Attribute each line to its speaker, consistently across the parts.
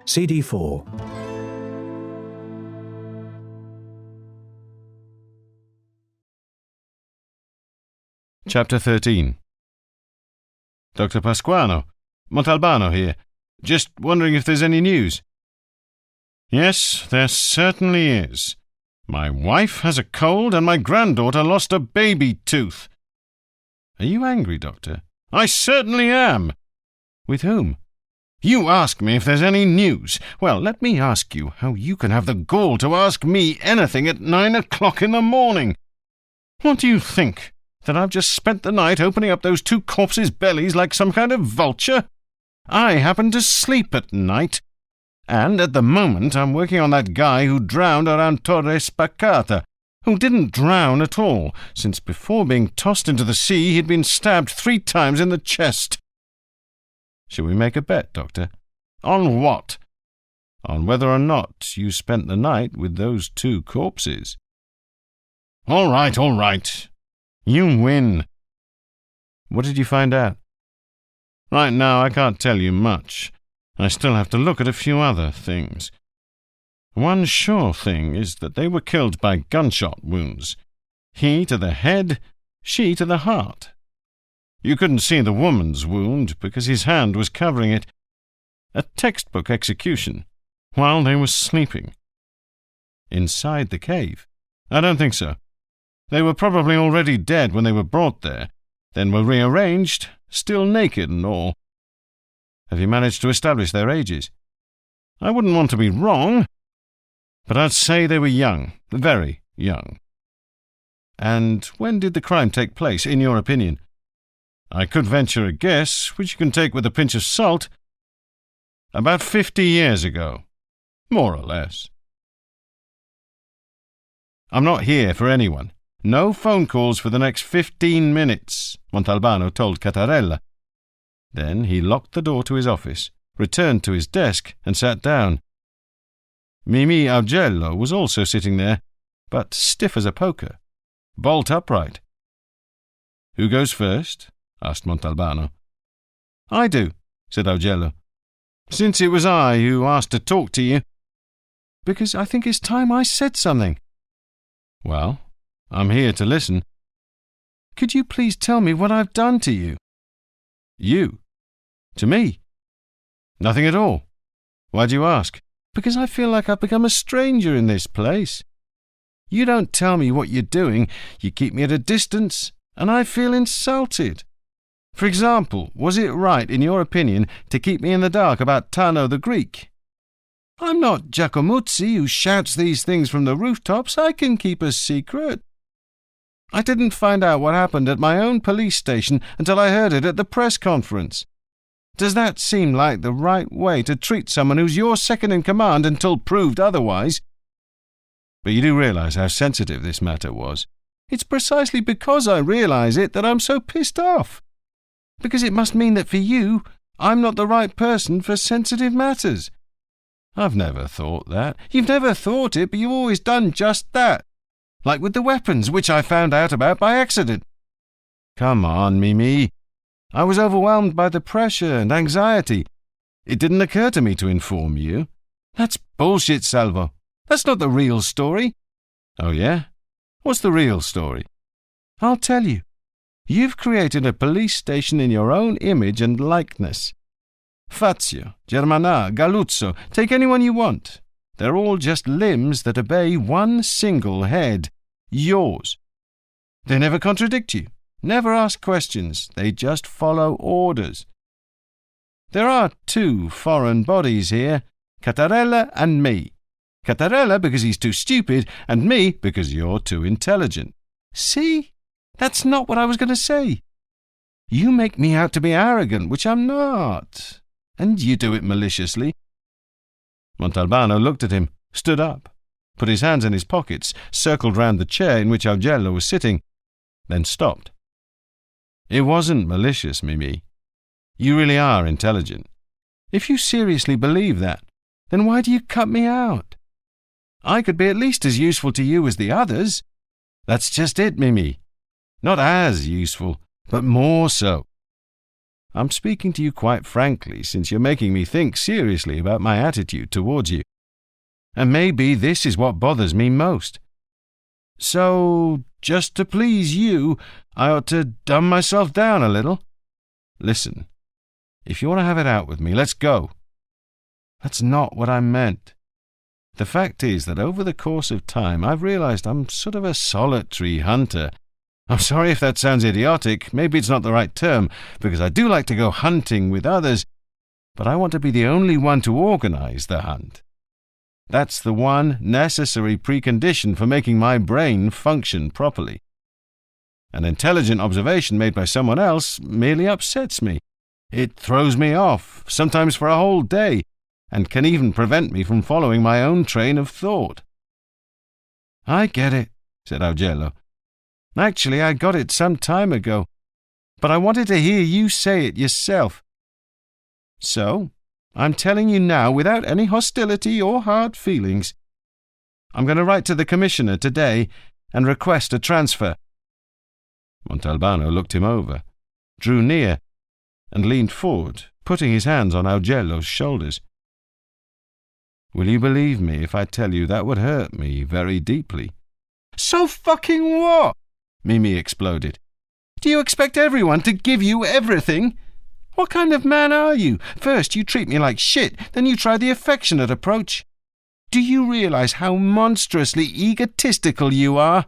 Speaker 1: CD4.
Speaker 2: Chapter 13. Dr. Pasquano, Montalbano here. Just wondering if there's any news. Yes, there certainly is. My wife has a cold and my granddaughter lost a baby tooth. Are you angry, Doctor? I certainly am. With whom? You ask me if there's any news. Well, let me ask you how you can have the gall to ask me anything at 9 o'clock in the morning. What do you think? That I've just spent the night opening up those two corpses' bellies like some kind of vulture? I happen to sleep at night. And at the moment I'm working on that guy who drowned around terracotta, who didn't drown at all, since before being tossed into the sea he'd been stabbed 3 times in the chest. Shall we make a bet, Doctor? On what? On whether or not you spent the night with those 2 corpses. All right. You win. What did you find out? Right now I can't tell you much. I still have to look at a few other things. One sure thing is that they were killed by gunshot wounds. He to the head, she to the heart. You couldn't see the woman's wound because his hand was covering it. A textbook execution, while they were sleeping. Inside the cave? I don't think so. They were probably already dead when they were brought there, then were rearranged, still naked and all. Have you managed to establish their ages? I wouldn't want to be wrong, but I'd say they were young, very young. And when did the crime take place, in your opinion? I could venture a guess, which you can take with a pinch of salt. About 50 years ago, more or less. I'm not here for anyone. No phone calls for the next 15 minutes, Montalbano told Cattarella. Then he locked the door to his office, returned to his desk, and sat down. Mimi Augello was also sitting there, but stiff as a poker, bolt upright. Who goes first? Asked Montalbano. I do, said Augello, since it was I who asked to talk to you. Because I think it's time I said something. Well, I'm here to listen. Could you please tell me what I've done to you? You? To me? Nothing at all. Why do you ask? Because I feel like I've become a stranger in this place. You don't tell me what you're doing, you keep me at a distance, and I feel insulted. For example, was it right, in your opinion, to keep me in the dark about Tano the Greek? I'm not Giacomuzzi, who shouts these things from the rooftops. I can keep a secret. I didn't find out what happened at my own police station until I heard it at the press conference. Does that seem like the right way to treat someone who's your second in command until proved otherwise? But you do realize how sensitive this matter was. It's precisely because I realize it that I'm so pissed off. Because it must mean that for you, I'm not the right person for sensitive matters. I've never thought that. You've never thought it, but you've always done just that. Like with the weapons, which I found out about by accident. Come on, Mimi. I was overwhelmed by the pressure and anxiety. It didn't occur to me to inform you. That's bullshit, Salvo. That's not the real story. Oh, yeah? What's the real story? I'll tell you. You've created a police station in your own image and likeness. Fazio, Germana, Galuzzo, take anyone you want. They're all just limbs that obey one single head, yours. They never contradict you, never ask questions, they just follow orders. There are 2 foreign bodies here, Cattarella and me. Cattarella because he's too stupid, and me because you're too intelligent. See? That's not what I was going to say. You make me out to be arrogant, which I'm not, and you do it maliciously. Montalbano looked at him, stood up, put his hands in his pockets, circled round the chair in which Augello was sitting, then stopped. It wasn't malicious, Mimi. You really are intelligent. If you seriously believe that, then why do you cut me out? I could be at least as useful to you as the others. That's just it, Mimi. Not as useful, but more so. I'm speaking to you quite frankly, since you're making me think seriously about my attitude towards you. And maybe this is what bothers me most. So, just to please you, I ought to dumb myself down a little. Listen, if you want to have it out with me, let's go. That's not what I meant. The fact is that over the course of time, I've realized I'm sort of a solitary hunter. I'm sorry if that sounds idiotic. Maybe it's not the right term, because I do like to go hunting with others, but I want to be the only one to organize the hunt. That's the one necessary precondition for making my brain function properly. An intelligent observation made by someone else merely upsets me. It throws me off, sometimes for a whole day, and can even prevent me from following my own train of thought. I get it, said Augello. Actually, I got it some time ago, but I wanted to hear you say it yourself. So, I'm telling you now without any hostility or hard feelings. I'm going to write to the commissioner today and request a transfer. Montalbano looked him over, drew near, and leaned forward, putting his hands on Augello's shoulders. Will you believe me if I tell you that would hurt me very deeply? So fucking what? Mimi exploded. Do you expect everyone to give you everything? What kind of man are you? First you treat me like shit, then you try the affectionate approach. Do you realize how monstrously egotistical you are?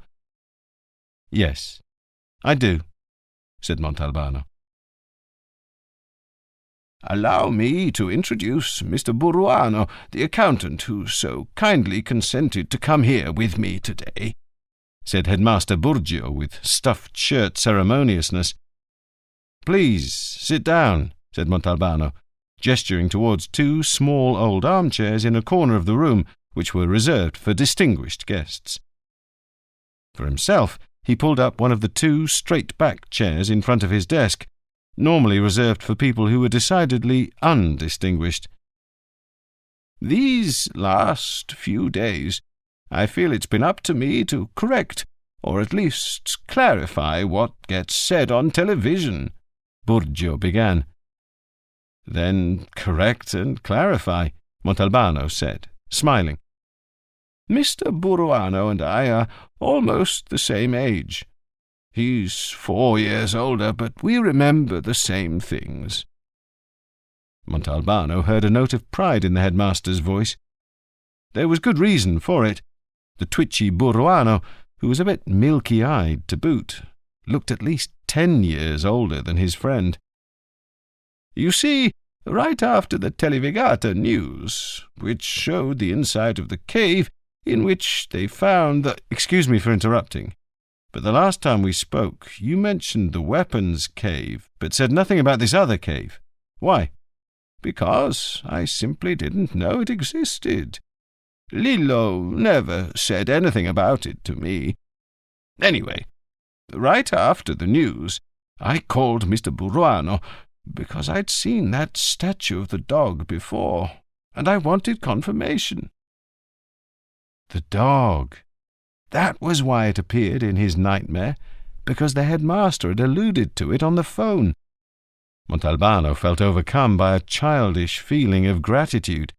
Speaker 2: Yes, I do, said Montalbano. Allow me to introduce Mr. Buruano, the accountant who so kindly consented to come here with me today, said Headmaster Burgio with stuffed shirt ceremoniousness. Please, sit down, said Montalbano, gesturing towards two small old armchairs in a corner of the room, which were reserved for distinguished guests. For himself, he pulled up one of the two straight-backed chairs in front of his desk, normally reserved for people who were decidedly undistinguished. These last few days, I feel it's been up to me to correct, or at least clarify, what gets said on television, Burgio began. Then correct and clarify, Montalbano said, smiling. Mr. Buruano and I are almost the same age. He's 4 years older, but we remember the same things. Montalbano heard a note of pride in the headmaster's voice. There was good reason for it. The twitchy Buruano, who was a bit milky-eyed to boot, looked at least 10 years older than his friend. You see, right after the Televigata news, which showed the inside of the cave in which they found the— Excuse me for interrupting, but the last time we spoke you mentioned the weapons cave, but said nothing about this other cave. Why? Because I simply didn't know it existed. Lillo never said anything about it to me. Anyway, right after the news, I called Mr. Buruano, because I'd seen that statue of the dog before, and I wanted confirmation. The dog. That was why it appeared in his nightmare, because the headmaster had alluded to it on the phone. Montalbano felt overcome by a childish feeling of gratitude.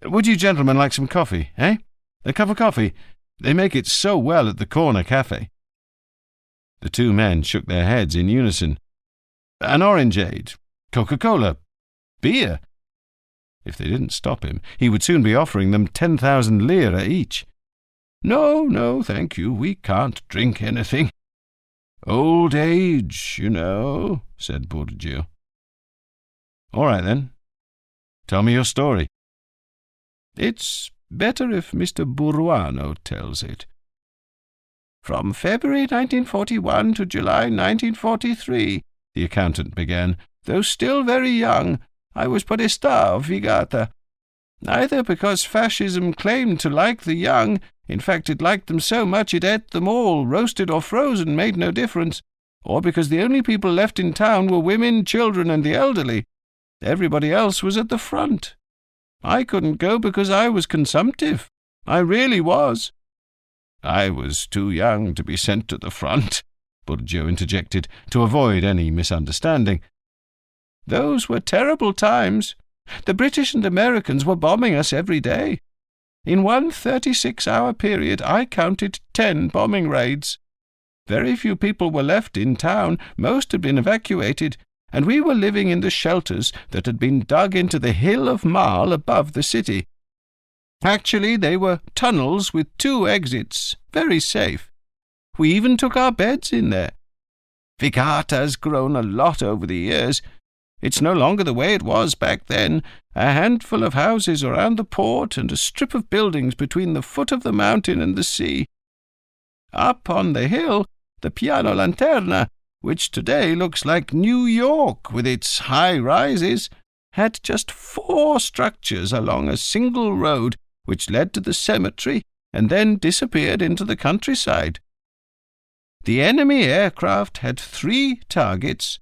Speaker 2: Would you gentlemen like some coffee, eh? A cup of coffee? They make it so well at the corner cafe. The two men shook their heads in unison. An orangeade, Coca-Cola, beer. If they didn't stop him, he would soon be offering them 10,000 lire each. No, thank you, we can't drink anything. Old age, you know, said Burgio. All right, then. Tell me your story. It's better if Mr. Buruano tells it. From February 1941 to July 1943, the accountant began, though still very young, I was podestà of Vigata. Either because fascism claimed to like the young, in fact it liked them so much it ate them all, roasted or frozen, made no difference, or because the only people left in town were women, children, and the elderly. Everybody else was at the front. I couldn't go because I was consumptive. I really was. I was too young to be sent to the front, Burgio interjected, to avoid any misunderstanding.
Speaker 1: Those were terrible times. The British and Americans were bombing us every day. In one 36-hour period, I counted 10 bombing raids. Very few people were left in town. Most had been evacuated, and we were living in the shelters that had been dug into the hill of Marl above the city. Actually, they were tunnels with 2 exits, very safe. We even took our beds in there. Vigata's grown a lot over the years. It's no longer the way it was back then, a handful of houses around the port and a strip of buildings between the foot of the mountain and the sea. Up on the hill, the Piano Lanterna, which today looks like New York with its high rises, had just 4 structures along a single road which led to the cemetery and then disappeared into the countryside. The enemy aircraft had 3 targets: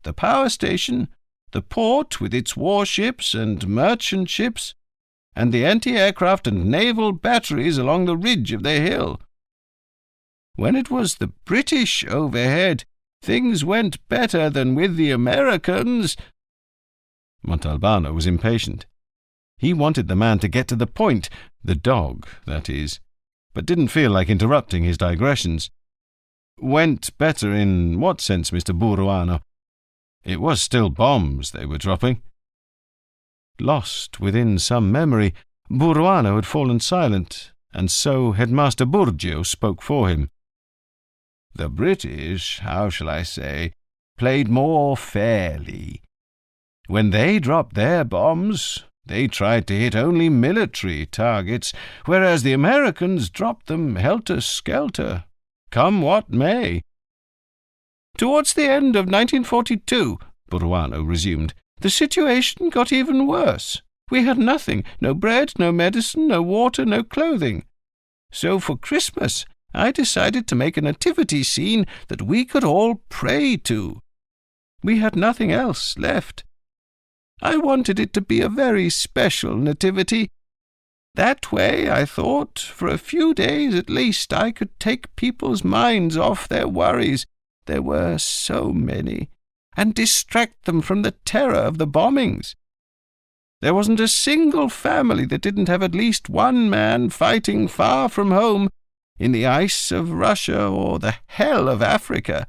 Speaker 1: the power station, the port with its warships and merchant ships, and the anti-aircraft and naval batteries along the ridge of the hill. When it was the British overhead, things went better than with the Americans.
Speaker 2: Montalbano was impatient. He wanted the man to get to the point, the dog, that is, but didn't feel like interrupting his digressions. Went better in what sense, Mr. Buruano? It was still bombs they were dropping. Lost within some memory, Buruano had fallen silent, and so Headmaster Burgio spoke for him.
Speaker 1: The British, how shall I say, played more fairly. When they dropped their bombs, they tried to hit only military targets, whereas the Americans dropped them helter-skelter, come what may. Towards the end of 1942, Buruano resumed, the situation got even worse. We had nothing, no bread, no medicine, no water, no clothing. So for Christmas, I decided to make a nativity scene that we could all pray to. We had nothing else left. I wanted it to be a very special nativity. That way, I thought, for a few days at least, I could take people's minds off their worries, there were so many, and distract them from the terror of the bombings. There wasn't a single family that didn't have at least one man fighting far from home, in the ice of Russia or the hell of Africa.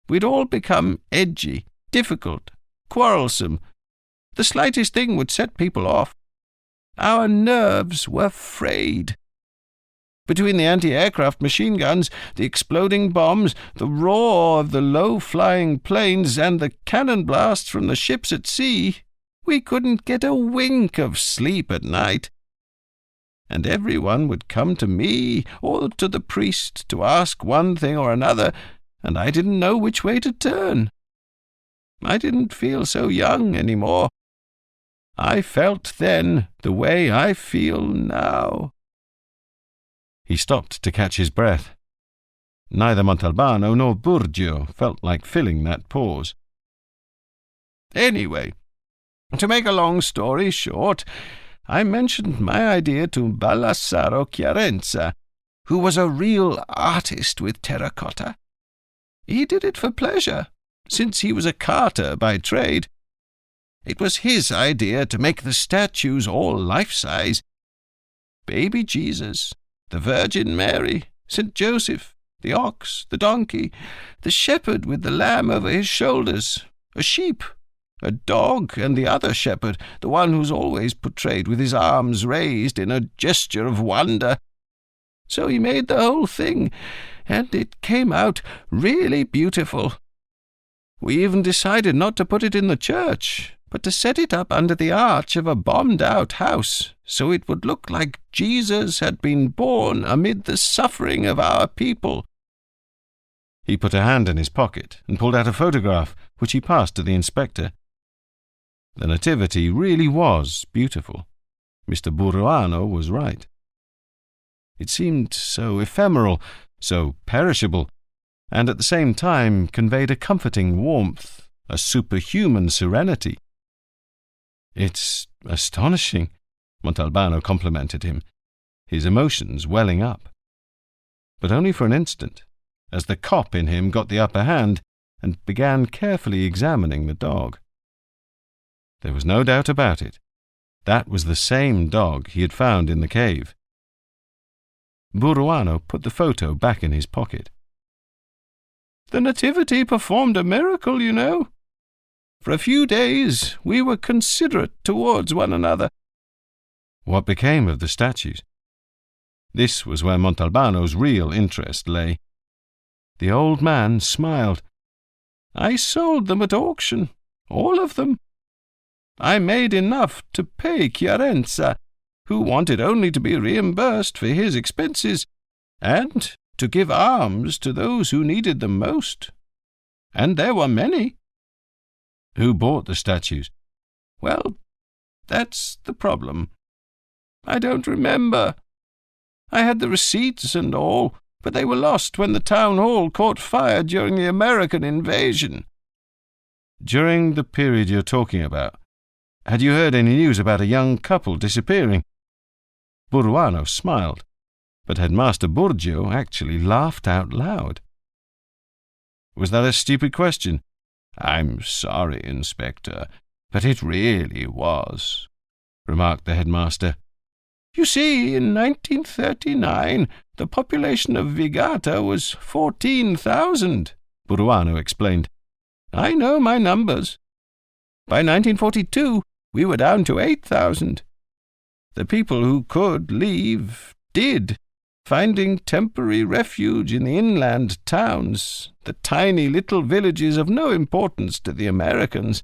Speaker 1: We'd all become edgy, difficult, quarrelsome. The slightest thing would set people off. Our nerves were frayed. Between the anti-aircraft machine guns, the exploding bombs, the roar of the low-flying planes, and the cannon blasts from the ships at sea, we couldn't get a wink of sleep at night. And everyone would come to me or to the priest to ask one thing or another, and I didn't know which way to turn. I didn't feel so young any more. I felt then the way I feel now.
Speaker 2: He stopped to catch his breath. Neither Montalbano nor Burgio felt like filling that pause.
Speaker 1: Anyway, to make a long story short, I mentioned my idea to Baldassaro Chiarenza, who was a real artist with terracotta. He did it for pleasure, since he was a carter by trade. It was his idea to make the statues all life-size. Baby Jesus, the Virgin Mary, St. Joseph, the ox, the donkey, the shepherd with the lamb over his shoulders, a sheep, a dog, and the other shepherd, the one who's always portrayed with his arms raised in a gesture of wonder. So he made the whole thing, and it came out really beautiful. We even decided not to put it in the church, but to set it up under the arch of a bombed-out house, so it would look like Jesus had been born amid the suffering of our people.
Speaker 2: He put a hand in his pocket and pulled out a photograph, which he passed to the inspector. The nativity really was beautiful. Mr. Buruano was right. It seemed so ephemeral, so perishable, and at the same time conveyed a comforting warmth, a superhuman serenity. "It's astonishing," Montalbano complimented him, his emotions welling up. But only for an instant. As the cop in him got the upper hand, and began carefully examining the dog. There was no doubt about it. That was the same dog he had found in the cave. Buruano put the photo back in his pocket. "The Nativity performed a miracle, you know. For a few days we were considerate towards one another." What became of the statues? This was where Montalbano's real interest lay. The old man smiled. "I sold them at auction, all of them. I made enough to pay Chiarenza, who wanted only to be reimbursed for his expenses, and to give alms to those who needed them most. And there were many." "Who bought the statues?" "Well, that's the problem. I don't remember. I had the receipts and all, but they were lost when the town hall caught fire during the American invasion." "During the period you're talking about, had you heard any news about a young couple disappearing?" Buruano smiled, but Headmaster Burgio actually laughed out loud. "Was that a stupid question?" "I'm sorry, Inspector, but it really was," remarked the headmaster. "You see, in 1939, the population of Vigata was 14,000, Buruano explained. "I know my numbers. By 1942, we were down to 8,000. The people who could leave did, finding temporary refuge in the inland towns, the tiny little villages of no importance to the Americans.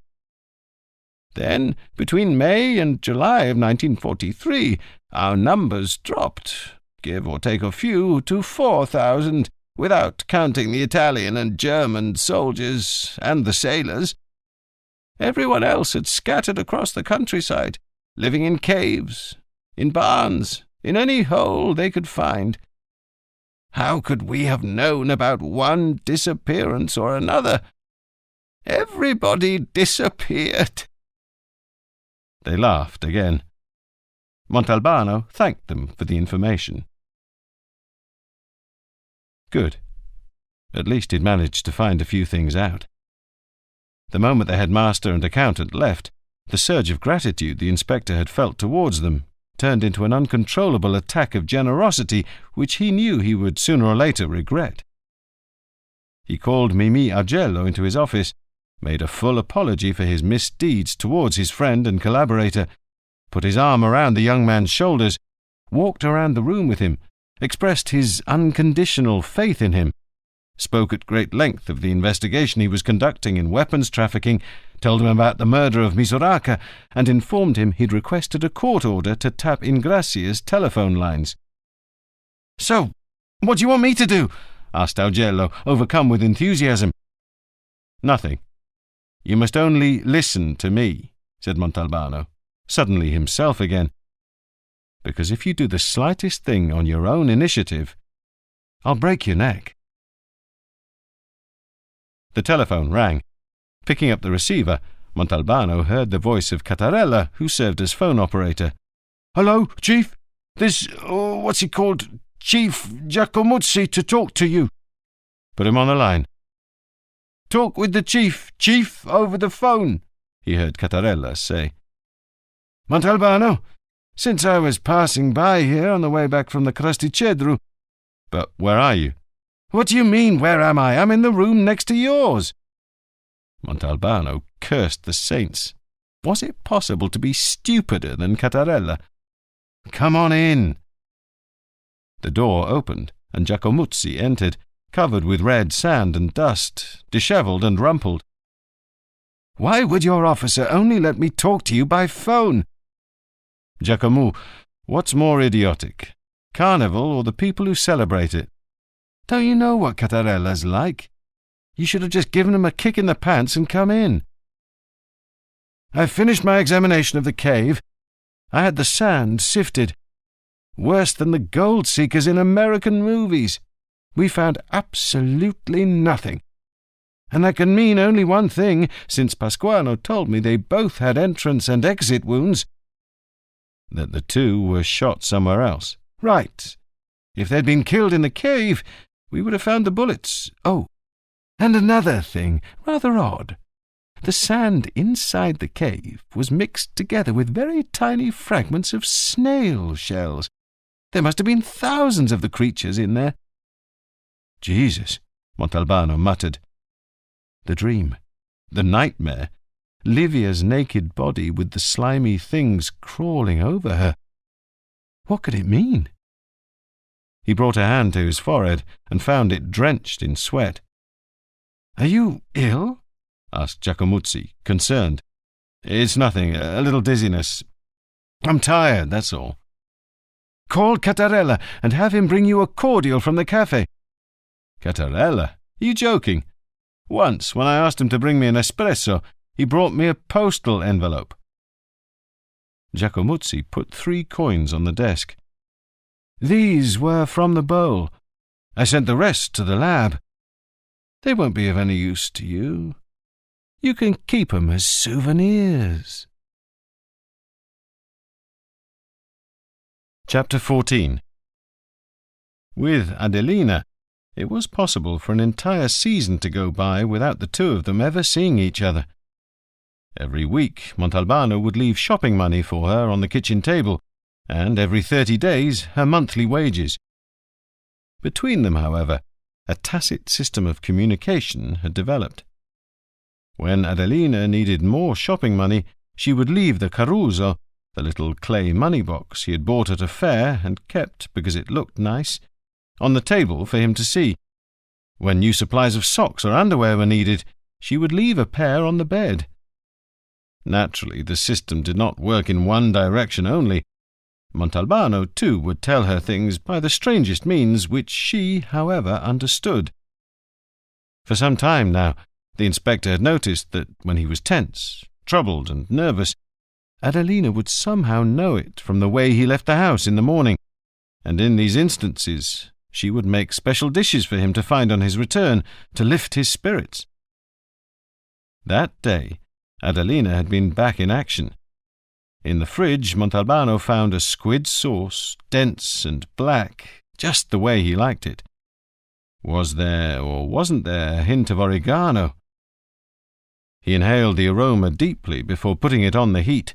Speaker 2: Then, between May and July of 1943, our numbers dropped, give or take a few, to 4,000, without counting the Italian and German soldiers and the sailors. Everyone else had scattered across the countryside, living in caves, in barns, in any hole they could find. How could we have known about one disappearance or another? Everybody disappeared." They laughed again. Montalbano thanked them for the information. Good. At least he'd managed to find a few things out. The moment the headmaster and accountant left, the surge of gratitude the inspector had felt towards them turned into an uncontrollable attack of generosity which he knew he would sooner or later regret. He called Mimi Augello into his office, made a full apology for his misdeeds towards his friend and collaborator, put his arm around the young man's shoulders, walked around the room with him, expressed his unconditional faith in him, spoke at great length of the investigation he was conducting in weapons trafficking, told him about the murder of Misuraka, and informed him he'd requested a court order to tap Ingrazia's telephone lines. "So, what do you want me to do?" asked Augello, overcome with enthusiasm. "Nothing. You must only listen to me," said Montalbano, suddenly himself again. "Because if you do the slightest thing on your own initiative, I'll break your neck." The telephone rang. Picking up the receiver, Montalbano heard the voice of Cattarella, who served as phone operator. "Hello, Chief? This, what's he called? Chief Giacomuzzi to talk to you." "Put him on the line." "Talk with the Chief, over the phone," he heard Cattarella say. "Montalbano, since I was passing by here on the way back from the Crusticedru—" "But where are you?" "What do you mean, where am I? I'm in the room next to yours." Montalbano cursed the saints. Was it possible to be stupider than Cattarella? "Come on in." The door opened, and Giacomuzzi entered, covered with red sand and dust, dishevelled and rumpled. "Why would your officer only let me talk to you by phone?" "Giacomo, what's more idiotic, Carnival or the people who celebrate it? Don't you know what Cattarella's like? You should have just given him a kick in the pants and come in." "I've finished my examination of the cave. I had the sand sifted. Worse than the gold seekers in American movies. We found absolutely nothing. And that can mean only one thing, since Pasquano told me they both had entrance and exit wounds." "That the two were shot somewhere else." "Right. If they'd been killed in the cave, we would have found the bullets. Oh,
Speaker 1: And another thing, rather odd. The sand inside the cave was mixed together with very tiny fragments of snail shells. There must have been thousands of the creatures in there.
Speaker 2: Jesus, Montalbano muttered. The dream, the nightmare, Livia's naked body with the slimy things crawling over her. What could it mean? He brought a hand to his forehead and found it drenched in sweat.
Speaker 1: "Are you ill?"
Speaker 2: asked Giacomuzzi, concerned. "It's nothing, a little dizziness. I'm tired, that's all."
Speaker 1: "Call Cattarella and have him bring you a cordial from the cafe."
Speaker 2: "Cattarella? Are you joking? Once, when I asked him to bring me an espresso, he brought me a postal envelope." Giacomuzzi put 3 coins on the desk.
Speaker 1: "These were from the bowl. I sent the rest to the lab. They won't be of any use to you. You can keep 'em as souvenirs."
Speaker 2: Chapter 14. With Adelina, it was possible for an entire season to go by without the two of them ever seeing each other. Every week Montalbano would leave shopping money for her on the kitchen table, and every 30 days her monthly wages. Between them, however, a tacit system of communication had developed. When Adelina needed more shopping money, she would leave the caruso, the little clay money box he had bought at a fair and kept because it looked nice, on the table for him to see. When new supplies of socks or underwear were needed, she would leave a pair on the bed. Naturally, the system did not work in one direction only. Montalbano, too, would tell her things by the strangest means, which she, however, understood. For some time now, the inspector had noticed that when he was tense, troubled, and nervous, Adelina would somehow know it from the way he left the house in the morning, and in these instances she would make special dishes for him to find on his return to lift his spirits. That day, Adelina had been back in action. In the fridge, Montalbano found a squid sauce, dense and black, just the way he liked it. Was there or wasn't there a hint of oregano? He inhaled the aroma deeply before putting it on the heat,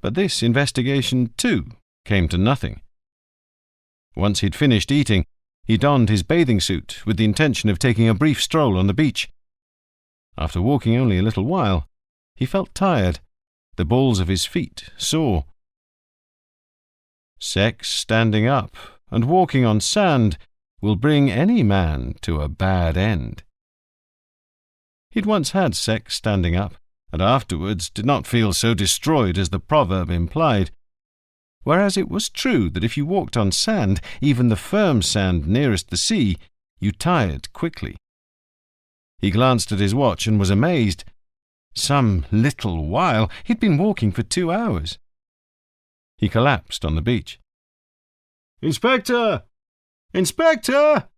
Speaker 2: but this investigation, too, came to nothing. Once he'd finished eating, he donned his bathing suit with the intention of taking a brief stroll on the beach. After walking only a little while, he felt tired, the balls of his feet sore. Sex standing up and walking on sand will bring any man to a bad end. He'd once had sex standing up, and afterwards did not feel so destroyed as the proverb implied, whereas it was true that if you walked on sand, even the firm sand nearest the sea, you tired quickly. He glanced at his watch and was amazed. Some little while he'd been walking for 2 hours. He collapsed on the beach. "Inspector! Inspector!"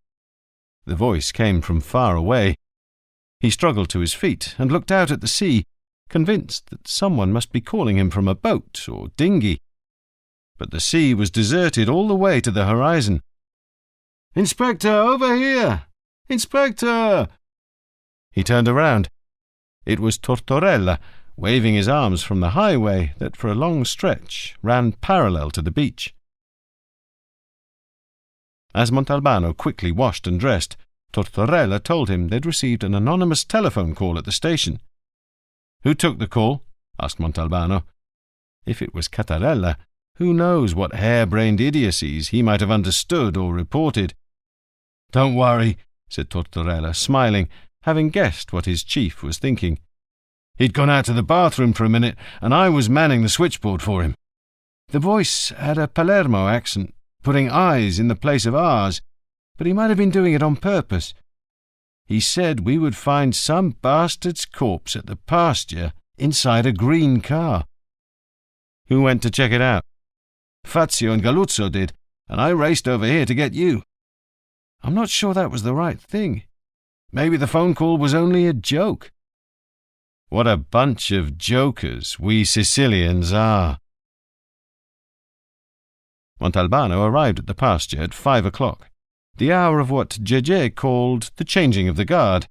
Speaker 2: The voice came from far away. He struggled to his feet and looked out at the sea, convinced that someone must be calling him from a boat or dinghy. But the sea was deserted all the way to the horizon. "Inspector, over here! Inspector!" He turned around. It was Tortorella, waving his arms from the highway that for a long stretch ran parallel to the beach. As Montalbano quickly washed and dressed, Tortorella told him they'd received an anonymous telephone call at the station. "Who took the call?" asked Montalbano. If it was Cattarella, who knows what hair-brained idiocies he might have understood or reported. "Don't worry," said Tortorella, smiling, having guessed what his chief was thinking. "He'd gone out to the bathroom for a minute, and I was manning the switchboard for him." The voice had a Palermo accent, putting I's in the place of R's, but he might have been doing it on purpose. "He said we would find some bastard's corpse at the pasture inside a green car." "Who went to check it out?" "Fazio and Galuzzo did, and I raced over here to get you." "I'm not sure that was the right thing. Maybe the phone call was only a joke." What a bunch of jokers we Sicilians are. Montalbano arrived at the pasture at 5 o'clock, the hour of what Gege called the changing of the guard,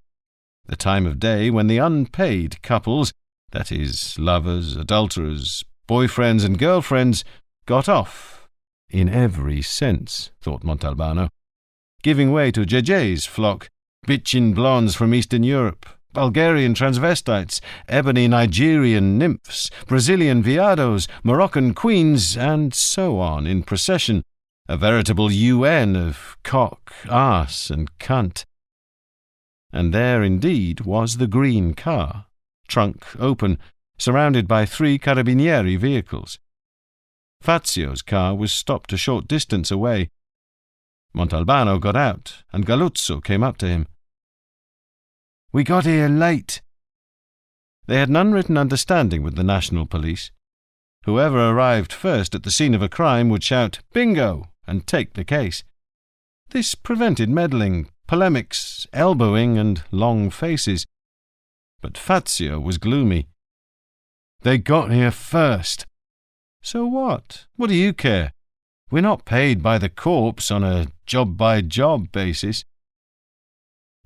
Speaker 2: the time of day when the unpaid couples, that is, lovers, adulterers, boyfriends and girlfriends, got off, in every sense, thought Montalbano, giving way to Jeje's flock, bitchin' blondes from Eastern Europe, Bulgarian transvestites, ebony Nigerian nymphs, Brazilian viados, Moroccan queens, and so on in procession, a veritable UN of cock, arse, and cunt. And there indeed was the green car, trunk open, surrounded by 3 carabinieri vehicles. Fazio's car was stopped a short distance away. Montalbano got out, and Galuzzo came up to him. "We got here late." They had an unwritten understanding with the national police. Whoever arrived first at the scene of a crime would shout "Bingo!" and take the case. This prevented meddling, polemics, elbowing, and long faces. But Fazio was gloomy. "They got here first." "So what? What do you care? We're not paid by the corpse on a job-by-job basis."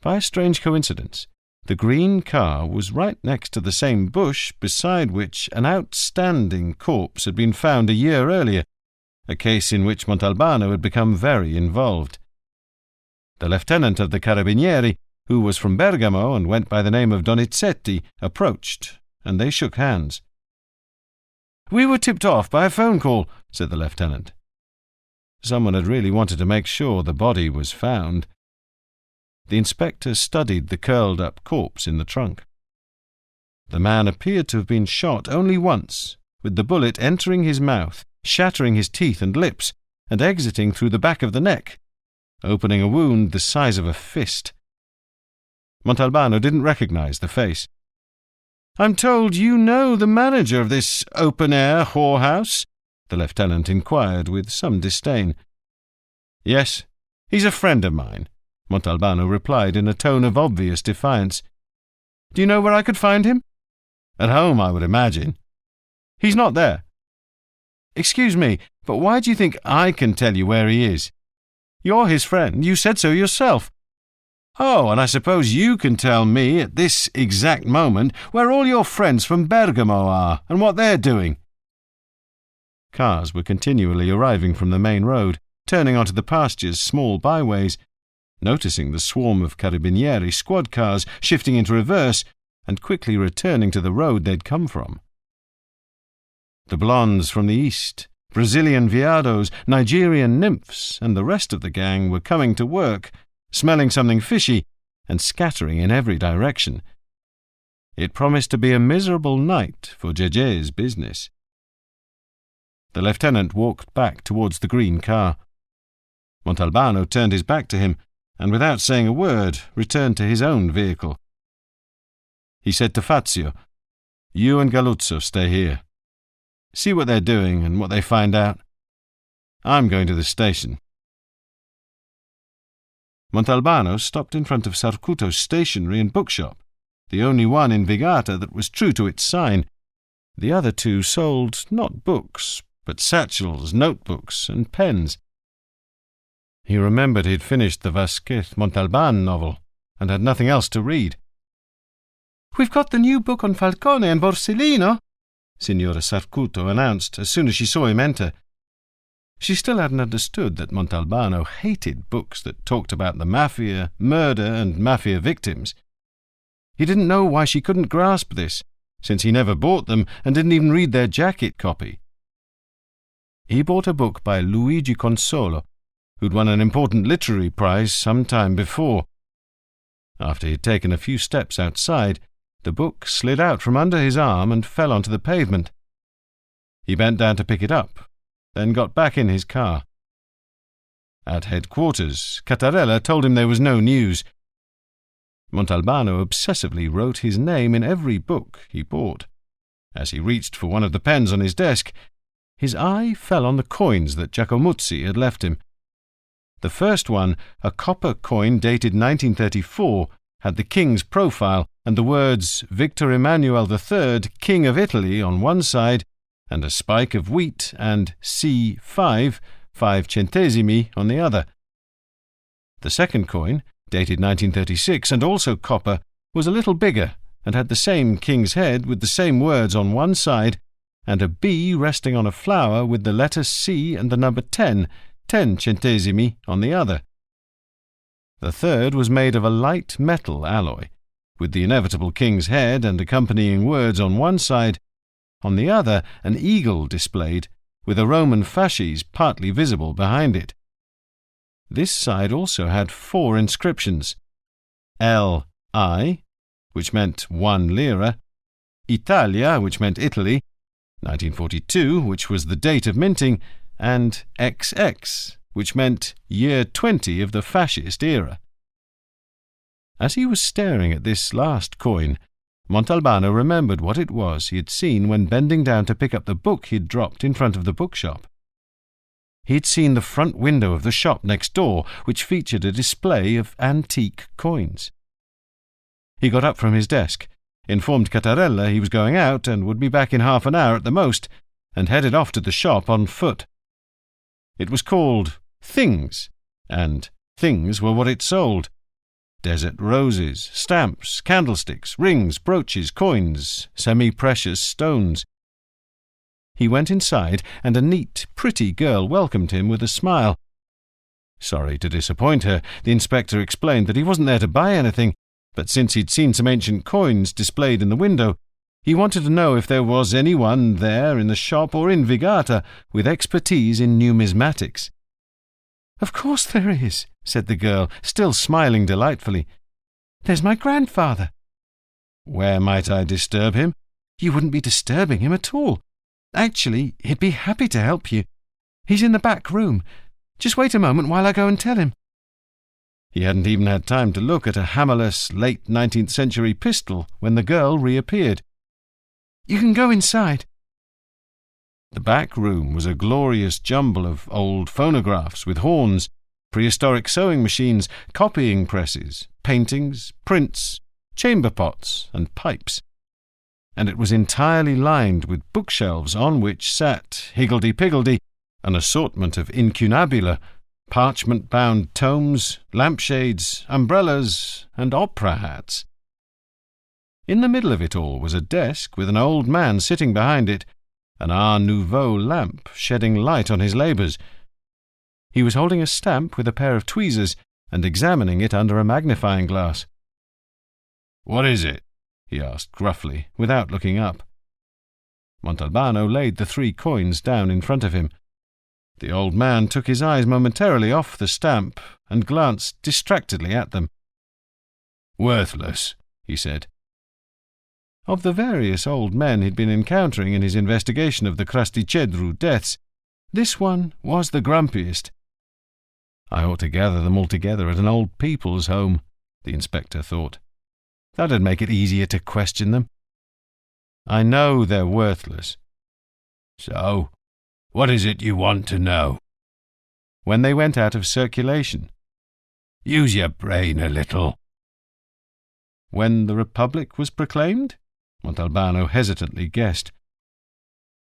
Speaker 2: By a strange coincidence, the green car was right next to the same bush beside which an outstanding corpse had been found a year earlier, a case in which Montalbano had become very involved. The lieutenant of the Carabinieri, who was from Bergamo and went by the name of Donizetti, approached, and they shook hands. "We were tipped off by a phone call," said the lieutenant. Someone had really wanted to make sure the body was found. The inspector studied the curled-up corpse in the trunk. The man appeared to have been shot only once, with the bullet entering his mouth, shattering his teeth and lips, and exiting through the back of the neck, opening a wound the size of a fist. Montalbano didn't recognize the face. "I'm told you know the manager of this open-air whorehouse?" the lieutenant inquired with some disdain. "Yes, he's a friend of mine," Montalbano replied in a tone of obvious defiance. "Do you know where I could find him?" "At home, I would imagine." "He's not there." "Excuse me, but why do you think I can tell you where he is? You're his friend. You said so yourself." "Oh, and I suppose you can tell me at this exact moment where all your friends from Bergamo are and what they're doing." Cars were continually arriving from the main road, turning onto the pasture's small byways, noticing the swarm of Carabinieri squad cars shifting into reverse and quickly returning to the road they'd come from. The blondes from the east, Brazilian viados, Nigerian nymphs, and the rest of the gang were coming to work, smelling something fishy, and scattering in every direction. It promised to be a miserable night for Jeje's business. The lieutenant walked back towards the green car. Montalbano turned his back to him, and without saying a word, returned to his own vehicle. He said to Fazio, "You and Galuzzo stay here. See what they're doing and what they find out. I'm going to the station." Montalbano stopped in front of Sarcuto's stationery and bookshop, the only one in Vigata that was true to its sign. The other 2 sold not books, but satchels, notebooks, and pens. He remembered he'd finished the Vasquez Montalban novel, and had nothing else to read. "We've got the new book on Falcone and Borsellino," Signora Sarcuto announced as soon as she saw him enter. She still hadn't understood that Montalbano hated books that talked about the mafia, murder, and mafia victims. He didn't know why she couldn't grasp this, since he never bought them and didn't even read their jacket copy. He bought a book by Luigi Consolo, who'd won an important literary prize some time before. After he'd taken a few steps outside, the book slid out from under his arm and fell onto the pavement. He bent down to pick it up, then got back in his car. At headquarters, Cattarella told him there was no news. Montalbano obsessively wrote his name in every book he bought. As he reached for one of the pens on his desk, his eye fell on the coins that Giacomuzzi had left him. The first one, a copper coin dated 1934, had the king's profile and the words Victor Emmanuel III, King of Italy, on one side, and a spike of wheat and C5, 5 centesimi, on the other. The second coin, dated 1936 and also copper, was a little bigger and had the same king's head with the same words on one side and a bee resting on a flower with the letter C and the number 10 centesimi, on the other. The third was made of a light metal alloy, with the inevitable king's head and accompanying words on one side, on the other an eagle displayed, with a Roman fasces partly visible behind it. This side also had 4 inscriptions: L.I., which meant 1 lira, Italia, which meant Italy, 1942, which was the date of minting, and XX, which meant year 20 of the fascist era. As he was staring at this last coin, Montalbano remembered what it was he had seen when bending down to pick up the book he'd dropped in front of the bookshop. He'd seen the front window of the shop next door, which featured a display of antique coins. He got up from his desk, informed Cattarella he was going out and would be back in half an hour at the most, and headed off to the shop on foot. It was called Things, and things were what it sold: desert roses, stamps, candlesticks, rings, brooches, coins, semi-precious stones. He went inside, and a neat, pretty girl welcomed him with a smile. Sorry to disappoint her, the inspector explained that he wasn't there to buy anything, but since he'd seen some ancient coins displayed in the window, he wanted to know if there was anyone there in the shop or in Vigata with expertise in numismatics. "Of course there is," said the girl, still smiling delightfully. "There's my grandfather." "Where might I disturb him?" "You wouldn't be disturbing him at all. Actually, he'd be happy to help you. He's in the back room. Just wait a moment while I go and tell him." He hadn't even had time to look at a hammerless, late 19th century pistol when the girl reappeared. "You can go inside." The back room was a glorious jumble of old phonographs with horns, prehistoric sewing machines, copying presses, paintings, prints, chamber pots, and pipes. And it was entirely lined with bookshelves on which sat, higgledy-piggledy, an assortment of incunabula, parchment-bound tomes, lampshades, umbrellas, and opera hats. In the middle of it all was a desk with an old man sitting behind it, an Art Nouveau lamp shedding light on his labours. He was holding a stamp with a pair of tweezers and examining it under a magnifying glass. "What is it?" he asked gruffly, without looking up. Montalbano laid the 3 coins down in front of him. The old man took his eyes momentarily off the stamp and glanced distractedly at them. "Worthless," he said. Of the various old men he'd been encountering in his investigation of the Krasticedru deaths, this one was the grumpiest. I ought to gather them all together at an old people's home, the inspector thought. That'd make it easier to question them. I know they're worthless. "So, what is it you want to know?" "When they went out of circulation." "Use your brain a little." "When the Republic was proclaimed?" Montalbano hesitantly guessed.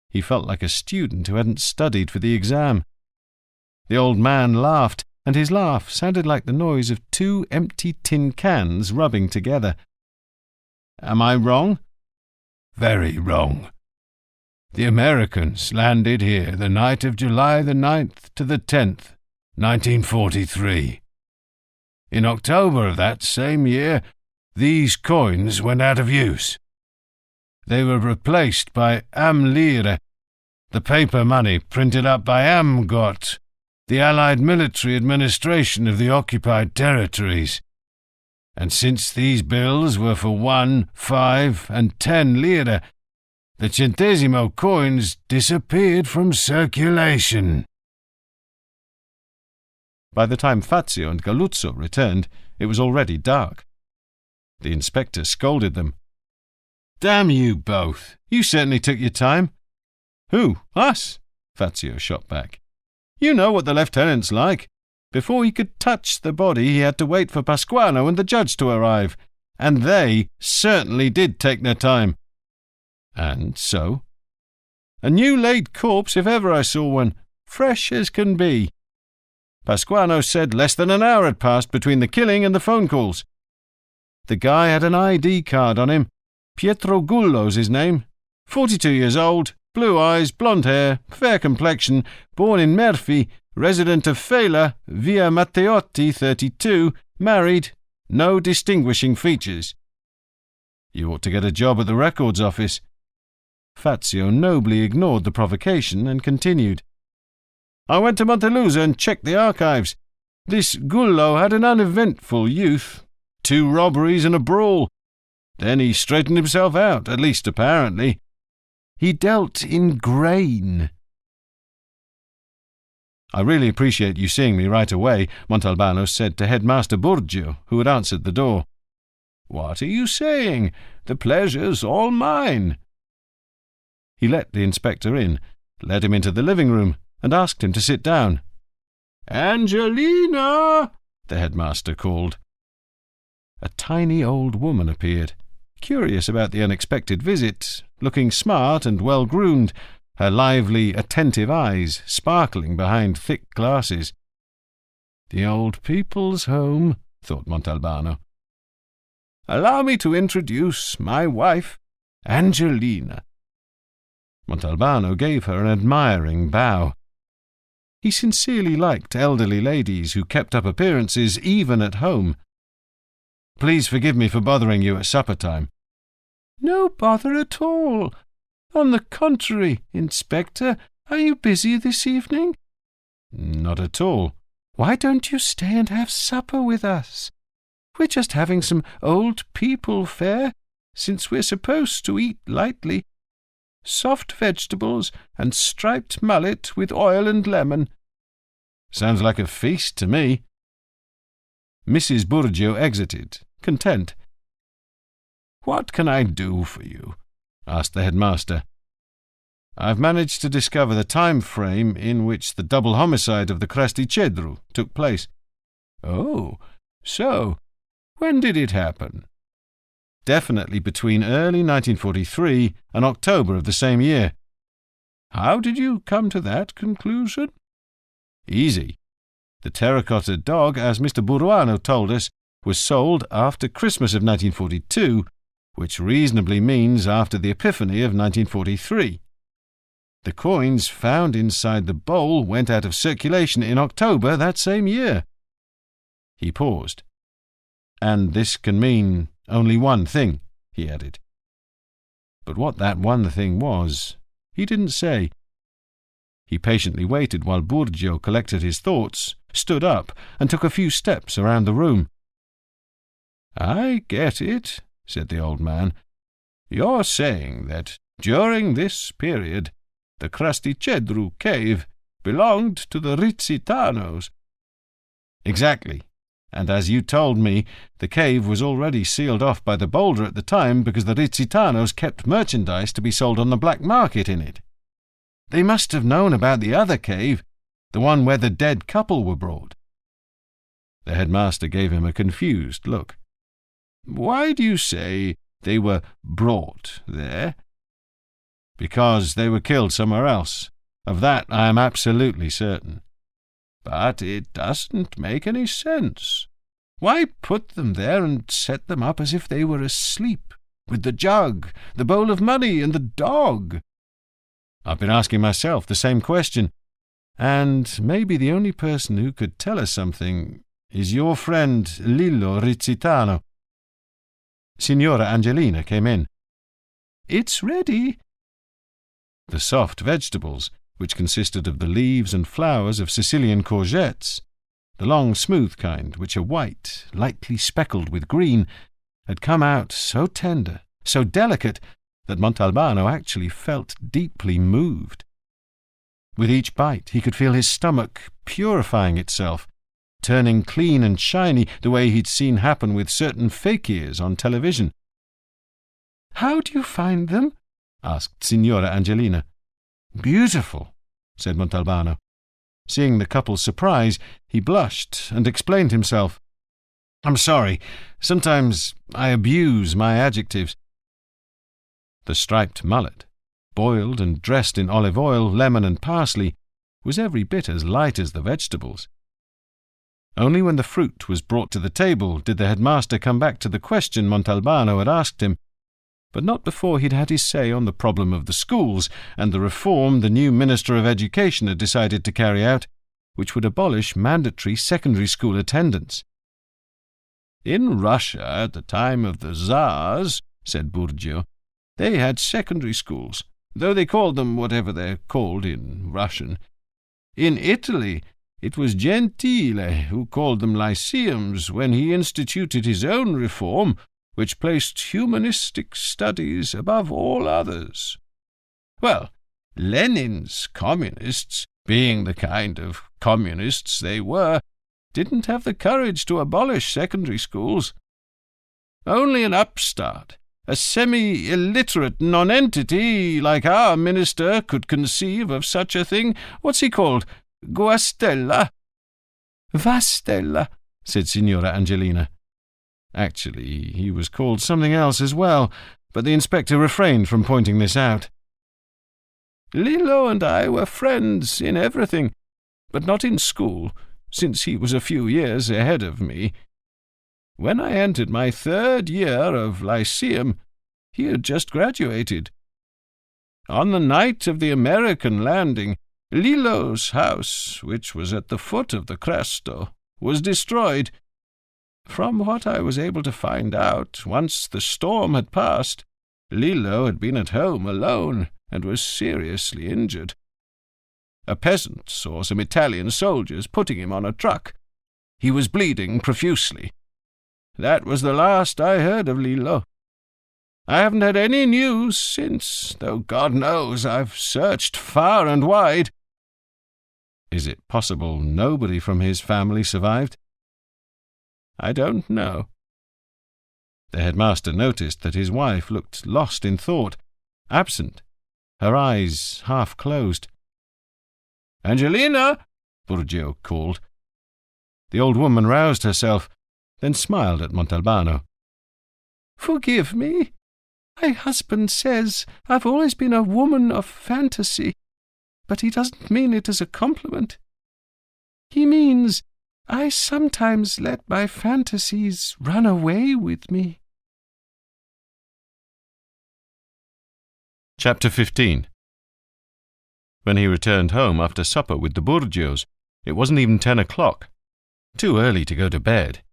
Speaker 2: He felt like a student who hadn't studied for the exam. The old man laughed, and his laugh sounded like the noise of 2 empty tin cans rubbing together. "Am I wrong?" "Very wrong. The Americans landed here the night of July the 9th to the 10th, 1943. In October of that same year, these coins went out of use. They were replaced by Am-Lire, the paper money printed up by Amgot, the Allied military administration of the occupied territories. And since these bills were for 1, 5, and 10 lire, the centesimo coins disappeared from circulation." By the time Fazio and Galuzzo returned, it was already dark. The inspector scolded them. "Damn you both! You certainly took your time." "Who? Us?" Fazio shot back. "You know what the lieutenant's like. Before he could touch the body, he had to wait for Pasquano and the judge to arrive. And they certainly did take their time." "And so?" "A new-laid corpse, if ever I saw one, fresh as can be. Pasquano said less than an hour had passed between the killing and the phone calls. The guy had an ID card on him. Pietro Gullo's his name. 42 years old, blue eyes, blonde hair, fair complexion, born in Murphy, resident of Fela, via Matteotti 32, married, no distinguishing features. You ought to get a job at the records office. Fazio nobly ignored the provocation and continued. I went to Montelusa and checked the archives. This Gullo had an uneventful youth, 2 robberies and a brawl. Then he straightened himself out, at least apparently. He dealt in grain. I really appreciate you seeing me right away, Montalbano said to Headmaster Burgio, who had answered the door. What are you saying? The pleasure's all mine. He let the inspector in, led him into the living room, and asked him to sit down. Angelina! The headmaster called. A tiny old woman appeared, curious about the unexpected visit, looking smart and well-groomed, her lively, attentive eyes sparkling behind thick glasses. The old people's home, thought Montalbano. Allow me to introduce my wife, Angelina. Montalbano gave her an admiring bow. He sincerely liked elderly ladies who kept up appearances even at home. Please forgive me for bothering you at supper time. No bother at all. On the contrary, Inspector, are you busy this evening? Not at all. Why don't you stay and have supper with us? We're just having some old people fare, since we're supposed to eat lightly. Soft vegetables and striped mullet with oil and lemon. Sounds like a feast to me. Mrs. Burgio exited, content. What can I do for you? Asked the headmaster. I've managed to discover the time frame in which the double homicide of the Crasticedru took place. Oh, so when did it happen? Definitely between early 1943 and October of the same year. How did you come to that conclusion? Easy. The terracotta dog, as Mr. Buruano told us, was sold after Christmas of 1942, which reasonably means after the Epiphany of 1943. The coins found inside the bowl went out of circulation in October that same year. He paused. And this can mean only one thing, he added. But what that one thing was, he didn't say. He patiently waited while Burgio collected his thoughts, stood up, and took a few steps around the room. I get it, said the old man. You're saying that during this period the Crasticedru cave belonged to the Rizzitanos. Exactly. And as you told me, the cave was already sealed off by the boulder at the time because the Rizzitanos kept merchandise to be sold on the black market in it. They must have known about the other cave, the one where the dead couple were brought. The headmaster gave him a confused look. Why do you say they were brought there? Because they were killed somewhere else. Of that I am absolutely certain. But it doesn't make any sense. Why put them there and set them up as if they were asleep, with the jug, the bowl of money, and the dog? I've been asking myself the same question, and maybe the only person who could tell us something is your friend Lillo Rizzitano. Signora Angelina came in. It's ready. The soft vegetables, which consisted of the leaves and flowers of Sicilian courgettes, the long smooth kind, which are white, lightly speckled with green, had come out so tender, so delicate, that Montalbano actually felt deeply moved. With each bite he could feel his stomach purifying itself, turning clean and shiny the way he'd seen happen with certain fakirs on television. How do you find them? Asked Signora Angelina. Beautiful, said Montalbano. Seeing the couple's surprise, he blushed and explained himself. I'm sorry, sometimes I abuse my adjectives. The striped mullet, boiled and dressed in olive oil, lemon and parsley, was every bit as light as the vegetables. Only when the fruit was brought to the table did the headmaster come back to the question Montalbano had asked him, but not before he'd had his say on the problem of the schools and the reform the new Minister of Education had decided to carry out, which would abolish mandatory secondary school attendance.
Speaker 1: "In Russia, at the time of the Tsars," said Burgio, "they had secondary schools, though they called them whatever they're called in Russian. In Italy, it was Gentile who called them lyceums when he instituted his own reform, which placed humanistic studies above all others. Well, Lenin's communists, being the kind of communists they were, didn't have the courage to abolish secondary schools. Only an upstart, a semi-illiterate nonentity like our minister could conceive of such a thing. What's he called? Guastella?"
Speaker 2: "Vastella," said Signora Angelina. Actually, he was called something else as well, but the inspector refrained from pointing this out.
Speaker 1: "Lillo and I were friends in everything, but not in school, since he was a few years ahead of me. When I entered my 3rd year of lyceum, he had just graduated. On the night of the American landing, Lillo's house, which was at the foot of the Cresto, was destroyed. From what I was able to find out, once the storm had passed, Lillo had been at home alone and was seriously injured. A peasant saw some Italian soldiers putting him on a truck. He was bleeding profusely. That was the last I heard of Lillo. I haven't had any news since, though God knows I've searched far and wide."
Speaker 2: "Is it possible nobody from his family survived?"
Speaker 1: "I don't know."
Speaker 2: The headmaster noticed that his wife looked lost in thought, absent, her eyes half closed.
Speaker 1: "Angelina!"
Speaker 2: Burgio called. The old woman roused herself, then smiled at Montalbano.
Speaker 1: "Forgive me. My husband says I've always been a woman of fantasy, but he doesn't mean it as a compliment. He means I sometimes let my fantasies run away with me."
Speaker 2: Chapter 15. When he returned home after supper with the Burgios, it wasn't even 10 o'clock. Too early to go to bed.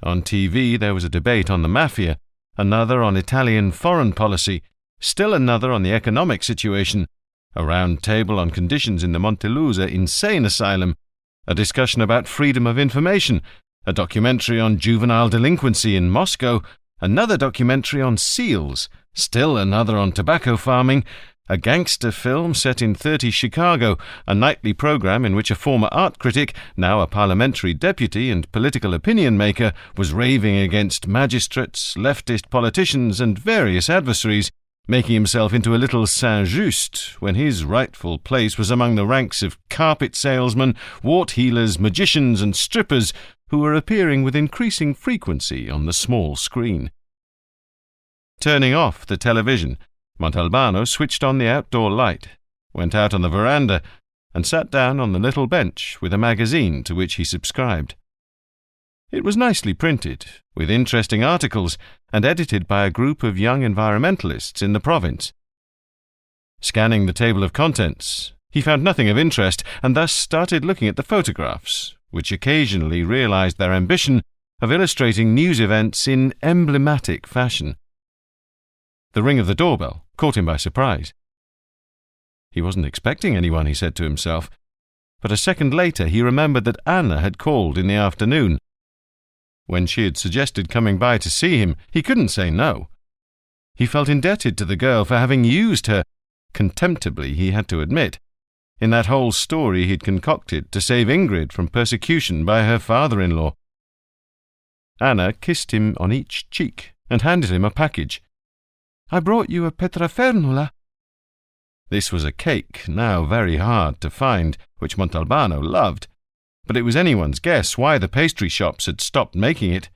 Speaker 2: On TV there was a debate on the mafia, another on Italian foreign policy, still another on the economic situation, a round table on conditions in the Montelusa insane asylum, a discussion about freedom of information, a documentary on juvenile delinquency in Moscow, another documentary on seals, still another on tobacco farming, a gangster film set in 30 Chicago, a nightly program in which a former art critic, now a parliamentary deputy and political opinion maker, was raving against magistrates, leftist politicians, and various adversaries, making himself into a little Saint-Just when his rightful place was among the ranks of carpet salesmen, wart-healers, magicians, and strippers who were appearing with increasing frequency on the small screen. Turning off the television, Montalbano switched on the outdoor light, went out on the veranda, and sat down on the little bench with a magazine to which he subscribed. It was nicely printed, with interesting articles, and edited by a group of young environmentalists in the province. Scanning the table of contents, he found nothing of interest, and thus started looking at the photographs, which occasionally realized their ambition of illustrating news events in emblematic fashion. The ring of the doorbell caught him by surprise. He wasn't expecting anyone, he said to himself, but a second later he remembered that Anna had called in the afternoon. When she had suggested coming by to see him, he couldn't say no. He felt indebted to the girl for having used her, contemptibly he had to admit, in that whole story he'd concocted to save Ingrid from persecution by her father-in-law. Anna kissed him on each cheek and handed him a package. "I brought you a petrafernula." This was a cake, now very hard to find, which Montalbano loved, but it was anyone's guess why the pastry shops had stopped making it.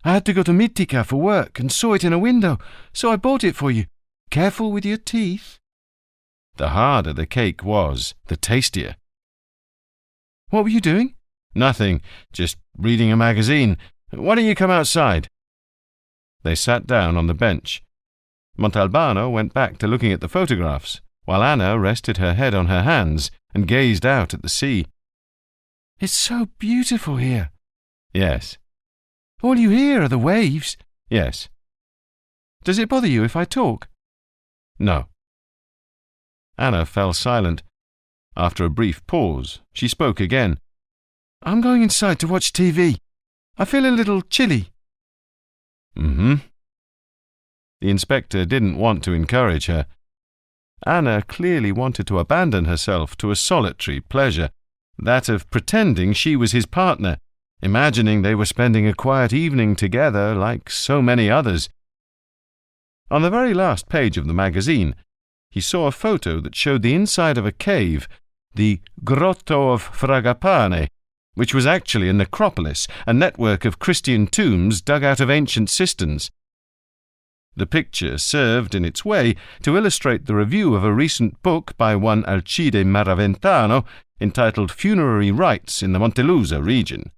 Speaker 2: "I had to go to Mitica for work and saw it in a window, so I bought it for you. Careful with your teeth." The harder the cake was, the tastier. "What were you doing?" Nothing, just reading a magazine. Why don't you come outside? They sat down on the bench. Montalbano went back to looking at the photographs, while Anna rested her head on her hands and gazed out at the sea.
Speaker 1: It's so beautiful here.
Speaker 2: Yes.
Speaker 1: All you hear are the waves.
Speaker 2: Yes.
Speaker 1: Does it bother you if I talk?
Speaker 2: No. Anna fell silent. After a brief pause, she spoke again.
Speaker 1: I'm going inside to watch TV. I feel a little chilly.
Speaker 2: The inspector didn't want to encourage her. Anna clearly wanted to abandon herself to a solitary pleasure, that of pretending she was his partner, imagining they were spending a quiet evening together like so many others. On the very last page of the magazine, he saw a photo that showed the inside of a cave, the Grotto of Fragapane, which was actually a necropolis, a network of Christian tombs dug out of ancient cisterns. The picture served, in its way, to illustrate the review of a recent book by one Alcide Maraventano entitled Funerary Rites in the Montelusa region.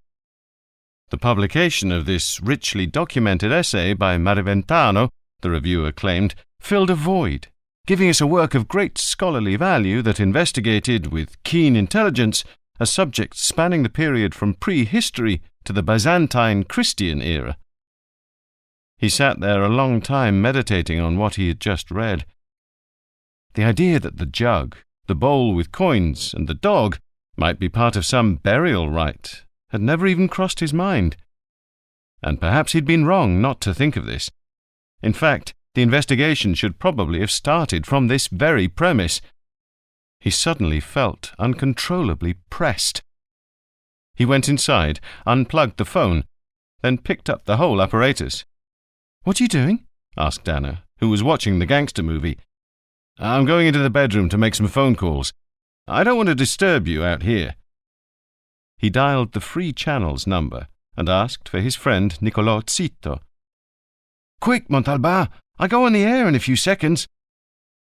Speaker 2: The publication of this richly documented essay by Maraventano, the reviewer claimed, filled a void, giving us a work of great scholarly value that investigated, with keen intelligence, a subject spanning the period from prehistory to the Byzantine Christian era. He sat there a long time meditating on what he had just read. The idea that the jug, the bowl with coins, and the dog might be part of some burial rite had never even crossed his mind. And perhaps he'd been wrong not to think of this. In fact, the investigation should probably have started from this very premise. He suddenly felt uncontrollably pressed. He went inside, unplugged the phone, then picked up the whole apparatus.
Speaker 1: What are you doing?
Speaker 2: Asked Anna, who was watching the gangster movie. I'm going into the bedroom to make some phone calls. I don't want to disturb you out here. He dialed the free channels number and asked for his friend Niccolò Zitto.
Speaker 1: Quick, Montalban! I go on the air in a few seconds.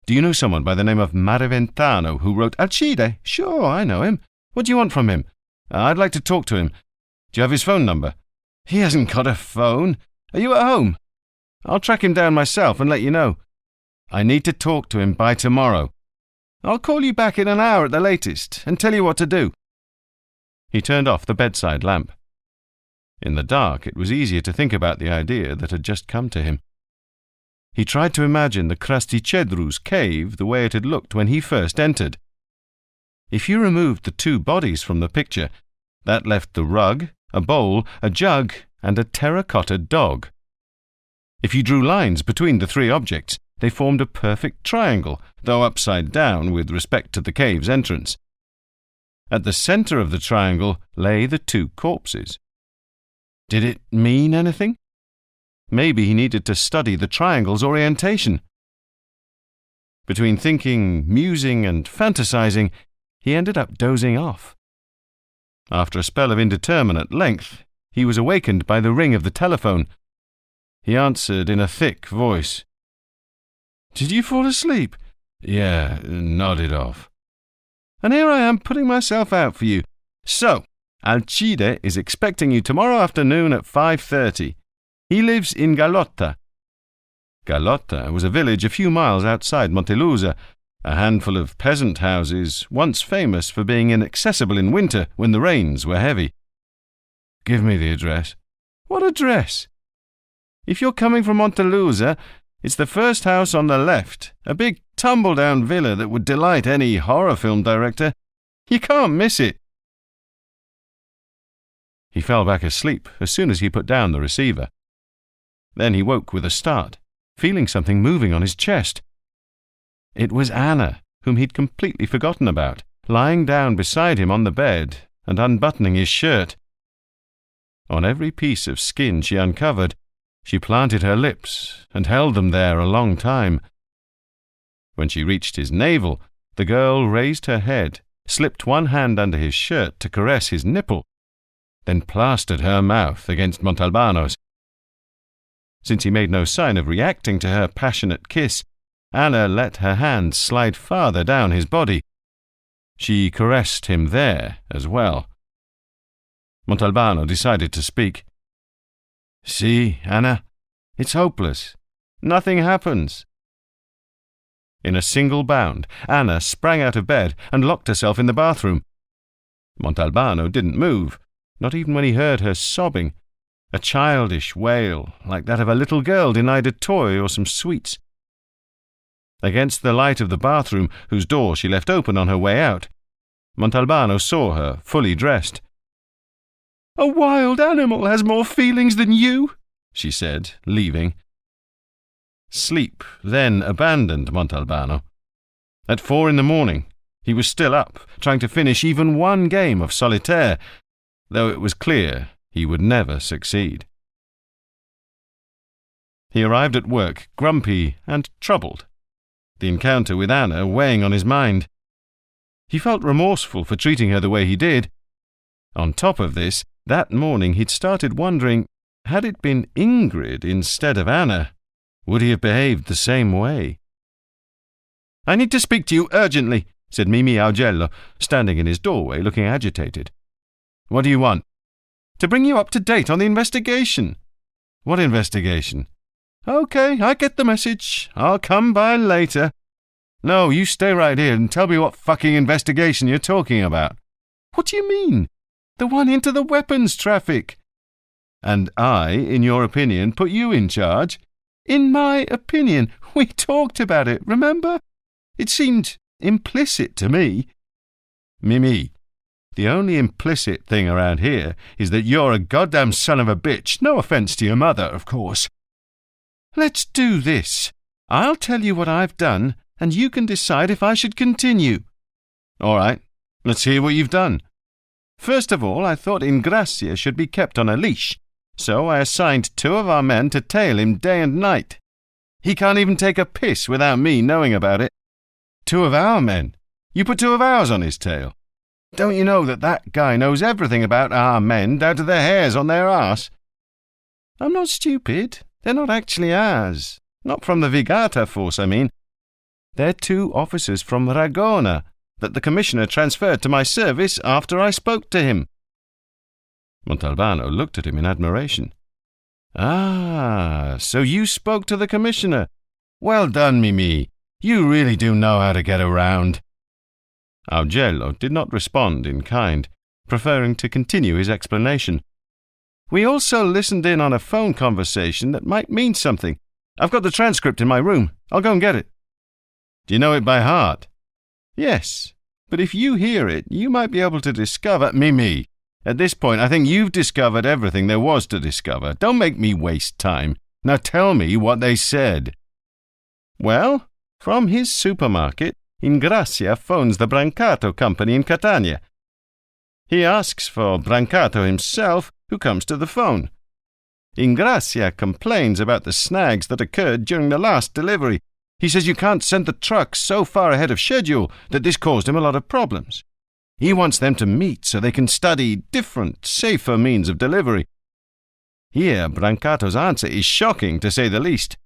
Speaker 2: Do you know someone by the name of Maraventano who wrote
Speaker 1: Alcide? Sure, I know him. What do you want from him?
Speaker 2: I'd like to talk to him. Do you have his phone number?
Speaker 1: He hasn't got a phone. Are you at home?
Speaker 2: I'll track him down myself and let you know. I need to talk to him by tomorrow.
Speaker 1: I'll call you back in an hour at the latest and tell you what to do.
Speaker 2: He turned off the bedside lamp. In the dark, it was easier to think about the idea that had just come to him. He tried to imagine the Krasticedru's cave the way it had looked when he first entered. If you removed the two bodies from the picture, that left the rug, a bowl, a jug, and a terracotta dog. If you drew lines between the three objects, they formed a perfect triangle, though upside down with respect to the cave's entrance. At the centre of the triangle lay the two corpses. Did it mean anything? Maybe he needed to study the triangle's orientation. Between thinking, musing, and fantasizing, he ended up dozing off. After a spell of indeterminate length, he was awakened by the ring of the telephone. He answered in a thick voice.
Speaker 1: Did you fall asleep?
Speaker 2: Yeah, nodded off.
Speaker 1: And here I am putting myself out for you. So, Alcide is expecting you tomorrow afternoon at 5:30. He lives in Galotta.
Speaker 2: Galotta was a village a few miles outside Montelusa, a handful of peasant houses, once famous for being inaccessible in winter when the rains were heavy.
Speaker 1: Give me the address.
Speaker 2: What address? If you're coming from Montelusa, it's the first house on the left, a big tumble-down villa that would delight any horror film director. You can't miss it. He fell back asleep as soon as he put down the receiver. Then he woke with a start, feeling something moving on his chest. It was Anna, whom he'd completely forgotten about, lying down beside him on the bed and unbuttoning his shirt. On every piece of skin she uncovered, she planted her lips and held them there a long time. When she reached his navel, the girl raised her head, slipped one hand under his shirt to caress his nipple, then plastered her mouth against Montalbano's. Since he made no sign of reacting to her passionate kiss, Anna let her hand slide farther down his body. She caressed him there as well. Montalbano decided to speak. "See, Anna, it's hopeless. Nothing happens." In a single bound, Anna sprang out of bed and locked herself in the bathroom. Montalbano didn't move, not even when he heard her sobbing, a childish wail like that of a little girl denied a toy or some sweets. Against the light of the bathroom, whose door she left open on her way out, Montalbano saw her, fully dressed. "A wild animal has more feelings than you," she said, leaving. Sleep then abandoned Montalbano. At 4 a.m, he was still up, trying to finish even one game of solitaire, though it was clear he would never succeed. He arrived at work grumpy and troubled, the encounter with Anna weighing on his mind. He felt remorseful for treating her the way he did. On top of this, that morning he'd started wondering, had it been Ingrid instead of Anna, would he have behaved the same way? "I need to speak to you urgently," said Mimi Augello, standing in his doorway looking agitated. "What do you want?" "To bring you up to date on the investigation." "What investigation?" "Okay, I get the message. I'll come by later." "No, you stay right here and tell me what fucking investigation you're talking about." "What do you mean?" "The one into the weapons traffic." "And I, in your opinion, put you in charge?" "In my opinion. We talked about it, remember? It seemed implicit to me." "Mimi, the only implicit thing around here is that you're a goddamn son of a bitch. No offence to your mother, of course." "Let's do this. I'll tell you what I've done, and you can decide if I should continue." "All right. Let's hear what you've done." "First of all, I thought Ingracia should be kept on a leash, so I assigned 2 of our men to tail him day and night. He can't even take a piss without me knowing about it." "2 of our men? You put 2 of ours on his tail? Don't you know that guy knows everything about our men down to the hairs on their arse?" "I'm not stupid. They're not actually ours. Not from the Vigata force, I mean. They're 2 officers from Ragona that the commissioner transferred to my service after I spoke to him." Montalbano looked at him in admiration. "Ah, so you spoke to the commissioner. Well done, Mimi. You really do know how to get around." Augello did not respond in kind, preferring to continue his explanation. "We also listened in on a phone conversation that might mean something. I've got the transcript in my room. I'll go and get it." "Do you know it by heart?" "Yes, but if you hear it, you might be able to discover—" "Mimi, at this point I think you've discovered everything there was to discover. Don't make me waste time. Now tell me what they said." "Well, from his supermarket, Ingracia phones the Brancato company in Catania. He asks for Brancato himself, who comes to the phone. Ingracia complains about the snags that occurred during the last delivery. He says you can't send the trucks so far ahead of schedule that this caused him a lot of problems. He wants them to meet so they can study different, safer means of delivery. Here, Brancato's answer is shocking, to say the least.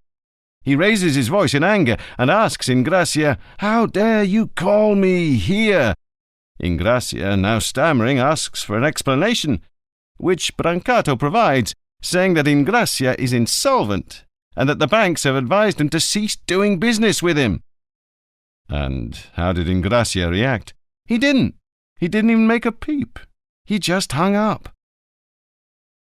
Speaker 2: He raises his voice in anger and asks Ingracia, 'How dare you call me here?' Ingracia, now stammering, asks for an explanation, which Brancato provides, saying that Ingracia is insolvent and that the banks have advised him to cease doing business with him." "And how did Ingracia react?" He didn't even make a peep. He just hung up."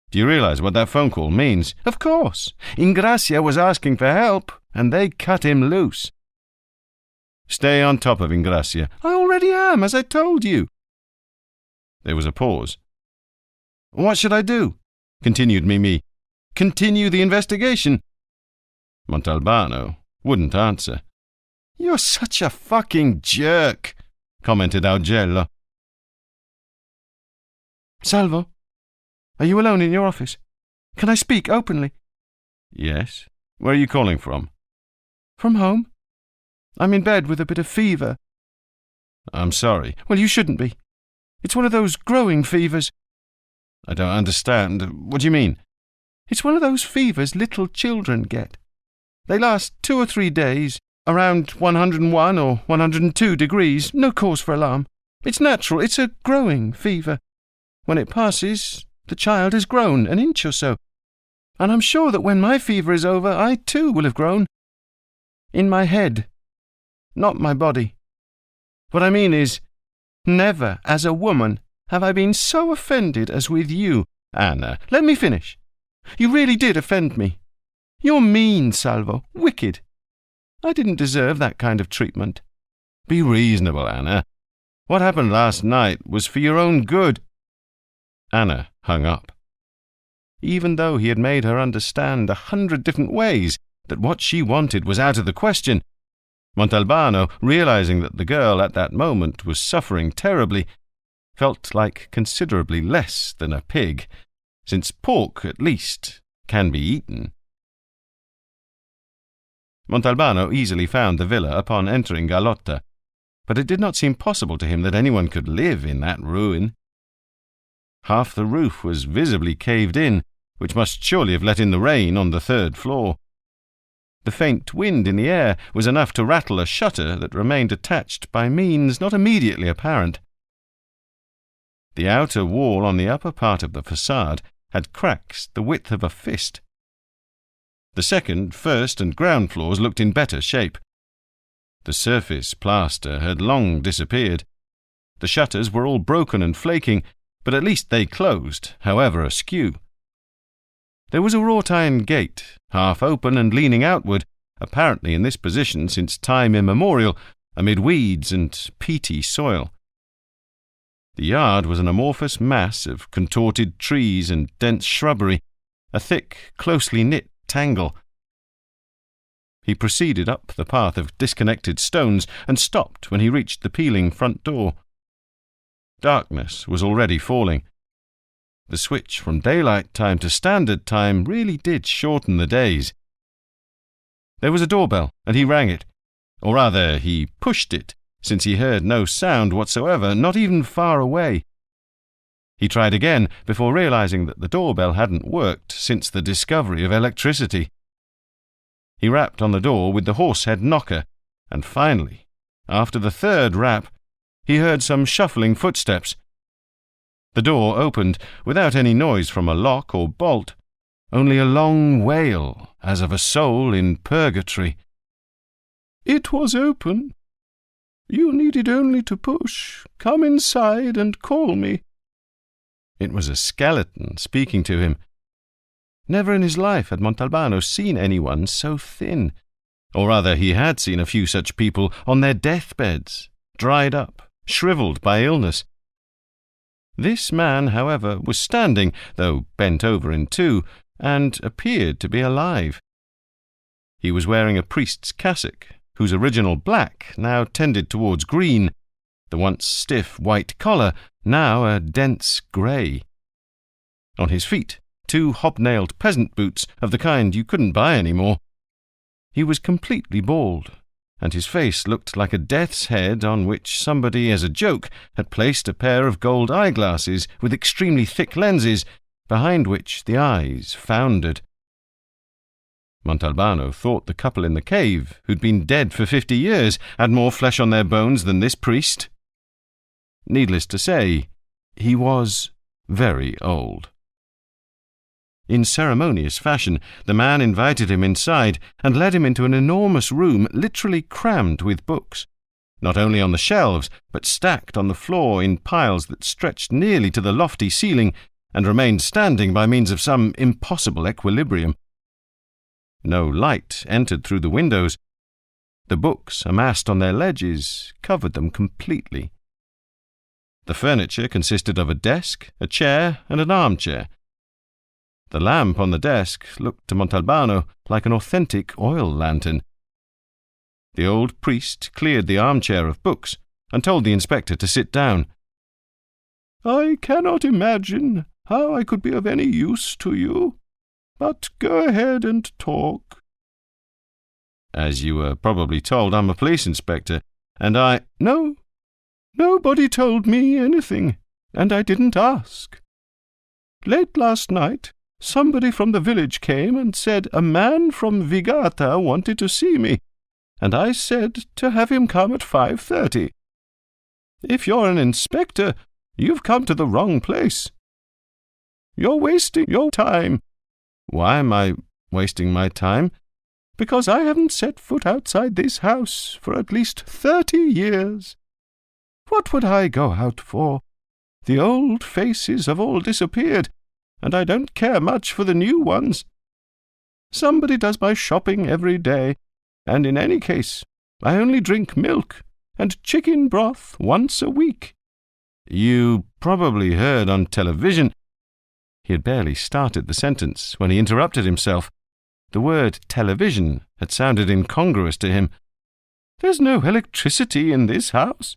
Speaker 2: "Do you realize what that phone call means?" "Of course. Ingracia was asking for help, and they cut him loose." "Stay on top of Ingracia." "I already am, as I told you." There was a pause. "What should I do?" continued Mimi. "Continue the investigation." Montalbano wouldn't answer. "You're such a fucking jerk," commented Augello. "Salvo, are you alone in your office? Can I speak openly?" "Yes. Where are you calling from?" "From home. I'm in bed with a bit of fever." "I'm sorry." "Well, you shouldn't be. It's one of those growing fevers." "I don't understand. What do you mean?" "It's one of those fevers little children get. They last 2 or 3 days, around 101 or 102 degrees, no cause for alarm. It's natural, it's a growing fever. When it passes, the child has grown an inch or so, and I'm sure that when my fever is over, I too will have grown. In my head, not my body. What I mean is, never as a woman have I been so offended as with you. Anna, let me finish. You really did offend me. You're mean, Salvo, wicked. I didn't deserve that kind of treatment.
Speaker 1: Be reasonable, Anna. What happened last night was for your own good. Anna hung up.
Speaker 2: Even though he had made her understand 100 different ways that what she wanted was out of the question, Montalbano, realizing that the girl at that moment was suffering terribly, felt like considerably less than a pig, since pork, at least, can be eaten. Montalbano easily found the villa upon entering Gallotta, but it did not seem possible to him that anyone could live in that ruin. Half the roof was visibly caved in, which must surely have let in the rain on the 3rd floor. The faint wind in the air was enough to rattle a shutter that remained attached by means not immediately apparent. The outer wall on the upper part of the facade had cracks the width of a fist. The 2nd, 1st, and ground floors looked in better shape. The surface plaster had long disappeared. The shutters were all broken and flaking, but at least they closed, however askew. There was a wrought-iron gate, half open and leaning outward, apparently in this position since time immemorial, amid weeds and peaty soil. The yard was an amorphous mass of contorted trees and dense shrubbery, a thick, closely knit tangle. He proceeded up the path of disconnected stones and stopped when he reached the peeling front door. Darkness was already falling. The switch from daylight time to standard time really did shorten the days. There was a doorbell, and he rang it. Or rather, he pushed it, since he heard no sound whatsoever, not even far away. He tried again, before realizing that the doorbell hadn't worked since the discovery of electricity. He rapped on the door with the horse-head knocker, and finally, after the 3rd rap, he heard some shuffling footsteps. The door opened without any noise from a lock or bolt, only a long wail as of a soul in purgatory. "It was open. You needed only to push. Come inside and call me." It was a skeleton speaking to him. Never in his life had Montalbano seen anyone so thin. Or rather, he had seen a few such people on their deathbeds, dried up, shriveled by illness. This man, however, was standing, though bent over in two, and appeared to be alive. He was wearing a priest's cassock, whose original black now tended towards green, the once stiff white collar now a dense grey. On his feet, 2 hobnailed peasant boots of the kind you couldn't buy any more. He was completely bald, and his face looked like a death's head on which somebody, as a joke, had placed a pair of gold eyeglasses with extremely thick lenses, behind which the eyes foundered. Montalbano thought the couple in the cave, who'd been dead for 50 years, had more flesh on their bones than this priest. Needless to say, he was very old. In ceremonious fashion, the man invited him inside and led him into an enormous room literally crammed with books, not only on the shelves, but stacked on the floor in piles that stretched nearly to the lofty ceiling and remained standing by means of some impossible equilibrium. No light entered through the windows. The books amassed on their ledges covered them completely. The furniture consisted of a desk, a chair, and an armchair. The lamp on the desk looked to Montalbano like an authentic oil lantern. The old priest cleared the armchair of books and told the inspector to sit down. "I cannot imagine how I could be of any use to you, but go ahead and talk." "As you were probably told, I'm a police inspector, and I—" "No, nobody told me anything, and I didn't ask. Late last night, somebody from the village came and said a man from Vigata wanted to see me, and I said to have him come at 5:30. If you're an inspector, you've come to the wrong place, You're wasting your time." "Why am I wasting my time?" "Because I haven't set foot outside this house for at least 30 years. What would I go out for? The old faces have all disappeared, and I don't care much for the new ones. Somebody does my shopping every day, and in any case, I only drink milk and chicken broth once a week." "You probably heard on television—" He had barely started the sentence when he interrupted himself. The word television had sounded incongruous to him. "There's no electricity in this house."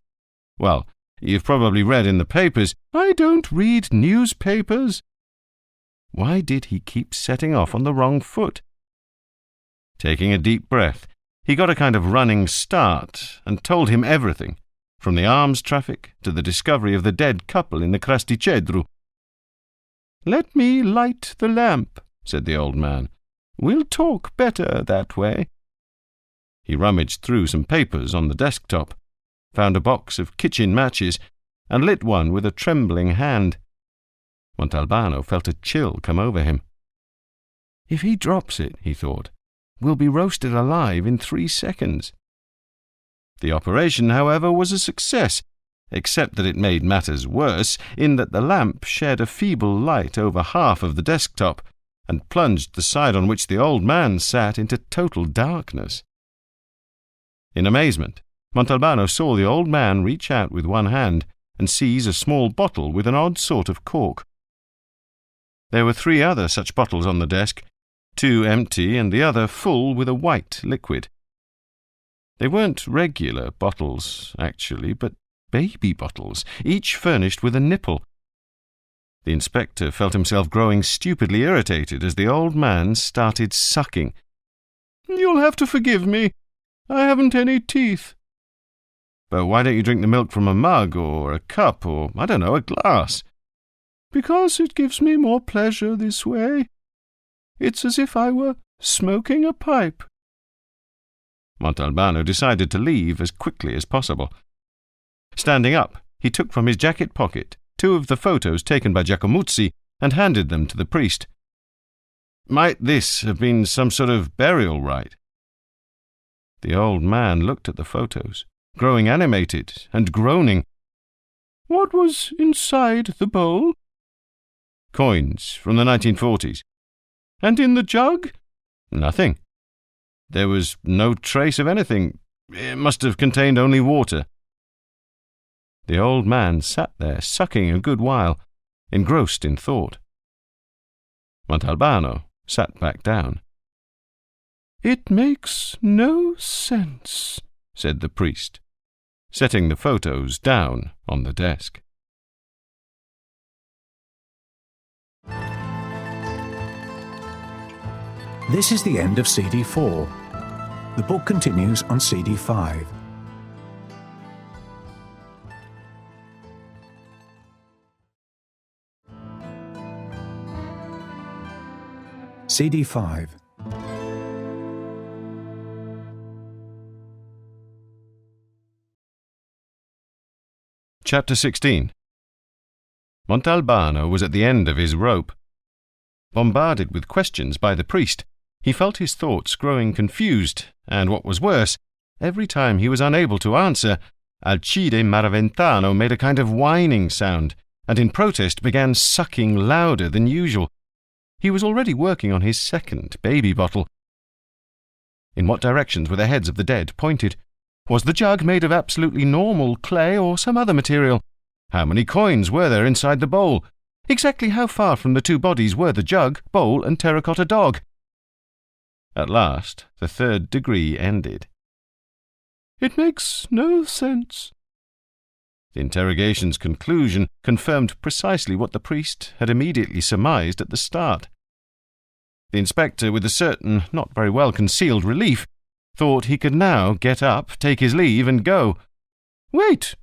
Speaker 2: "Well, you've probably read in the papers—" "I don't read newspapers." Why did he keep setting off on the wrong foot? Taking a deep breath, he got a kind of running start and told him everything, from the arms traffic to the discovery of the dead couple in the Crasticedru. "Let me light the lamp," said the old man. "We'll talk better that way." He rummaged through some papers on the desktop, found a box of kitchen matches, and lit one with a trembling hand. Montalbano felt a chill come over him. "If he drops it," he thought, "we'll be roasted alive in 3 seconds." The operation, however, was a success, except that it made matters worse in that the lamp shed a feeble light over half of the desktop and plunged the side on which the old man sat into total darkness. In amazement, Montalbano saw the old man reach out with one hand and seize a small bottle with an odd sort of cork. There were 3 other such bottles on the desk, 2 empty and the other full with a white liquid. They weren't regular bottles, actually, but baby bottles, each furnished with a nipple. The inspector felt himself growing stupidly irritated as the old man started sucking. "You'll have to forgive me. I haven't any teeth." "But why don't you drink the milk from a mug or a cup or, I don't know, a glass?" "Because it gives me more pleasure this way. It's as if I were smoking a pipe." Montalbano decided to leave as quickly as possible. Standing up, he took from his jacket pocket 2 of the photos taken by Giacomuzzi and handed them to the priest. "Might this have been some sort of burial rite?" The old man looked at the photos, growing animated and groaning. "What was inside the bowl?" "Coins from the 1940s. "And in the jug?" "Nothing. There was no trace of anything. It must have contained only water." The old man sat there sucking a good while, engrossed in thought. Montalbano sat back down. "It makes no sense," said the priest, setting the photos down on the desk.
Speaker 3: This is the end of CD 4. The book continues on CD 5. CD 5.
Speaker 2: Chapter 16. Montalbano was at the end of his rope. Bombarded with questions by the priest, he felt his thoughts growing confused, and what was worse, every time he was unable to answer, Alcide Maraventano made a kind of whining sound, and in protest began sucking louder than usual. He was already working on his 2nd baby bottle. In what directions were the heads of the dead pointed? Was the jug made of absolutely normal clay or some other material? How many coins were there inside the bowl? Exactly how far from the 2 bodies were the jug, bowl, and terracotta dog? At last, the 3rd degree ended. "It makes no sense." The interrogation's conclusion confirmed precisely what the priest had immediately surmised at the start. The inspector, with a certain, not very well concealed relief, thought he could now get up, take his leave, and go. "Wait!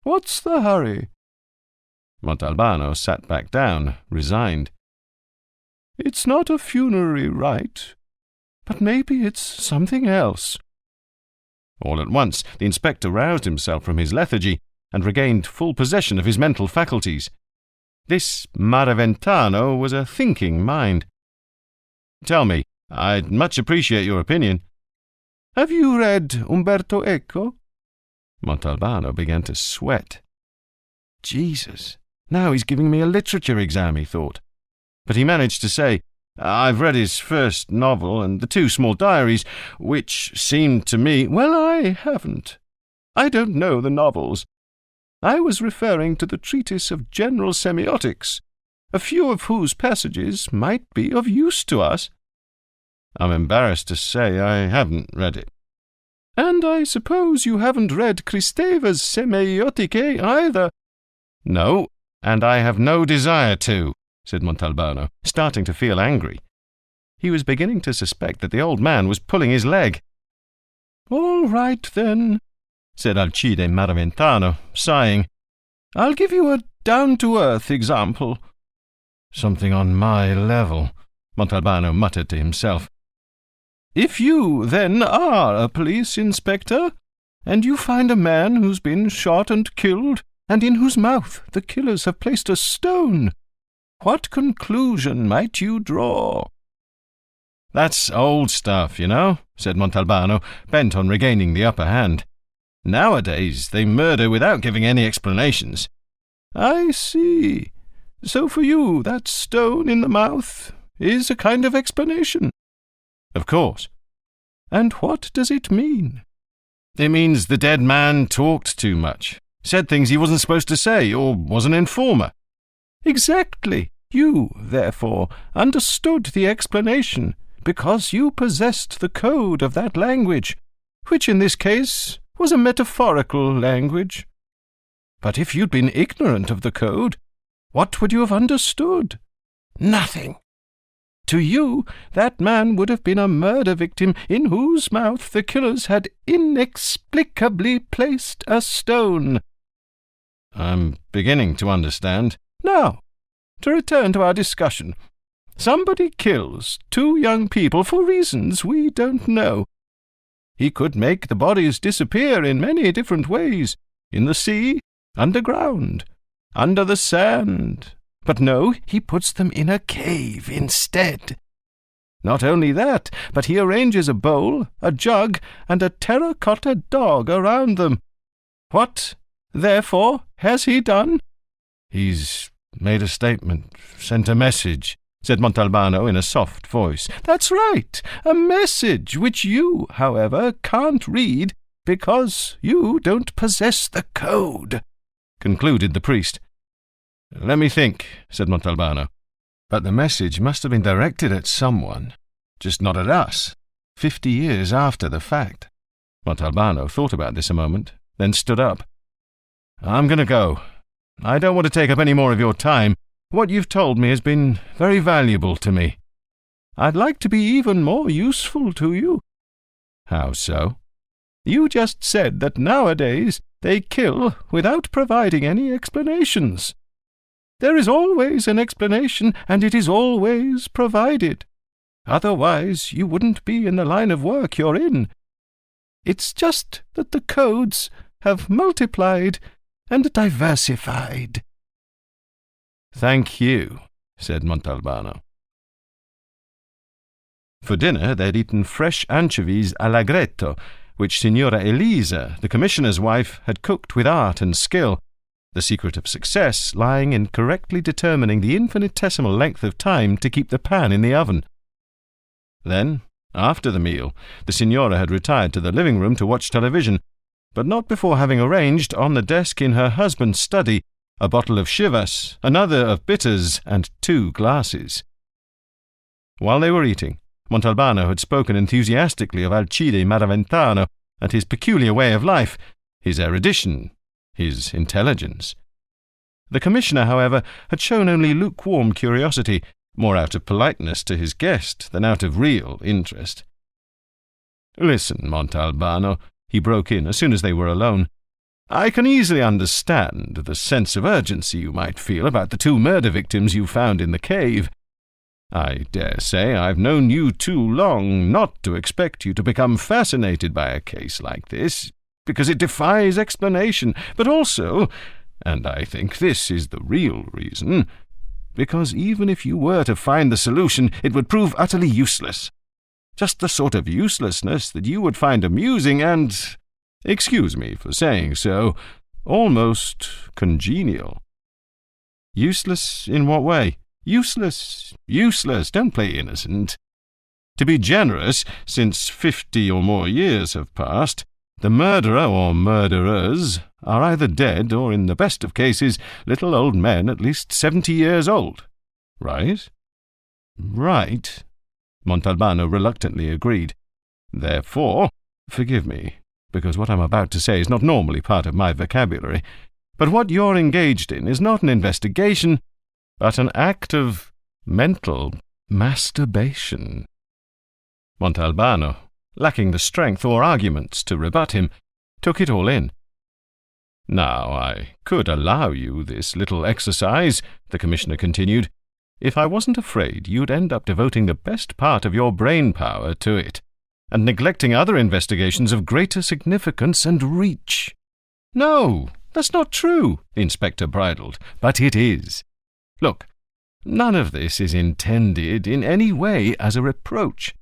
Speaker 2: What's the hurry?" Montalbano sat back down, resigned. "It's not a funerary rite, but maybe it's something else." All at once, the inspector roused himself from his lethargy and regained full possession of his mental faculties. This Maraventano was a thinking mind. "Tell me, I'd much appreciate your opinion."
Speaker 1: "Have you read Umberto Eco?"
Speaker 2: Montalbano began to sweat. Jesus, now he's giving me a literature exam, he thought. But he managed to say, "I've read his first novel and the 2 small diaries, which seemed to me—"
Speaker 1: "Well, I haven't. I don't know the novels. I was referring to the treatise of general semiotics, a few of whose passages might be of use to us."
Speaker 2: "I'm embarrassed to say I haven't read it."
Speaker 1: "And I suppose you haven't read Kristeva's Semioticae either?"
Speaker 2: "No, and I have no desire to," said Montalbano, starting to feel angry. He was beginning to suspect that the old man was pulling his leg.
Speaker 1: "All right, then," said Alcide Maraventano, sighing. "I'll give you a down-to-earth example."
Speaker 2: "Something on my level," Montalbano muttered to himself.
Speaker 1: "If you, then, are a police inspector, and you find a man who's been shot and killed, and in whose mouth the killers have placed a stone, what conclusion might you draw?"
Speaker 2: "That's old stuff, you know," said Montalbano, bent on regaining the upper hand. "Nowadays they murder without giving any explanations."
Speaker 1: "I see. So for you that stone in the mouth is a kind of explanation?"
Speaker 2: "Of course."
Speaker 1: "And what does it mean?"
Speaker 2: "It means the dead man talked too much, said things he wasn't supposed to say, or was an informer."
Speaker 1: "Exactly. You, therefore, understood the explanation because you possessed the code of that language, which in this case was a metaphorical language. But if you'd been ignorant of the code, what would you have understood? Nothing. To you, that man would have been a murder victim in whose mouth the killers had inexplicably placed a stone."
Speaker 2: "I'm beginning to understand."
Speaker 1: "Now, to return to our discussion. Somebody kills 2 young people for reasons we don't know. He could make the bodies disappear in many different ways, in the sea, underground, under the sand. But no, he puts them in a cave instead. Not only that, but he arranges a bowl, a jug, and a terracotta dog around them. What, therefore, has he done?"
Speaker 2: "He's made a statement, sent a message," said Montalbano in a soft voice.
Speaker 1: "That's right, a message which you, however, can't read because you don't possess the code," concluded the priest.
Speaker 2: "Let me think," said Montalbano. "But the message must have been directed at someone, just not at us, 50 years after the fact." Montalbano thought about this a moment, then stood up. "I'm going to go. I don't want to take up any more of your time. What you've told me has been very valuable to me."
Speaker 1: "I'd like to be even more useful to you."
Speaker 2: "How so?"
Speaker 1: "You just said that nowadays they kill without providing any explanations. There is always an explanation, and it is always provided. Otherwise you wouldn't be in the line of work you're in. It's just that the codes have multiplied and diversified."
Speaker 2: "Thank you," said Montalbano. For dinner they'd eaten fresh anchovies all'agretto, which Signora Elisa, the commissioner's wife, had cooked with art and skill, the secret of success lying in correctly determining the infinitesimal length of time to keep the pan in the oven. Then, after the meal, the Signora had retired to the living room to watch television, but not before having arranged on the desk in her husband's study a bottle of Chivas, another of bitters, and 2 glasses. While they were eating, Montalbano had spoken enthusiastically of Alcide Maraventano and his peculiar way of life, his erudition, his intelligence. The commissioner, however, had shown only lukewarm curiosity, more out of politeness to his guest than out of real interest. "Listen, Montalbano," he broke in as soon as they were alone. "I can easily understand the sense of urgency you might feel about the 2 murder victims you found in the cave. I dare say I've known you too long not to expect you to become fascinated by a case like this, because it defies explanation, but also, and I think this is the real reason,
Speaker 1: because even if you were to find the solution, it would prove utterly useless. Just the sort of uselessness that you would find amusing and, excuse me for saying so, almost congenial." "Useless in what way?" "Useless, don't play innocent. To be generous, since 50 or more years have passed, the murderer or murderers are either dead or, in the best of cases, little old men at least 70 years old. Right?" "Right," Montalbano reluctantly agreed. "Therefore, forgive me, because what I'm about to say is not normally part of my vocabulary, but what you're engaged in is not an investigation, but an act of mental masturbation." Montalbano, lacking the strength or arguments to rebut him, took it all in. "Now, I could allow you this little exercise," the Commissioner continued, "if I wasn't afraid you'd end up devoting the best part of your brain power to it, and neglecting other investigations of greater significance and reach." "No, that's not true," the inspector bridled, "but it is. Look, none of this is intended in any way as a reproach.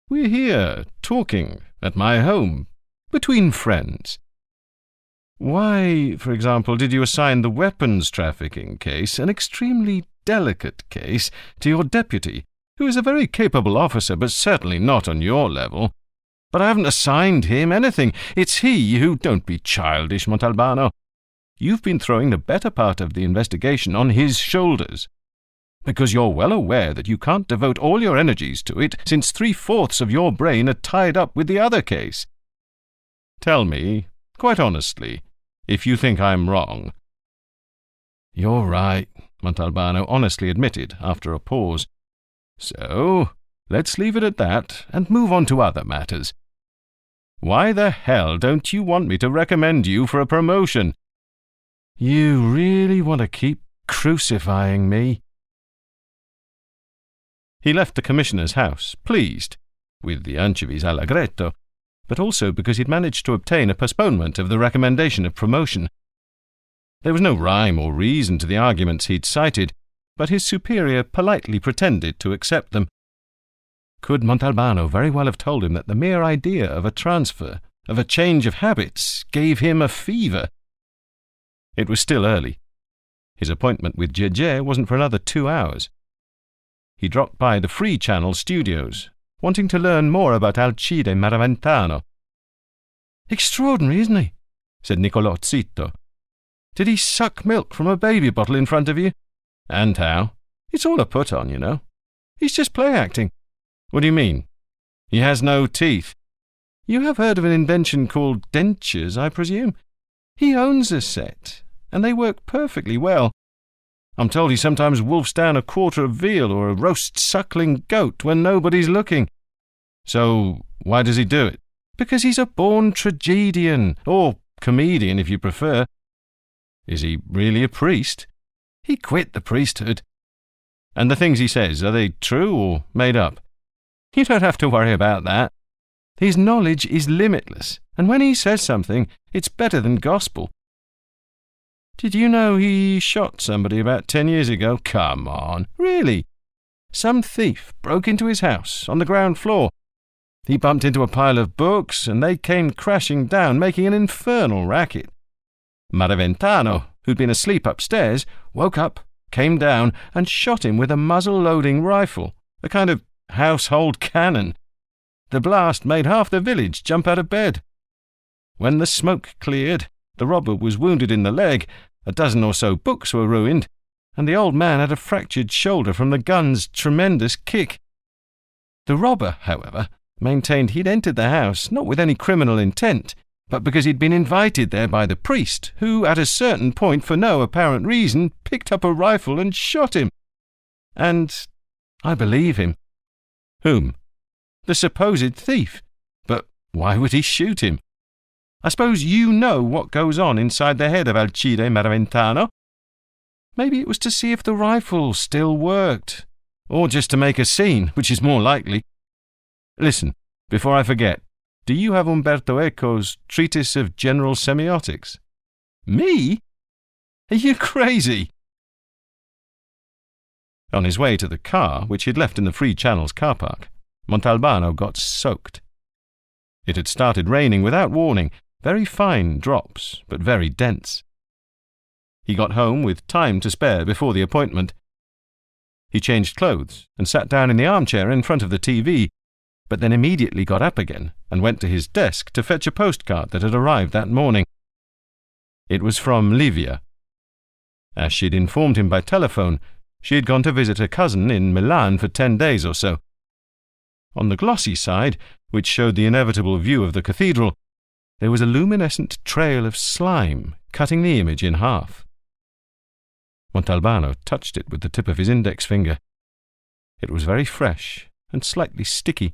Speaker 1: We're here, talking, at my home, between friends. Why, for example, did you assign the weapons trafficking case, an extremely delicate case, to your deputy, who is a very capable officer, but certainly not on your level? But I haven't assigned him anything. It's he who— Don't be childish, Montalbano. You've been throwing the better part of the investigation on his shoulders, because you're well aware that you can't devote all your energies to it, since 3/4 of your brain are tied up with the other case. Tell me, quite honestly, if you think I'm wrong." "You're right," Montalbano honestly admitted after a pause. "So, let's leave it at that and move on to other matters. Why the hell don't you want me to recommend you for a promotion?" "You really want to keep crucifying me?" He left the Commissioner's house, pleased, with the anchovies all'agretto, but also because he'd managed to obtain a postponement of the recommendation of promotion. There was no rhyme or reason to the arguments he'd cited, but his superior politely pretended to accept them. Could Montalbano very well have told him that the mere idea of a transfer, of a change of habits, gave him a fever? It was still early. His appointment with Gege wasn't for another 2 hours. He dropped by the Free Channel studios, wanting to learn more about Alcide Maraventano. "Extraordinary, isn't he?" said Niccolò Zitto. "Did he suck milk from a baby bottle in front of you?" "And how? It's all a put-on, you know. He's just play-acting." "What do you mean? He has no teeth." "You have heard of an invention called dentures, I presume? He owns a set, and they work perfectly well. I'm told he sometimes wolfs down a quarter of veal or a roast suckling goat when nobody's looking." "So why does he do it?" "Because he's a born tragedian, or comedian if you prefer." "Is he really a priest?" "He quit the priesthood." "And the things he says, are they true or made up?" "You don't have to worry about that. His knowledge is limitless, and when he says something, it's better than gospel. Did you know he shot somebody about 10 years ago?" "Come on." "Really? Some thief broke into his house on the ground floor. He bumped into a pile of books, and they came crashing down, making an infernal racket. Maraventano, who'd been asleep upstairs, woke up, came down, and shot him with a muzzle-loading rifle, a kind of household cannon. The blast made half the village jump out of bed. When the smoke cleared, the robber was wounded in the leg, a dozen or so books were ruined, and the old man had a fractured shoulder from the gun's tremendous kick. The robber, however, maintained he'd entered the house not with any criminal intent, but because he'd been invited there by the priest, who, at a certain point, for no apparent reason, picked up a rifle and shot him. And I believe him." "Whom?" "The supposed thief. But why would he shoot him? I suppose you know what goes on inside the head of Alcide Maraventano. Maybe it was to see if the rifle still worked, or just to make a scene, which is more likely. Listen, before I forget, do you have Umberto Eco's Treatise of General Semiotics?" "Me? Are you crazy?"
Speaker 2: On his way to the car, which he'd left in the Free Channels car park, Montalbano got soaked. It had started raining without warning, very fine drops, but very dense. He got home with time to spare before the appointment. He changed clothes and sat down in the armchair in front of the TV, but then immediately got up again and went to his desk to fetch a postcard that had arrived that morning. It was from Livia. As she'd informed him by telephone, she had gone to visit her cousin in Milan for 10 days or so. On the glossy side, which showed the inevitable view of the cathedral, there was a luminescent trail of slime cutting the image in half. Montalbano touched it with the tip of his index finger. It was very fresh and slightly sticky.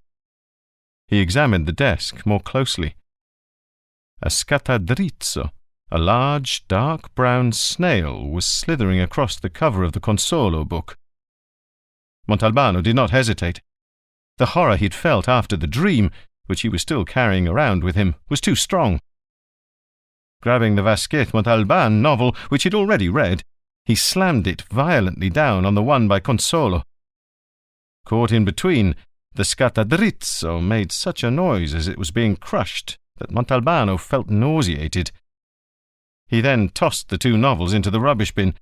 Speaker 2: He examined the desk more closely. A scattadrizzo, a large, dark brown snail, was slithering across the cover of the Consolo book. Montalbano did not hesitate. The horror he'd felt after the dream, which he was still carrying around with him, was too strong. Grabbing the Vasquez Montalban novel, which he'd already read, he slammed it violently down on the one by Consolo. Caught in between, the scattadrizzo made such a noise as it was being crushed that Montalbano felt nauseated. He then tossed the 2 novels into the rubbish bin.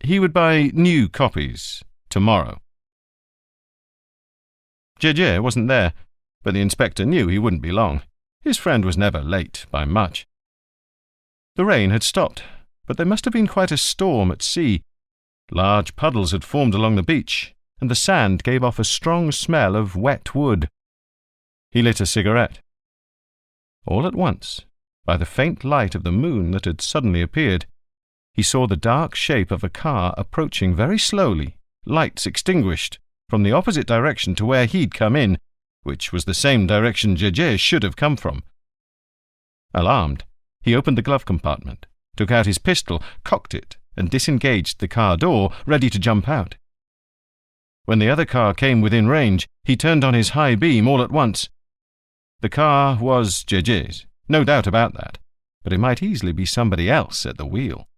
Speaker 2: He would buy new copies tomorrow. Gege wasn't there, but the inspector knew he wouldn't be long. His friend was never late by much. The rain had stopped, but there must have been quite a storm at sea. Large puddles had formed along the beach, and the sand gave off a strong smell of wet wood. He lit a cigarette. All at once, by the faint light of the moon that had suddenly appeared, he saw the dark shape of a car approaching very slowly, lights extinguished, from the opposite direction to where he'd come in, which was the same direction Gege should have come from. Alarmed, he opened the glove compartment, took out his pistol, cocked it, and disengaged the car door, ready to jump out. When the other car came within range, he turned on his high beam all at once. The car was Gege's, no doubt about that, but it might easily be somebody else at the wheel.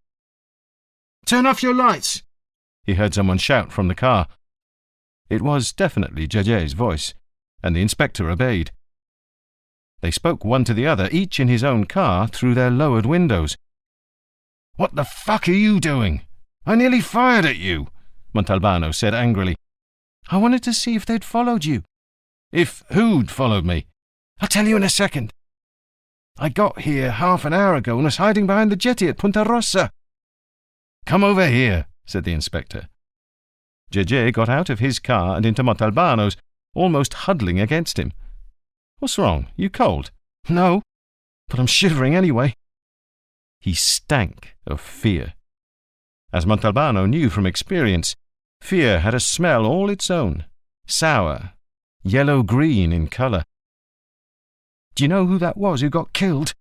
Speaker 2: "Turn off your lights!" he heard someone shout from the car. It was definitely Gege's voice, and the inspector obeyed. They spoke one to the other, each in his own car, through their lowered windows. "What the fuck are you doing? I nearly fired at you," Montalbano said angrily. "I wanted to see if they'd followed you." "If who'd followed me?" "I'll tell you in a second. I got here half an hour ago and was hiding behind the jetty at Punta Rossa." "Come over here," said the inspector. Gege got out of his car and into Montalbano's, almost huddling against him. "What's wrong? You cold?" "No, but I'm shivering anyway." He stank of fear. As Montalbano knew from experience, fear had a smell all its own, sour, yellow-green in colour. "Do you know who that was who got killed?"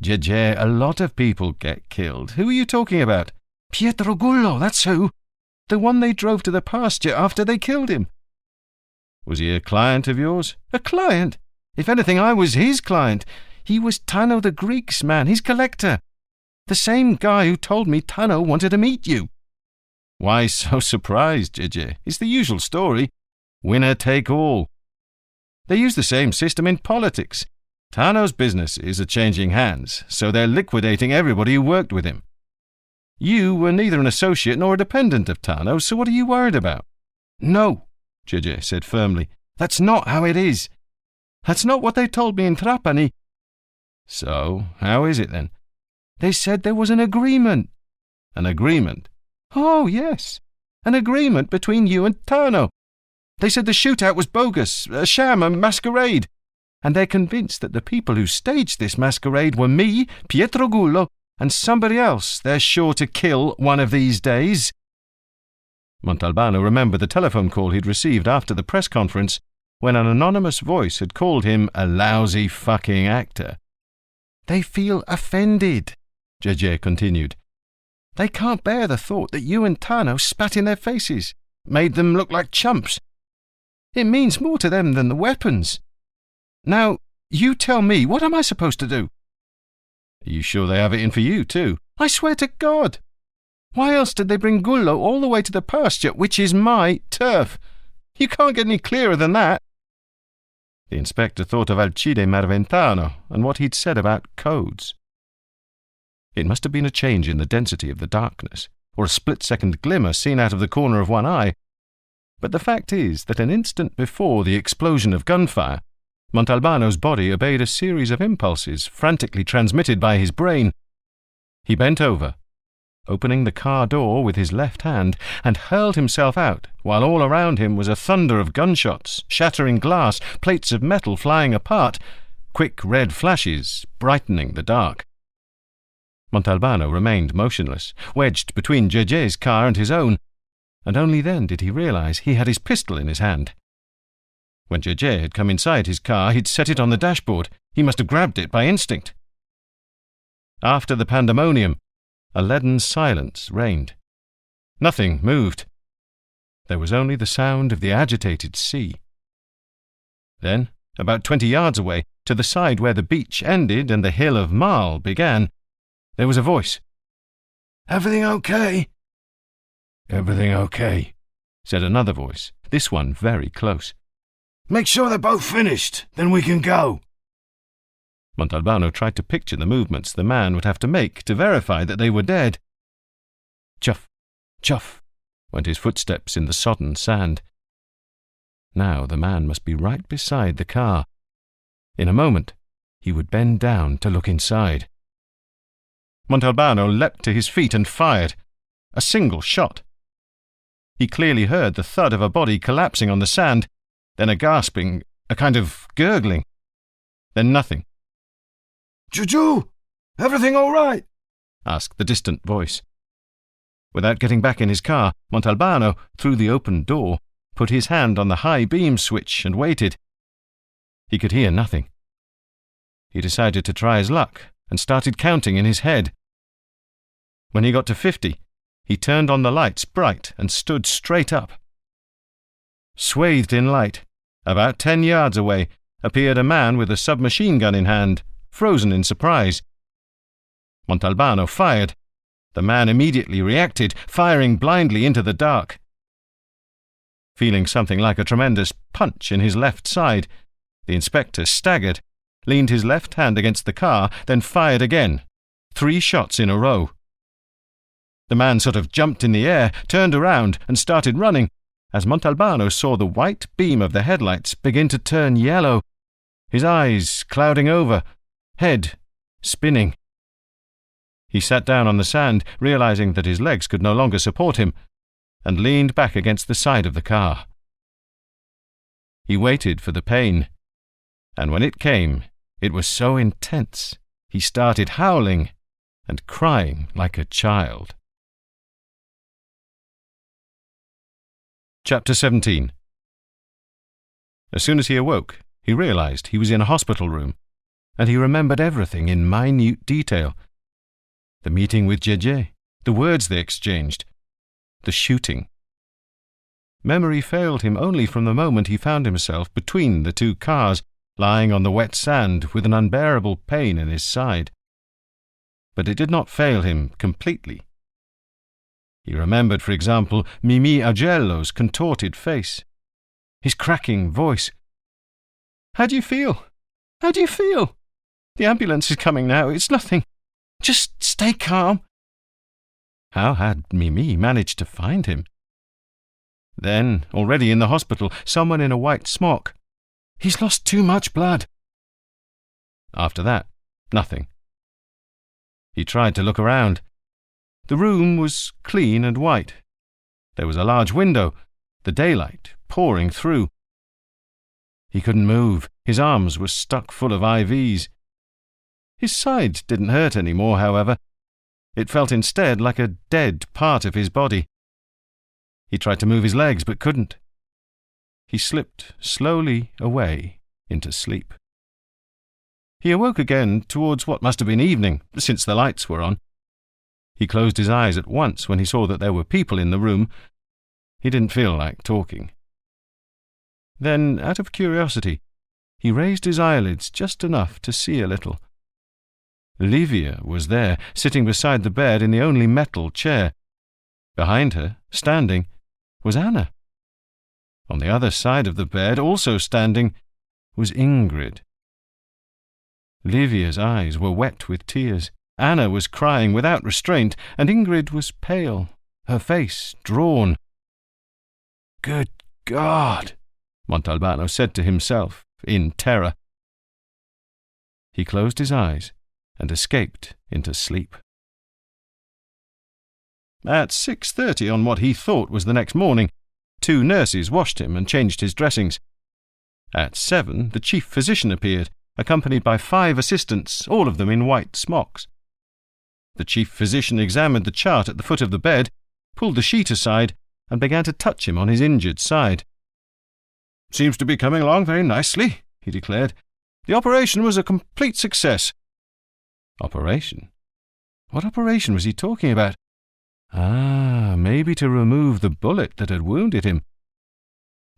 Speaker 2: "Gege, a lot of people get killed. Who are you talking about?" "Pietro Gullo, that's who. The one they drove to the pasture after they killed him." "Was he a client of yours?"
Speaker 1: "A client? If anything, I was his client. He was Tano the Greek's man, his collector. The same guy who told me Tano wanted to meet you."
Speaker 2: "Why so surprised, Gege? It's the usual story. Winner take all. They use the same system in politics. Tano's businesses are changing hands, so they're liquidating everybody who worked with him. You were neither an associate nor a dependent of Tano, so what are you worried about?"
Speaker 1: "No," Gege said firmly. "That's not how it is. That's not what they told me in Trapani."
Speaker 2: "So, how is it then?"
Speaker 1: "They said there was an agreement."
Speaker 2: "An agreement?"
Speaker 1: "Oh, yes. An agreement between you and Tano. They said the shootout was bogus, a sham, a masquerade. And they're convinced that the people who staged this masquerade were me, Pietro Gullo, and somebody else they're sure to kill one of these days." Montalbano remembered the telephone call he'd received after the press conference, when an anonymous voice had called him a lousy fucking actor. "They feel offended," Gege continued. "They can't bear the thought that you and Tano spat in their faces, made them look like chumps. It means more to them than the weapons. Now, you tell me, what am I supposed to do?"
Speaker 2: "Are you sure they have it in for you, too?"
Speaker 1: "I swear to God."
Speaker 2: Why else did they bring Gullo all the way to the pasture, which is my turf? You can't get any clearer than that." The inspector thought of Alcide Marventano and what he'd said about codes. It must have been a change in the density of the darkness, or a split-second glimmer seen out of the corner of one eye, but the fact is that an instant before the explosion of gunfire, Montalbano's body obeyed a series of impulses frantically transmitted by his brain. He bent over, opening the car door with his left hand, and hurled himself out, while all around him was a thunder of gunshots, shattering glass, plates of metal flying apart, quick red flashes brightening the dark. Montalbano remained motionless, wedged between Jeje's car and his own, and only then did he realize he had his pistol in his hand. When Jeje had come inside his car, he'd set it on the dashboard. He must have grabbed it by instinct. After the pandemonium, a leaden silence reigned. Nothing moved. There was only the sound of the agitated sea. Then, about 20 yards away, to the side where the beach ended and the hill of Marl began, there was a voice. "Everything okay?" "Everything okay," said another voice, this one very close. "Make sure they're both finished, then we can go." Montalbano tried to picture the movements the man would have to make to verify that they were dead. Chuff, chuff, went his footsteps in the sodden sand. Now the man must be right beside the car. In a moment, he would bend down to look inside. Montalbano leapt to his feet and fired. A single shot. He clearly heard the thud of a body collapsing on the sand, then a gasping, a kind of gurgling. Then nothing. "Juju, everything all right?" asked the distant voice. Without getting back in his car, Montalbano, through the open door, put his hand on the high beam switch and waited. He could hear nothing. He decided to try his luck and started counting in his head. When he got to 50, he turned on the lights bright and stood straight up. Swathed in light, about 10 yards away, appeared a man with a submachine gun in hand, frozen in surprise. Montalbano fired. The man immediately reacted, firing blindly into the dark. Feeling something like a tremendous punch in his left side, the inspector staggered, leaned his left hand against the car, then fired again. 3 shots in a row. The man sort of jumped in the air, turned around, and started running, as Montalbano saw the white beam of the headlights begin to turn yellow, his eyes clouding over, head spinning. He sat down on the sand, realizing that his legs could no longer support him, and leaned back against the side of the car. He waited for the pain, and when it came, it was so intense, he started howling and crying like a child. Chapter 17. As soon as he awoke, he realized he was in a hospital room, and he remembered everything in minute detail. The meeting with Jeje, the words they exchanged, the shooting. Memory failed him only from the moment he found himself between the 2 cars, lying on the wet sand with an unbearable pain in his side. But it did not fail him completely. He remembered, for example, Mimi Agello's contorted face, his cracking voice. "How do you feel? How do you feel? The ambulance is coming now. It's nothing. Just stay calm." How had Mimi managed to find him? Then, already in the hospital, someone in a white smock. "He's lost too much blood." After that, nothing. He tried to look around. The room was clean and white. There was a large window, the daylight pouring through. He couldn't move. His arms were stuck full of IVs. His side didn't hurt any more, however. It felt instead like a dead part of his body. He tried to move his legs, but couldn't. He slipped slowly away into sleep. He awoke again towards what must have been evening, since the lights were on. He closed his eyes at once when he saw that there were people in the room. He didn't feel like talking. Then, out of curiosity, he raised his eyelids just enough to see a little. Livia was there, sitting beside the bed in the only metal chair, Behind her, standing, was Anna. On the other side of the bed, also standing, was Ingrid. Livia's eyes were wet with tears. Anna was crying without restraint, and Ingrid was pale, her face drawn. "Good God!" Montalbano said to himself, in terror. He closed his eyes and escaped into sleep. At 6:30 on what he thought was the next morning, 2 nurses washed him and changed his dressings. At 7, the chief physician appeared, accompanied by 5 assistants, all of them in white smocks. The chief physician examined the chart at the foot of the bed, pulled the sheet aside, and began to touch him on his injured side. "Seems to be coming along very nicely," he declared. "The operation was a complete success." Operation? What operation was he talking about? Maybe to remove the bullet that had wounded him.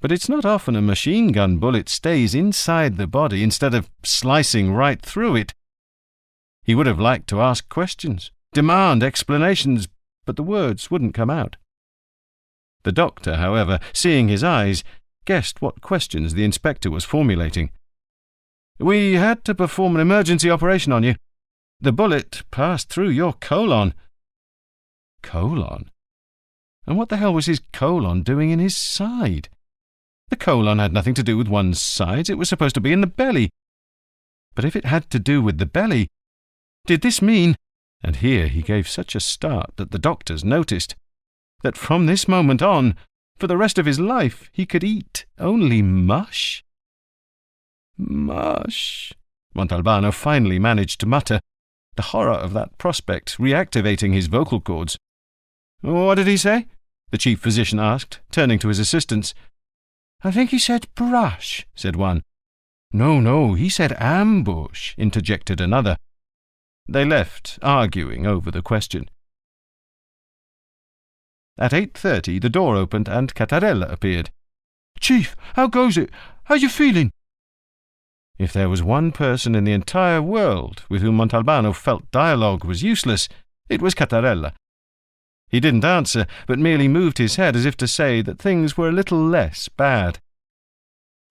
Speaker 2: But it's not often a machine gun bullet stays inside the body instead of slicing right through it. He would have liked to ask questions, demand explanations, but the words wouldn't come out. The doctor, however, seeing his eyes, guessed what questions the inspector was formulating. "We had to perform an emergency operation on you. The bullet passed through your colon." Colon? And what the hell was his colon doing in his side? The colon had nothing to do with one's sides. It was supposed to be in the belly. But if it had to do with the belly, did this mean, and here he gave such a start that the doctors noticed, that from this moment on, for the rest of his life, he could eat only mush? Mush, Montalbano finally managed to mutter, the horror of that prospect reactivating his vocal cords. "What did he say?" the chief physician asked, turning to his assistants. "I think he said brush," said one. No, he said ambush," interjected another. They left, arguing over the question. At 8:30 the door opened and Cattarella appeared. "Chief, how goes it? How you feeling?" If there was one person in the entire world with whom Montalbano felt dialogue was useless, it was Cattarella. He didn't answer, but merely moved his head as if to say that things were a little less bad.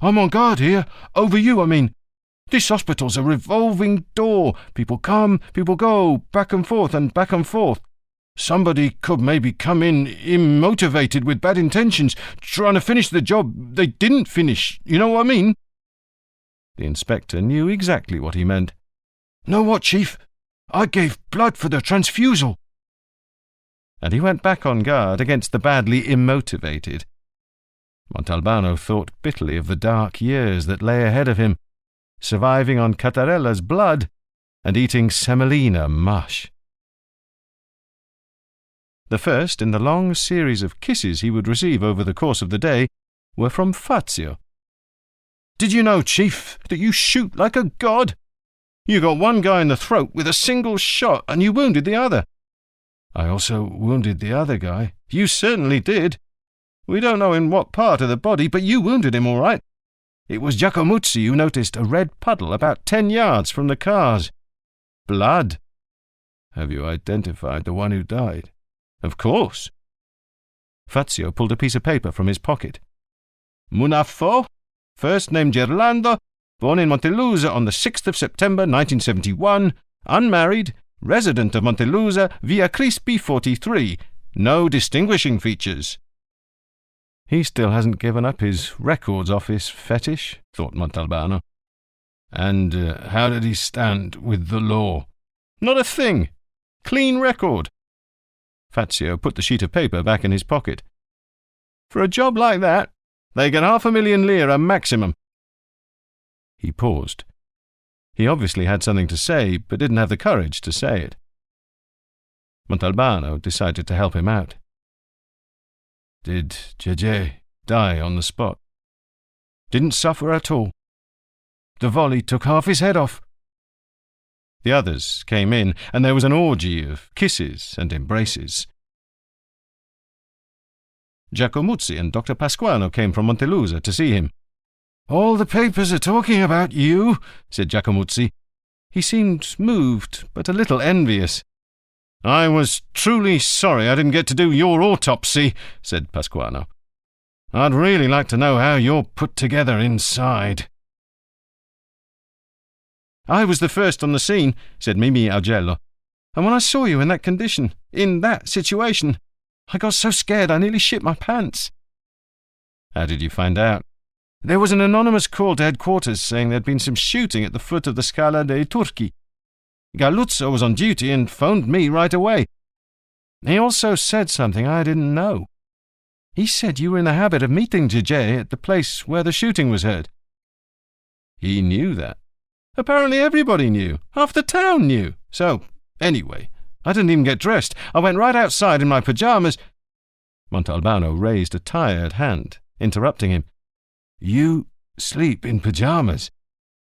Speaker 2: "I'm on guard here. Over you, I mean. This hospital's a revolving door. People come, people go, back and forth and back and forth. Somebody could maybe come in immotivated with bad intentions, trying to finish the job they didn't finish. You know what I mean?" The inspector knew exactly what he meant. "Know what, Chief? I gave blood for the transfusal." And he went back on guard against the badly immotivated. Montalbano thought bitterly of the dark years that lay ahead of him, surviving on Cattarella's blood and eating semolina mush. The first in the long series of kisses he would receive over the course of the day were from Fazio. "Did you know, Chief, that you shoot like a god? You got one guy in the throat with a single shot and you wounded the other." "I also wounded the other guy." "You certainly did. We don't know in what part of the body, but you wounded him all right. It was Giacomuzzi who noticed a red puddle about 10 yards from the cars. Blood." "Have you identified the one who died?" "Of course." Fazio pulled a piece of paper from his pocket. "Munafo, first name Gerlando, born in Montelusa on the 6th of September 1971, unmarried, resident of Montelusa, Via Crispi 43. No distinguishing features." He still hasn't given up his records office fetish, thought Montalbano. "And how did he stand with the law?" "Not a thing. Clean record." Fazio put the sheet of paper back in his pocket. "For a job like that, they get 500,000 lire maximum." He paused. He obviously had something to say, but didn't have the courage to say it. Montalbano decided to help him out. "Did Gege die on the spot?" "Didn't suffer at all. The volley took half his head off." The others came in, and there was an orgy of kisses and embraces. Giacomuzzi and Dr. Pasquano came from Montelusa to see him. "All the papers are talking about you," said Giacomuzzi. He seemed moved, but a little envious. I was truly sorry I didn't get to do your autopsy, said Pasquano. I'd really like to know how you're put together inside. I was the first on the scene, said Mimi Augello, and when I saw you in that condition, in that situation, I got so scared I nearly shit my pants. How did you find out? There was an anonymous call to headquarters saying there'd been some shooting at the foot of the Scala dei Turchi. Galluzzo was on duty and phoned me right away. He also said something I didn't know. He said you were in the habit of meeting Gigi at the place where the shooting was heard. He knew that. Apparently everybody knew. Half the town knew. So, anyway, I didn't even get dressed. I went right outside in my pyjamas. Montalbano raised a tired hand, interrupting him. You sleep in pyjamas?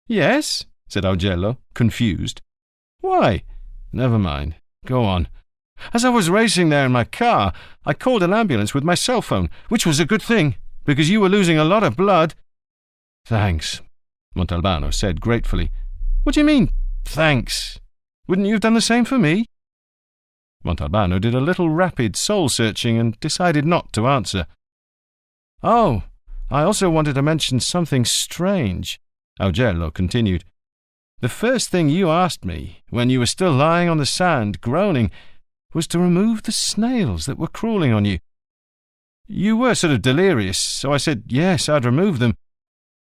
Speaker 2: Yes, said Augello, confused. Why? Never mind. Go on. As I was racing there in my car, I called an ambulance with my cell phone, which was a good thing, because you were losing a lot of blood. Thanks, Montalbano said gratefully. What do you mean, thanks? Wouldn't you have done the same for me? Montalbano did a little rapid soul-searching and decided not to answer. Oh, I also wanted to mention something strange, Augello continued. The first thing you asked me, when you were still lying on the sand, groaning, was to remove the snails that were crawling on you. You were sort of delirious, so I said yes, I'd remove them,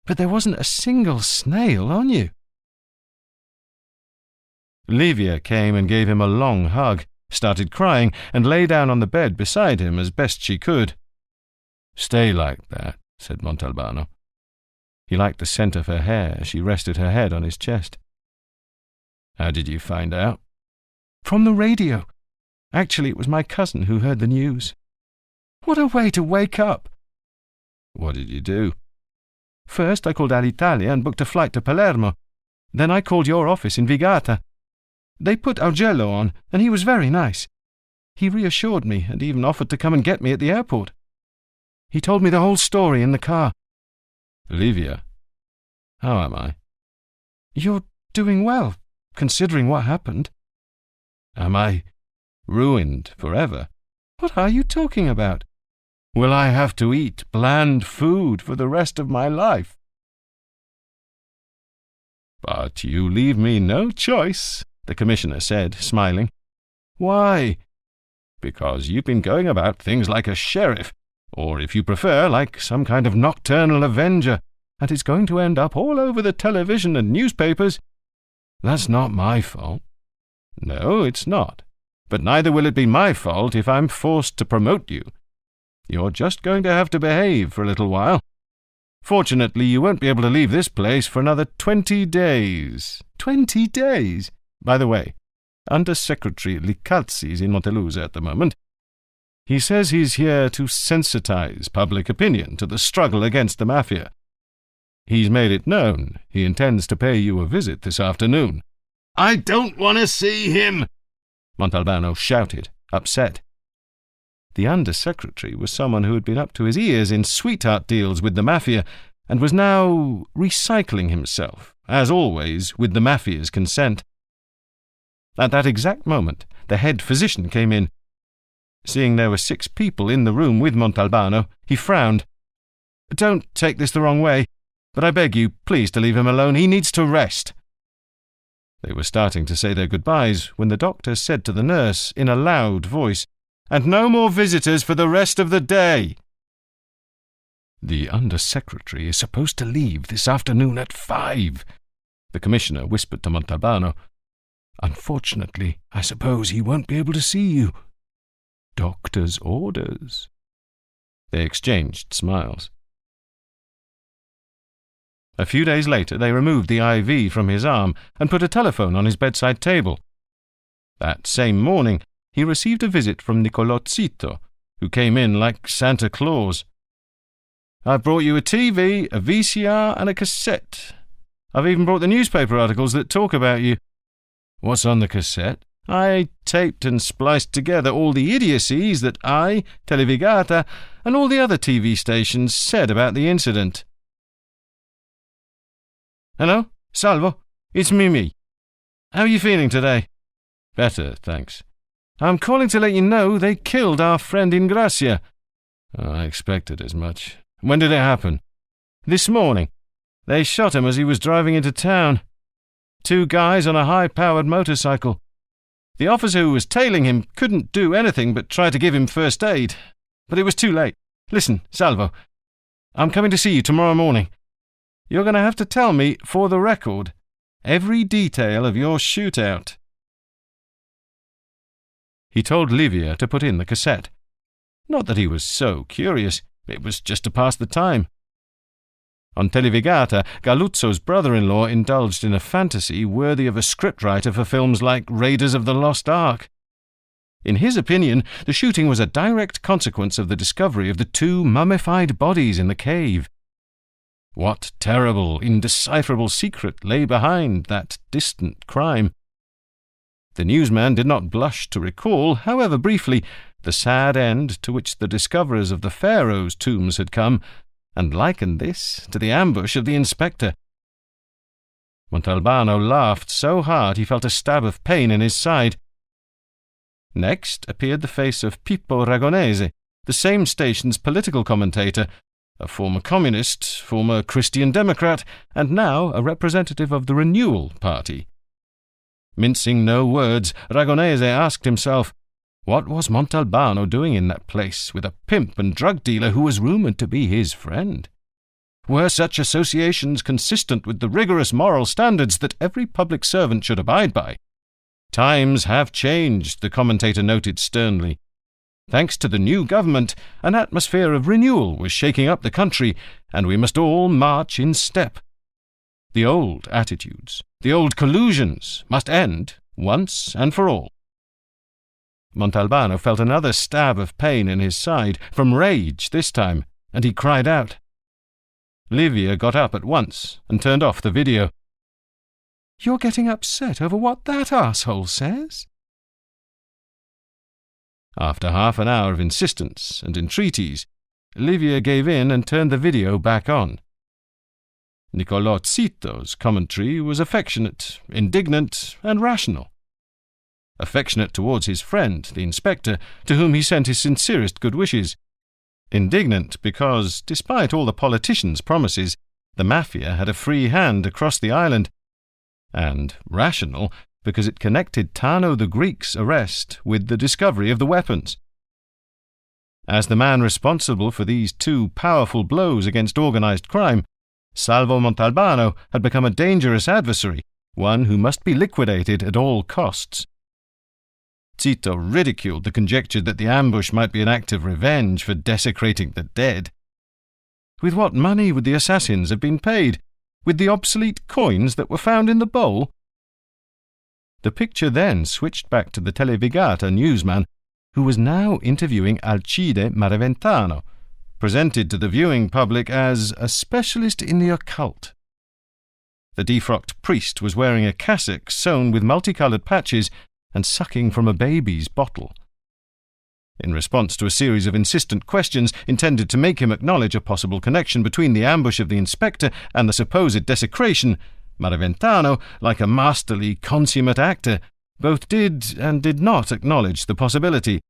Speaker 2: but there wasn't a single snail on you. Livia came and gave him a long hug, started crying, and lay down on the bed beside him as best she could. Stay like that, said Montalbano. He liked the scent of her hair as she rested her head on his chest. How did you find out? From the radio. Actually, it was my cousin who heard the news. What a way to wake up! What did you do? First, I called Alitalia and booked a flight to Palermo. Then I called your office in Vigata. They put Augello on, and he was very nice. He reassured me and even offered to come and get me at the airport. He told me the whole story in the car. Livia, how am I? You're doing well, considering what happened. Am I ruined forever? What are you talking about? Will I have to eat bland food for the rest of my life? But you leave me no choice, the commissioner said, smiling. Why? Because you've been going about things like a sheriff, or if you prefer, like some kind of nocturnal avenger, and it's going to end up all over the television and newspapers. That's not my fault. No, it's not. But neither will it be my fault if I'm forced to promote you. You're just going to have to behave for a little while. Fortunately, you won't be able to leave this place for another 20 days. 20 days? By the way, Under Secretary Licalzi's in Montelusa at the moment. He says he's here to sensitize public opinion to the struggle against the mafia. He's made it known he intends to pay you a visit this afternoon. I don't want to see him, Montalbano shouted, upset. The Under-Secretary was someone who had been up to his ears in sweetheart deals with the mafia and was now recycling himself, as always, with the mafia's consent. At that exact moment, the head physician came in. Seeing there were 6 people in the room with Montalbano, he frowned. Don't take this the wrong way, but I beg you, please, to leave him alone. He needs to rest. They were starting to say their goodbyes when the doctor said to the nurse in a loud voice, And no more visitors for the rest of the day. The Under-Secretary is supposed to leave this afternoon at 5, the Commissioner whispered to Montalbano. Unfortunately, I suppose he won't be able to see you. Doctor's orders. They exchanged smiles. A few days later, they removed the IV from his arm and put a telephone on his bedside table. That same morning, he received a visit from Niccolò Zitto, who came in like Santa Claus. I've brought you a TV, a VCR, and a cassette. I've even brought the newspaper articles that talk about you. What's on the cassette? I taped and spliced together all the idiocies that I, Televigata, and all the other TV stations said about the incident. Hello? Salvo? It's Mimi. How are you feeling today? Better, thanks. I'm calling to let you know they killed our friend Ingracia." "I expected as much. When did it happen?" "This morning. They shot him as he was driving into town. 2 guys on a high-powered motorcycle. The officer who was tailing him couldn't do anything but try to give him first aid. But it was too late. Listen, Salvo, I'm coming to see you tomorrow morning. You're going to have to tell me, for the record, every detail of your shootout." He told Livia to put in the cassette. Not that he was so curious, it was just to pass the time. On Televigata, Galuzzo's brother-in-law indulged in a fantasy worthy of a scriptwriter for films like Raiders of the Lost Ark. In his opinion, the shooting was a direct consequence of the discovery of the 2 mummified bodies in the cave. What terrible, indecipherable secret lay behind that distant crime? The newsman did not blush to recall, however briefly, the sad end to which the discoverers of the pharaoh's tombs had come, and likened this to the ambush of the inspector. Montalbano laughed so hard he felt a stab of pain in his side. Next appeared the face of Pippo Ragonese, the same station's political commentator, a former communist, former Christian Democrat, and now a representative of the Renewal Party. Mincing no words, Ragonese asked himself, what was Montalbano doing in that place with a pimp and drug dealer who was rumoured to be his friend? Were such associations consistent with the rigorous moral standards that every public servant should abide by? Times have changed, the commentator noted sternly. Thanks to the new government, an atmosphere of renewal was shaking up the country, and we must all march in step. The old attitudes, the old collusions, must end once and for all. Montalbano felt another stab of pain in his side, from rage this time, and he cried out. Livia got up at once and turned off the video. "You're getting upset over what that arsehole says?" After half an hour of insistence and entreaties, Livia gave in and turned the video back on. Niccolò Zito's commentary was affectionate, indignant, and rational. Affectionate towards his friend, the inspector, to whom he sent his sincerest good wishes. Indignant because, despite all the politicians' promises, the mafia had a free hand across the island. And rational because it connected Tano the Greek's arrest with the discovery of the weapons. As the man responsible for these 2 powerful blows against organized crime, Salvo Montalbano had become a dangerous adversary, one who must be liquidated at all costs. Zito ridiculed the conjecture that the ambush might be an act of revenge for desecrating the dead. With what money would the assassins have been paid? With the obsolete coins that were found in the bowl? The picture then switched back to the Televigata newsman, who was now interviewing Alcide Maraventano, presented to the viewing public as a specialist in the occult. The defrocked priest was wearing a cassock sewn with multicoloured patches and sucking from a baby's bottle. In response to a series of insistent questions intended to make him acknowledge a possible connection between the ambush of the inspector and the supposed desecration, Maraventano, like a masterly, consummate actor, both did and did not acknowledge the possibility,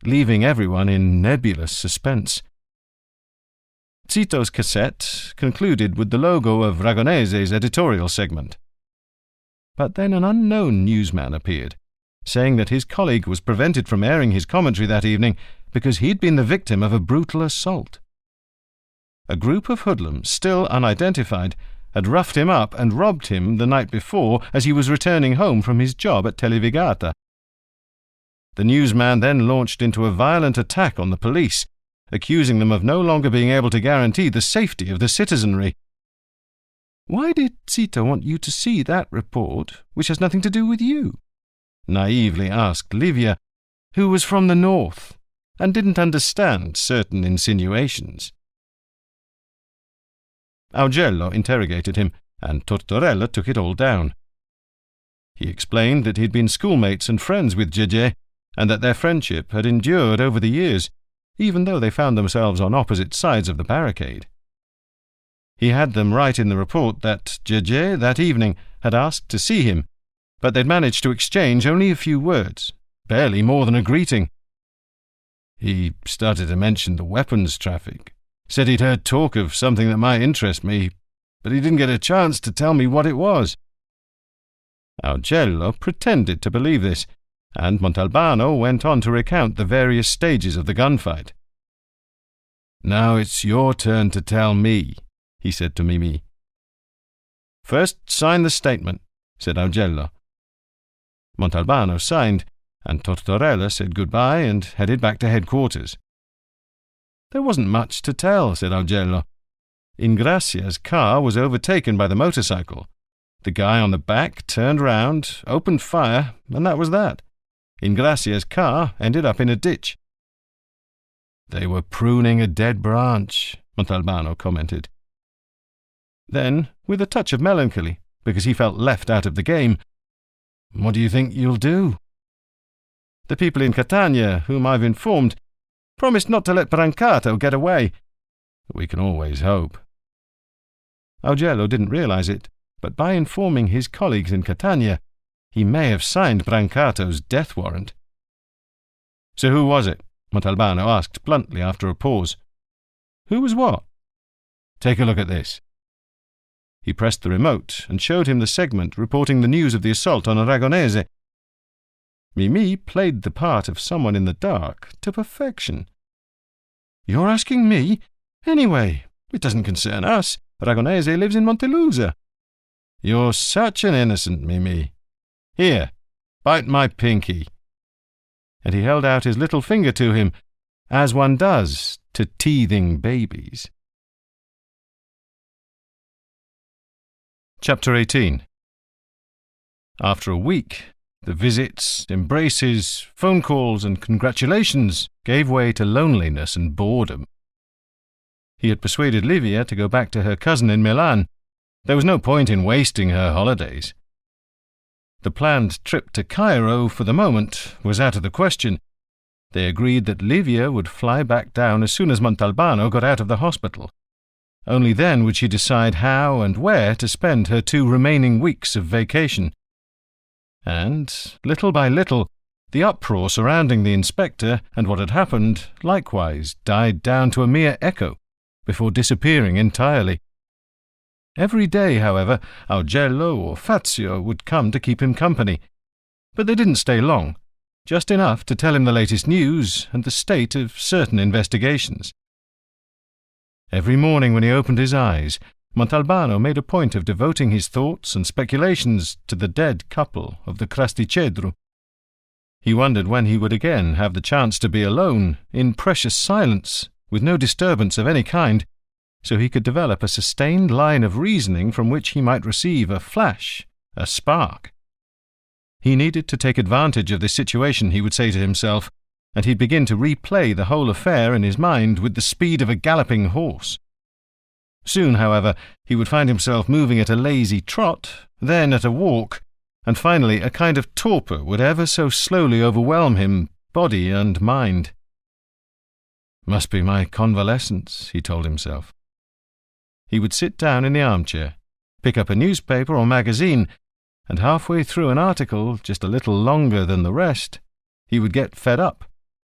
Speaker 2: leaving everyone in nebulous suspense. Zito's cassette concluded with the logo of Ragonese's editorial segment. But then an unknown newsman appeared, saying that his colleague was prevented from airing his commentary that evening because he'd been the victim of a brutal assault. A group of hoodlums, still unidentified, had roughed him up and robbed him the night before as he was returning home from his job at Televigata. The newsman then launched into a violent attack on the police, accusing them of no longer being able to guarantee the safety of the citizenry. "Why did Zito want you to see that report, which has nothing to do with you?" naively asked Livia, who was from the north and didn't understand certain insinuations. Augello interrogated him, and Tortorella took it all down. He explained that he'd been schoolmates and friends with Gege, and that their friendship had endured over the years, even though they found themselves on opposite sides of the barricade. He had them write in the report that Gege that evening had asked to see him, but they'd managed to exchange only a few words, barely more than a greeting. He started to mention the weapons traffic, said he'd heard talk of something that might interest me, but he didn't get a chance to tell me what it was. Augello pretended to believe this, and Montalbano went on to recount the various stages of the gunfight. "Now it's your turn to tell me," he said to Mimi. "First sign the statement," said Augello. Montalbano signed, and Tortorella said goodbye and headed back to headquarters. "There wasn't much to tell," said Augello. Ingrazia's car was overtaken by the motorcycle. The guy on the back turned round, opened fire, and that was that. Ingrazia's car ended up in a ditch. "They were pruning a dead branch," Montalbano commented. Then, with a touch of melancholy, because he felt left out of the game, "What do you think you'll do?" "The people in Catania, whom I've informed, promised not to let Brancato get away. We can always hope." Augello didn't realize it, but by informing his colleagues in Catania, he may have signed Brancato's death warrant. "So who was it?" Montalbano asked bluntly after a pause. "Who was what?" "Take a look at this." He pressed the remote and showed him the segment reporting the news of the assault on Aragonese. Mimi played the part of someone in the dark to perfection. "You're asking me? Anyway, it doesn't concern us. Aragonese lives in Montelusa." "You're such an innocent, Mimi. Here, bite my pinky." And he held out his little finger to him, as one does to teething babies. Chapter 18. After a week, the visits, embraces, phone calls, and congratulations gave way to loneliness and boredom. He had persuaded Livia to go back to her cousin in Milan. There was no point in wasting her holidays. The planned trip to Cairo, for the moment, was out of the question. They agreed that Livia would fly back down as soon as Montalbano got out of the hospital. Only then would she decide how and where to spend her 2 remaining weeks of vacation. And, little by little, the uproar surrounding the inspector and what had happened likewise died down to a mere echo, before disappearing entirely. Every day, however, Augello or Fazio would come to keep him company, but they didn't stay long, just enough to tell him the latest news and the state of certain investigations. Every morning when he opened his eyes, Montalbano made a point of devoting his thoughts and speculations to the dead couple of the Crasticedru. He wondered when he would again have the chance to be alone, in precious silence, with no disturbance of any kind, so he could develop a sustained line of reasoning from which he might receive a flash, a spark. He needed to take advantage of this situation, he would say to himself, and he'd begin to replay the whole affair in his mind with the speed of a galloping horse. Soon, however, he would find himself moving at a lazy trot, then at a walk, and finally a kind of torpor would ever so slowly overwhelm him, body and mind. "Must be my convalescence," he told himself. He would sit down in the armchair, pick up a newspaper or magazine, and halfway through an article just a little longer than the rest, he would get fed up,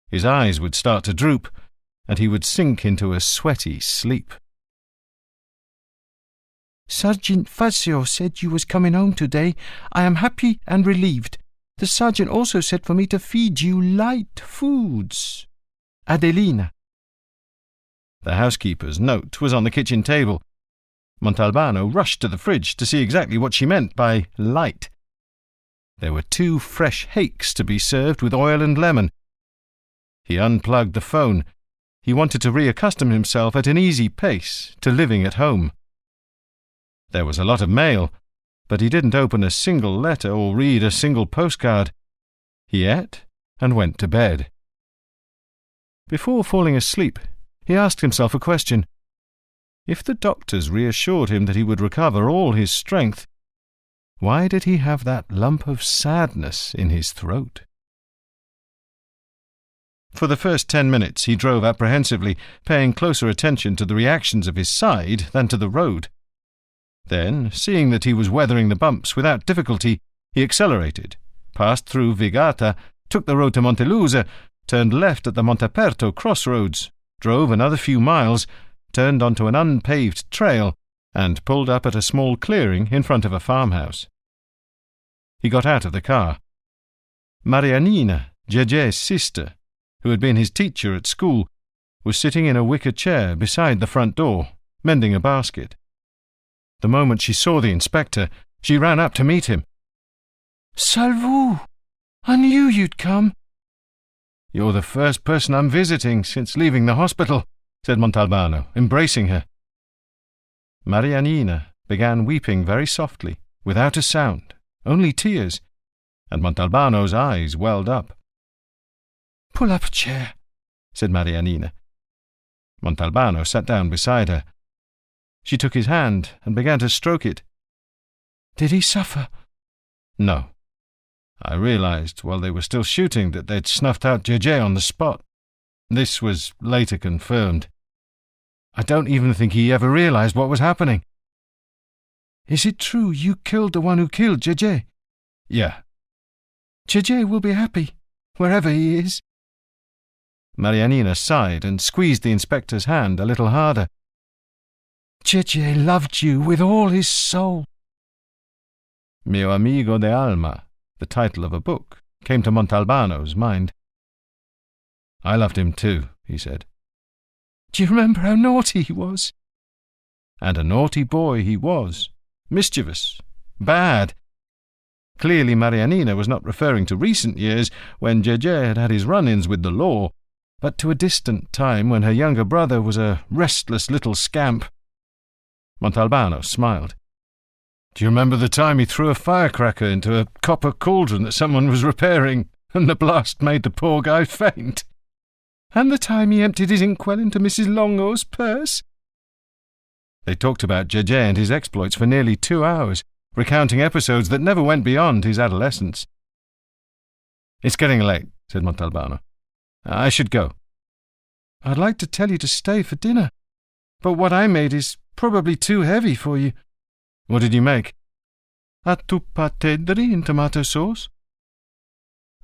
Speaker 2: his eyes would start to droop, and he would sink into a sweaty sleep.
Speaker 4: "Sergeant Fazio said you was coming home today. I am happy and relieved. The sergeant also said for me to feed you light foods. Adelina."
Speaker 2: The housekeeper's note was on the kitchen table. Montalbano rushed to the fridge to see exactly what she meant by light. There were 2 fresh hakes to be served with oil and lemon. He unplugged the phone. He wanted to reaccustom himself at an easy pace to living at home. There was a lot of mail, but he didn't open a single letter or read a single postcard. He ate and went to bed. Before falling asleep, he asked himself a question. If the doctors reassured him that he would recover all his strength, why did he have that lump of sadness in his throat? For the first 10 minutes he drove apprehensively, paying closer attention to the reactions of his side than to the road. Then, seeing that he was weathering the bumps without difficulty, he accelerated, passed through Vigata, took the road to Montelusa, turned left at the Monteperto crossroads, drove another few miles, turned onto an unpaved trail, and pulled up at a small clearing in front of a farmhouse. He got out of the car. Marianina, Gege's sister, who had been his teacher at school, was sitting in a wicker chair beside the front door, mending a basket. The moment she saw the inspector, she ran up to meet him.
Speaker 4: "Salvu! I knew you'd come."
Speaker 2: "You're the first person I'm visiting since leaving the hospital," said Montalbano, embracing her. Marianina began weeping very softly, without a sound, only tears, and Montalbano's eyes welled up.
Speaker 4: "Pull up a chair," said Marianina.
Speaker 2: Montalbano sat down beside her. She took his hand and began to stroke it.
Speaker 4: "Did he suffer?"
Speaker 2: "No. I realized while they were still shooting that they'd snuffed out Gege on the spot. This was later confirmed. I don't even think he ever realized what was happening."
Speaker 4: "Is it true you killed the one who killed Gege?"
Speaker 2: "Yeah."
Speaker 4: "Gege will be happy, wherever he is."
Speaker 2: Marianina sighed and squeezed the inspector's hand a little harder.
Speaker 4: "Gege loved you with all his soul."
Speaker 2: Mio amigo de alma, the title of a book, came to Montalbano's mind. "I loved him too," he said.
Speaker 4: "Do you remember how naughty he was?"
Speaker 2: And a naughty boy he was. Mischievous. Bad. Clearly Marianina was not referring to recent years when Gege had had his run-ins with the law, but to a distant time when her younger brother was a restless little scamp. Montalbano smiled. "Do you remember the time he threw a firecracker into a copper cauldron that someone was repairing, and the blast made the poor guy faint?"
Speaker 4: "And the time he emptied his inkwell into Mrs. Longo's purse?"
Speaker 2: They talked about Gege and his exploits for nearly 2 hours, recounting episodes that never went beyond his adolescence. "It's getting late," said Montalbano. "I should go."
Speaker 4: "I'd like to tell you to stay for dinner, but what I made is probably too heavy for you."
Speaker 2: "What did you make?"
Speaker 4: "Attupatedri in tomato sauce."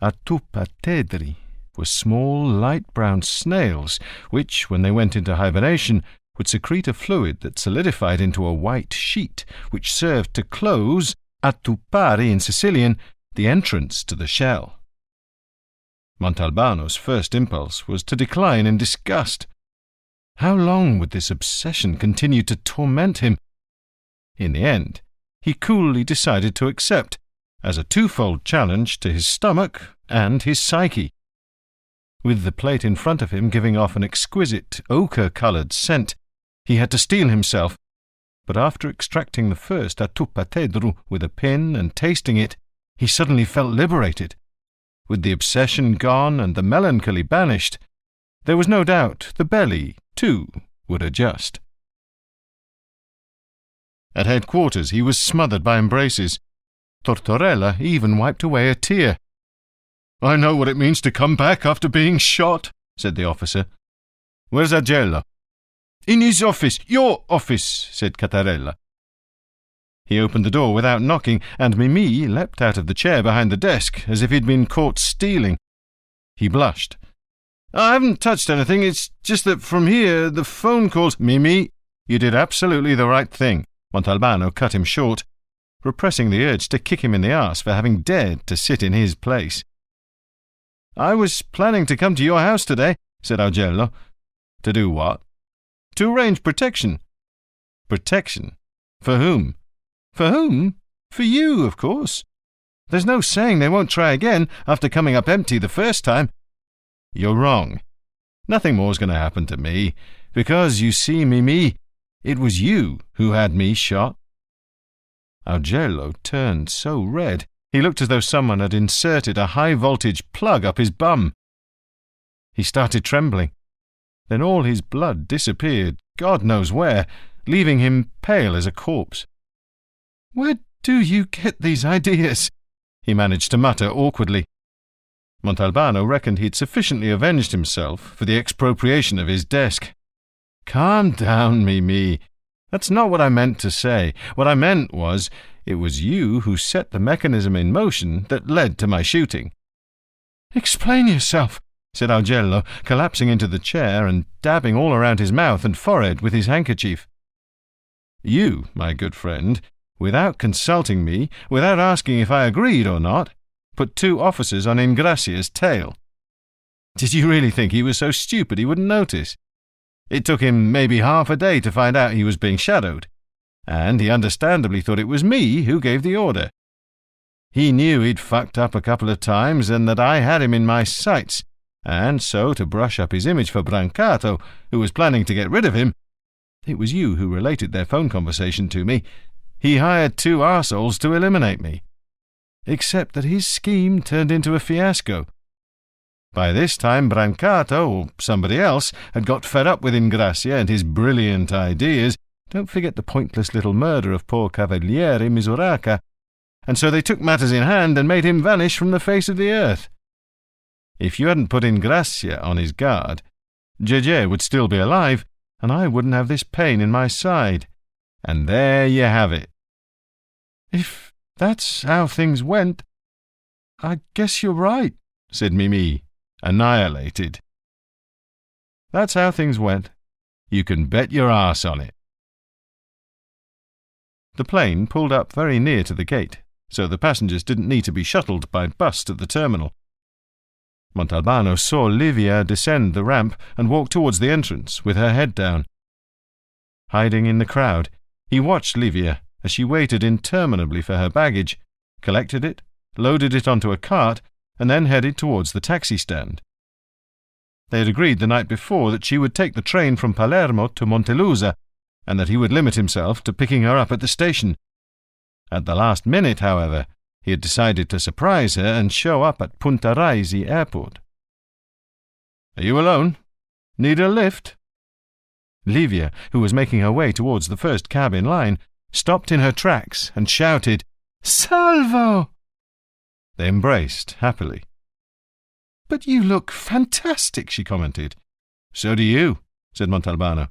Speaker 2: Attupatedri were small, light brown snails, which, when they went into hibernation, would secrete a fluid that solidified into a white sheet, which served to close, attupare in Sicilian, the entrance to the shell. Montalbano's first impulse was to decline in disgust. How long would this obsession continue to torment him? In the end, he coolly decided to accept, as a twofold challenge to his stomach and his psyche. With the plate in front of him giving off an exquisite ochre-coloured scent, he had to steel himself, but after extracting the first attupatedru with a pin and tasting it, he suddenly felt liberated. With the obsession gone and the melancholy banished, there was no doubt the belly, too, would adjust. At headquarters he was smothered by embraces. Tortorella even wiped away a tear. "I know what it means to come back after being shot," said the officer. "Where's Agello?" "In his office. Your office," said Cattarella. He opened the door without knocking, and Mimi leapt out of the chair behind the desk, as if he'd been caught stealing. He blushed. "I haven't touched anything. It's just that from here the phone calls—" "Mimi, you did absolutely the right thing," Montalbano cut him short, repressing the urge to kick him in the arse for having dared to sit in his place. "I was planning to come to your house today," said Augello. "To do what?" "To arrange protection." "Protection? For whom?" "For whom? For you, of course. There's no saying they won't try again after coming up empty the first time." "You're wrong. Nothing more's going to happen to me, because, you see, Mimi, it was you who had me shot." Augello turned so red, he looked as though someone had inserted a high-voltage plug up his bum. He started trembling. Then all his blood disappeared, God knows where, leaving him pale as a corpse. "Where do you get these ideas?" he managed to mutter awkwardly. Montalbano reckoned he'd sufficiently avenged himself for the expropriation of his desk. "Calm down, Mimi. That's not what I meant to say. What I meant was, it was you who set the mechanism in motion that led to my shooting." "Explain yourself," said Augello, collapsing into the chair and dabbing all around his mouth and forehead with his handkerchief. "You, my good friend, without consulting me, without asking if I agreed or not, put 2 officers on Ingrazia's tail. Did you really think he was so stupid he wouldn't notice? It took him maybe half a day to find out he was being shadowed, and he understandably thought it was me who gave the order. He knew he'd fucked up a couple of times and that I had him in my sights, and so, to brush up his image for Brancato, who was planning to get rid of him, it was you who related their phone conversation to me. He hired 2 arseholes to eliminate me. Except that his scheme turned into a fiasco. By this time Brancato, or somebody else, had got fed up with Ingrazia and his brilliant ideas. Don't forget the pointless little murder of poor Cavaliere Misuraca. And so they took matters in hand and made him vanish from the face of the earth. If you hadn't put Ingrazia on his guard, Gege would still be alive, and I wouldn't have this pain in my side. And there you have it." "If that's how things went, I guess you're right," said Mimi, annihilated. "That's how things went. You can bet your arse on it." The plane pulled up very near to the gate, so the passengers didn't need to be shuttled by bus to the terminal. Montalbano saw Livia descend the ramp and walk towards the entrance with her head down. Hiding in the crowd, he watched Livia as she waited interminably for her baggage, collected it, loaded it onto a cart, and then headed towards the taxi stand. They had agreed the night before that she would take the train from Palermo to Montelusa, and that he would limit himself to picking her up at the station. At the last minute, however, he had decided to surprise her and show up at Punta Raisi airport. "Are you alone? Need a lift?" Livia, who was making her way towards the first cab in line, stopped in her tracks and shouted, "Salvo!" They embraced happily. "But you look fantastic," she commented. "So do you," said Montalbano.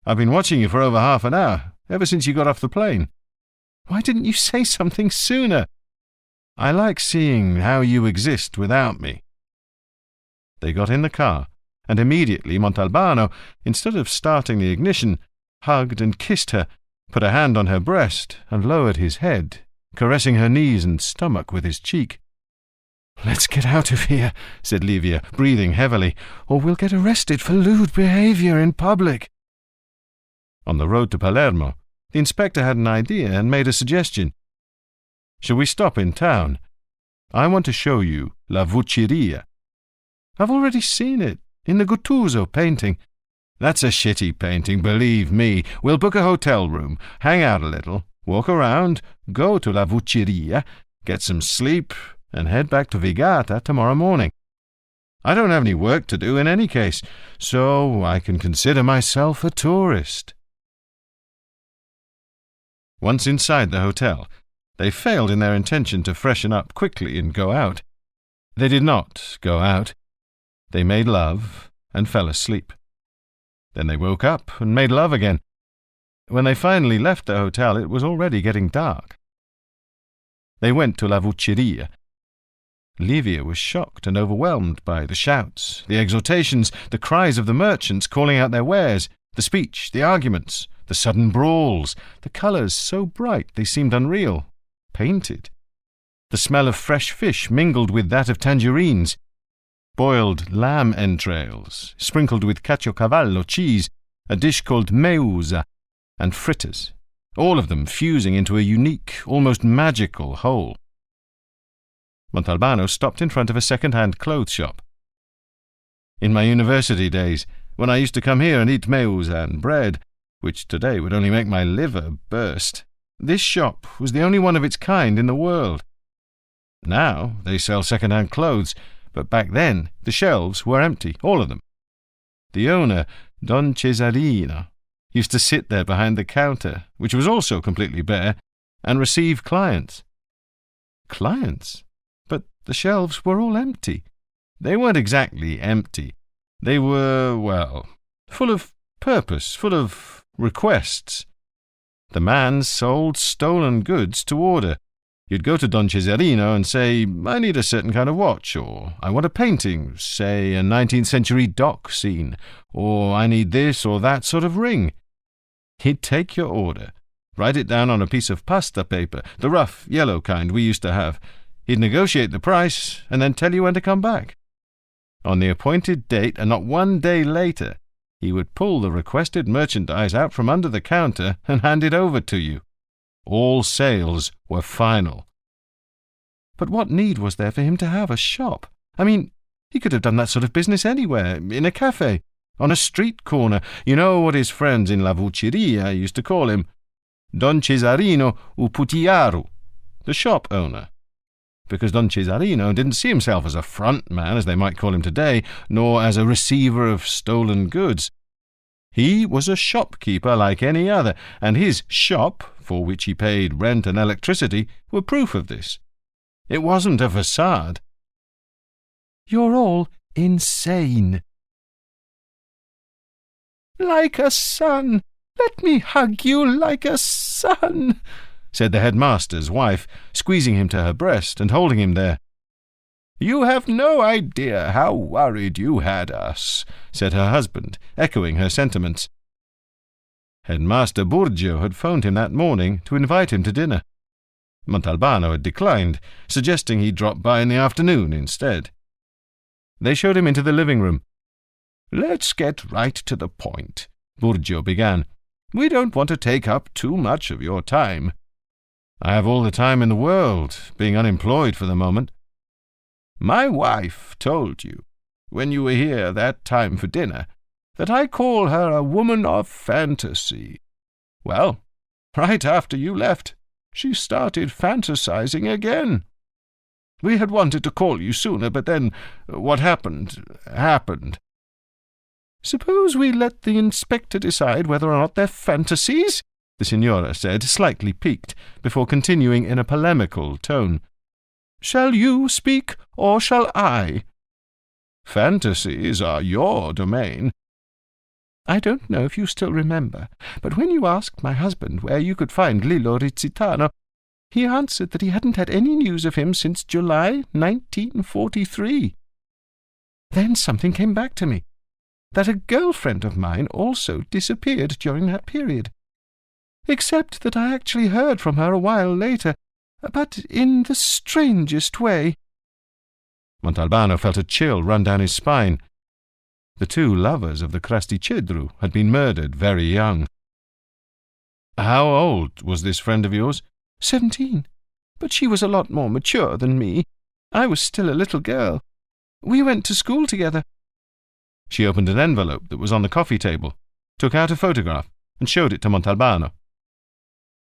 Speaker 2: "I've been watching you for over half an hour, ever since you got off the plane. Why didn't you say something sooner? I like seeing how you exist without me." They got in the car, and immediately Montalbano, instead of starting the ignition, hugged and kissed her, put a hand on her breast, and lowered his head, caressing her knees and stomach with his cheek. "Let's get out of here," said Livia, breathing heavily, "or we'll get arrested for lewd behaviour in public." On the road to Palermo, the inspector had an idea and made a suggestion. "Shall we stop in town? I want to show you La Vucceria." "I've already seen it, in the Guttuso painting." "That's a shitty painting, believe me. We'll book a hotel room, hang out a little, walk around, go to La Vucceria, get some sleep, and head back to Vigata tomorrow morning. I don't have any work to do in any case, so I can consider myself a tourist." Once inside the hotel, they failed in their intention to freshen up quickly and go out. They did not go out. They made love and fell asleep. Then they woke up and made love again. When they finally left the hotel, it was already getting dark. They went to La Vucceria. Livia was shocked and overwhelmed by the shouts, the exhortations, the cries of the merchants calling out their wares, the speech, the arguments, the sudden brawls, the colours so bright they seemed unreal, painted. The smell of fresh fish mingled with that of tangerines, boiled lamb entrails, sprinkled with caciocavallo cheese, a dish called meusa, and fritters, all of them fusing into a unique, almost magical whole. Montalbano stopped in front of a second-hand clothes shop. "In my university days, when I used to come here and eat meusa and bread, which today would only make my liver burst, this shop was the only one of its kind in the world. Now they sell second-hand clothes, but back then the shelves were empty, all of them. The owner, Don Cesarino, used to sit there behind the counter, which was also completely bare, and receive clients." "Clients? But the shelves were all empty." "They weren't exactly empty. They were, well, full of purpose, full of requests. The man sold stolen goods to order, You'd go to Don Cesarino and say, I need a certain kind of watch, or I want a painting, say a 19th century dock scene, or I need this or that sort of ring. He'd take your order, write it down on a piece of pasta paper, the rough, yellow kind we used to have. He'd negotiate the price, and then tell you when to come back. On the appointed date, and not one day later, he would pull the requested merchandise out from under the counter and hand it over to you. All sales were final. But what need was there for him to have a shop? I mean, he could have done that sort of business anywhere, in a cafe, on a street corner. You know what his friends in La Vucceria used to call him? Don Cesarino u Putiaru, the shop owner. Because Don Cesarino didn't see himself as a front man, as they might call him today, nor as a receiver of stolen goods. He was a shopkeeper like any other, and his shop, for which he paid rent and electricity, were proof of this. It wasn't a facade.
Speaker 4: You're all insane. Like a son. Let me hug you like a son,
Speaker 2: said the headmaster's wife, squeezing him to her breast and holding him there.
Speaker 1: You have no idea how worried you had us,
Speaker 2: said her husband, echoing her sentiments. Headmaster Burgio had phoned him that morning to invite him to dinner. Montalbano had declined, suggesting he drop by in the afternoon instead. They showed him into the living room.
Speaker 1: Let's get right to the point, Burgio began. We don't want to take up too much of your time.
Speaker 2: I have all the time in the world, being unemployed for the moment.
Speaker 1: My wife told you, when you were here that time for dinner, that I call her a woman of fantasy. Well, right after you left, she started fantasizing again. We had wanted to call you sooner, but then what happened.
Speaker 4: Suppose we let the inspector decide whether or not they're fantasies,
Speaker 2: the signora said, slightly piqued, before continuing in a polemical tone.
Speaker 4: Shall you speak, or shall I?
Speaker 1: Fantasies are your domain.
Speaker 4: I don't know if you still remember, but when you asked my husband where you could find Lillo Rizzitano, he answered that he hadn't had any news of him since July 1943. Then something came back to me, that a girlfriend of mine also disappeared during that period. Except that I actually heard from her a while later, but in the strangest way.
Speaker 2: Montalbano felt a chill run down his spine. The two lovers of the Crasticedru had been murdered very young. How old was this friend of yours?
Speaker 4: 17, but she was a lot more mature than me. I was still a little girl. We went to school together.
Speaker 2: She opened an envelope that was on the coffee table, took out a photograph, and showed it to Montalbano.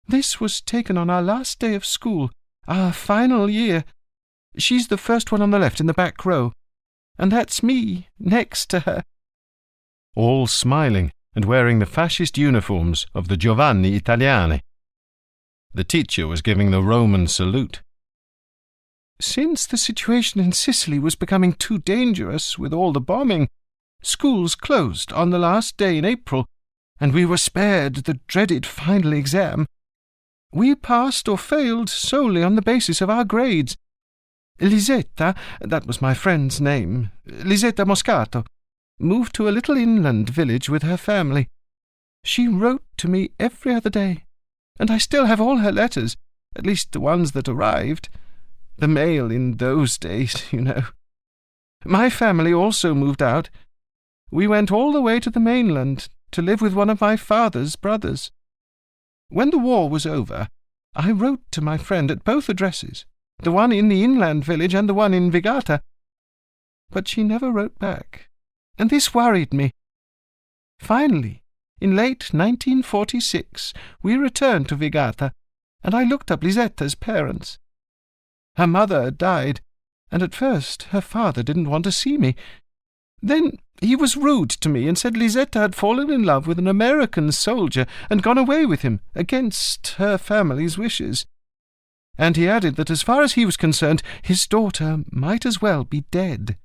Speaker 4: This was taken on our last day of school, our final year. She's the first one on the left in the back row, and that's me next to her.
Speaker 2: All smiling and wearing the fascist uniforms of the Giovanni Italiani. The teacher was giving the Roman salute.
Speaker 4: Since the situation in Sicily was becoming too dangerous with all the bombing, schools closed on the last day in April, and we were spared the dreaded final exam. We passed or failed solely on the basis of our grades. Lisetta, that was my friend's name, Lisetta Moscato, moved to a little inland village with her family. She wrote to me every other day, and I still have all her letters, at least the ones that arrived. The mail in those days, you know. My family also moved out. We went all the way to the mainland to live with one of my father's brothers. When the war was over, I wrote to my friend at both addresses, the one in the inland village and the one in Vigata. But she never wrote back, and this worried me. Finally, in late 1946, we returned to Vigata, and I looked up Lisetta's parents. Her mother had died, and at first her father didn't want to see me. Then he was rude to me and said Lisetta had fallen in love with an American soldier and gone away with him against her family's wishes. And he added that as far as he was concerned, his daughter might as well be dead.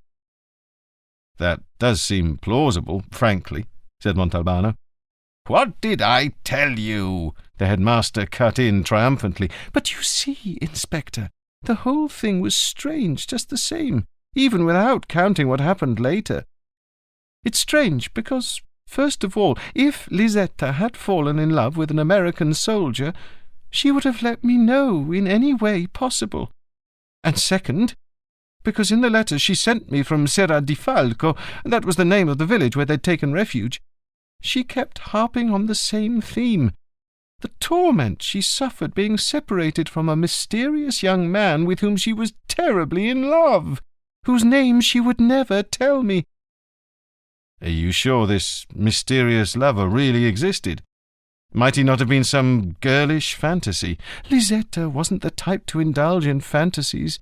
Speaker 2: That does seem plausible, frankly, said Montalbano.
Speaker 1: What did I tell you?" the headmaster cut in triumphantly.
Speaker 4: "But you see, Inspector, the whole thing was strange just the same, even without counting what happened later. It's strange because, first of all, if Lisetta had fallen in love with an American soldier, she would have let me know in any way possible. And second, because in the letter she sent me from Serra di Falco, that was the name of the village where they'd taken refuge, she kept harping on the same theme, the torment she suffered being separated from a mysterious young man with whom she was terribly in love, whose name she would never tell me."
Speaker 2: "Are you sure this mysterious lover really existed? Might he not have been some girlish fantasy?"
Speaker 4: "Lisetta wasn't the type to indulge in fantasies."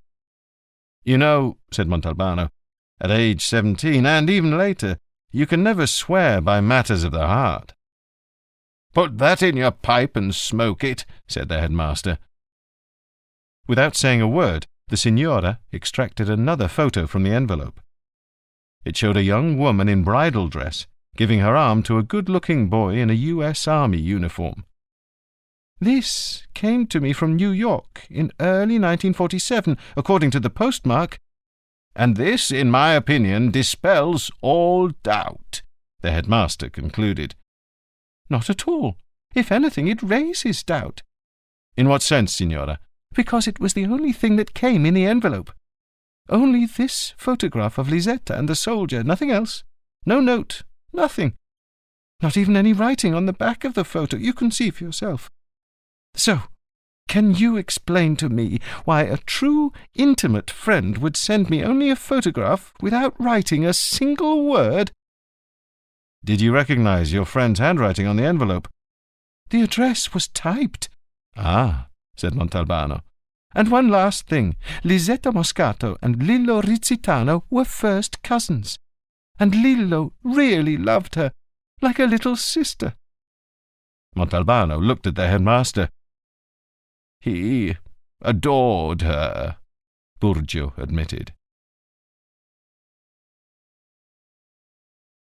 Speaker 2: "You know," said Montalbano, "at age 17, and even later, you can never swear by matters of the heart."
Speaker 1: "Put that in your pipe and smoke it," said the headmaster.
Speaker 2: Without saying a word, the signora extracted another photo from the envelope. It showed a young woman in bridal dress, giving her arm to a good-looking boy in a U.S. Army uniform.
Speaker 4: "This came to me from New York in early 1947, according to the postmark."
Speaker 1: "And this, in my opinion, dispels all doubt," the headmaster concluded.
Speaker 4: "Not at all. If anything, it raises doubt."
Speaker 2: "In what sense, signora?"
Speaker 4: "Because it was the only thing that came in the envelope. Only this photograph of Lisetta and the soldier, nothing else. No note, nothing. Not even any writing on the back of the photo. You can see for yourself. So, can you explain to me why a true, intimate friend would send me only a photograph without writing a single word?"
Speaker 2: "Did you recognize your friend's handwriting on the envelope?"
Speaker 4: "The address was typed."
Speaker 2: "Ah," said Montalbano.
Speaker 4: "And one last thing. Lisetta Moscato and Lillo Rizzitano were first cousins, and Lillo really loved her, like a little sister."
Speaker 2: Montalbano looked at the headmaster.
Speaker 1: "He adored her,"
Speaker 2: Burgio admitted.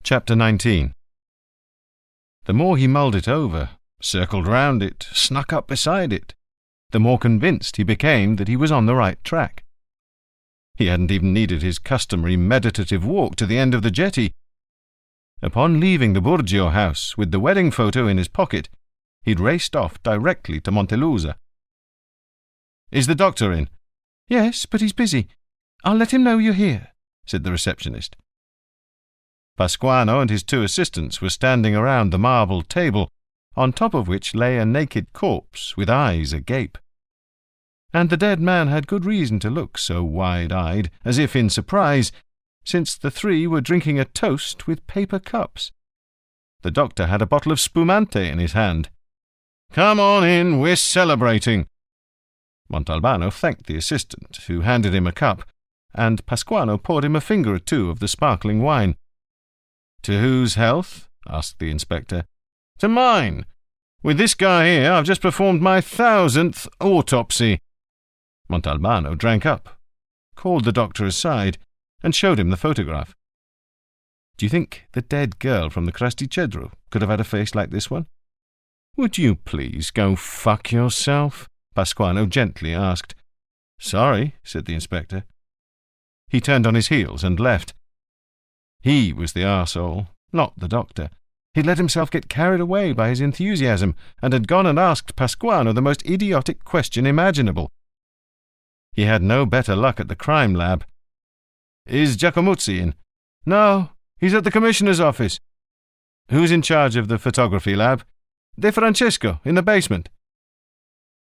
Speaker 2: Chapter 19. The more he mulled it over, circled round it, snuck up beside it, the more convinced he became that he was on the right track. He hadn't even needed his customary meditative walk to the end of the jetty. Upon leaving the Burgio house with the wedding photo in his pocket, he'd raced off directly to Montelusa. "Is the doctor in?"
Speaker 4: "Yes, but he's busy. I'll let him know you're here," said the receptionist.
Speaker 2: Pasquano and his two assistants were standing around the marble table, on top of which lay a naked corpse with eyes agape. And the dead man had good reason to look so wide-eyed, as if in surprise, since the three were drinking a toast with paper cups. The doctor had a bottle of spumante in his hand. "Come on in, we're celebrating." Montalbano thanked the assistant, who handed him a cup, and Pasquano poured him a finger or two of the sparkling wine. "To whose health?" asked the inspector. "To mine. With this guy here, I've just performed my 1,000th autopsy." Montalbano drank up, called the doctor aside, and showed him the photograph. "Do you think the dead girl from the Crusty Cedro could have had a face like this one?" "Would you please go fuck yourself?" Pasquano gently asked. "Sorry," said the inspector. He turned on his heels and left. He was the arsehole, not the doctor. He'd let himself get carried away by his enthusiasm, and had gone and asked Pasquano the most idiotic question imaginable. He had no better luck at the crime lab. "Is Giacomuzzi in?" "No, he's at the commissioner's office." "Who's in charge of the photography lab?" "De Francesco, in the basement."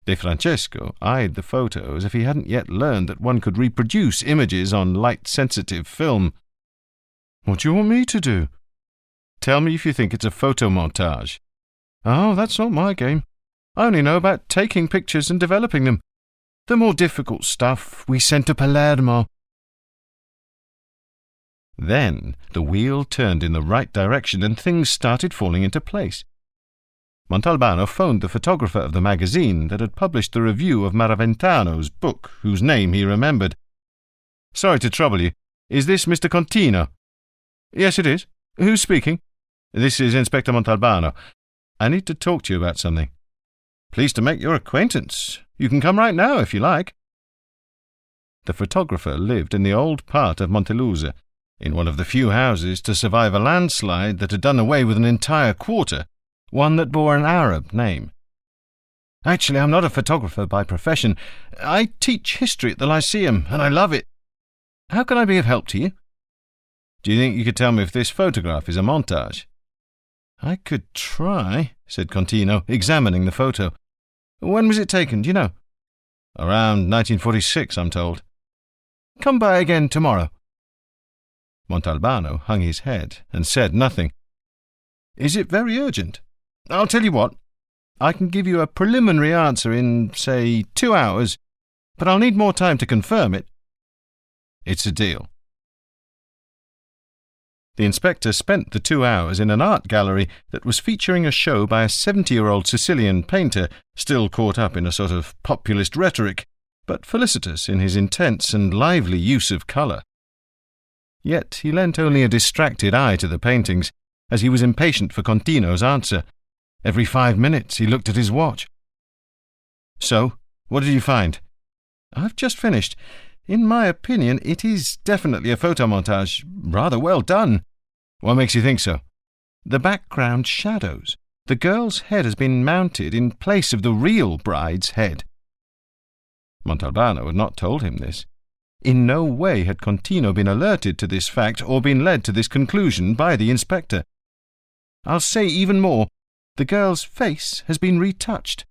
Speaker 2: De Francesco eyed the photo as if he hadn't yet learned that one could reproduce images on light-sensitive film. "What do you want me to do?" "Tell me if you think it's a photomontage." "Oh, that's not my game. I only know about taking pictures and developing them. The more difficult stuff we sent to Palermo." Then the wheel turned in the right direction and things started falling into place. Montalbano phoned the photographer of the magazine that had published the review of Maraventano's book, whose name he remembered. "Sorry to trouble you. Is this Mr. Contino?" "Yes, it is. Who's speaking?" "This is Inspector Montalbano. I need to talk to you about something. Pleased to make your acquaintance. You can come right now if you like. The photographer lived in the old part of Montelusa, in one of the few houses to survive a landslide that had done away with an entire quarter, one that bore an Arab name. Actually, I'm not a photographer by profession. I teach history at the Lyceum, and I love it. How can I be of help to you? Do you think you could tell me if this photograph is a montage? I could try, said Contino, examining the photo. When was it taken, do you know? Around 1946, I'm told. Come by again tomorrow. Montalbano hung his head and said nothing. Is it very urgent? I'll tell you what. I can give you a preliminary answer in, say, 2 hours, but I'll need more time to confirm it. It's a deal. The inspector spent the 2 hours in an art gallery that was featuring a show by a 70-year-old Sicilian painter, still caught up in a sort of populist rhetoric, but felicitous in his intense and lively use of colour. Yet he lent only a distracted eye to the paintings, as he was impatient for Contino's answer. Every 5 minutes he looked at his watch. So, what did you find? I've just finished. In my opinion, it is definitely a photomontage. Rather well done. What makes you think so? The background shadows. The girl's head has been mounted in place of the real bride's head. Montalbano had not told him this. In no way had Contino been alerted to this fact or been led to this conclusion by the inspector. I'll say even more. The girl's face has been retouched.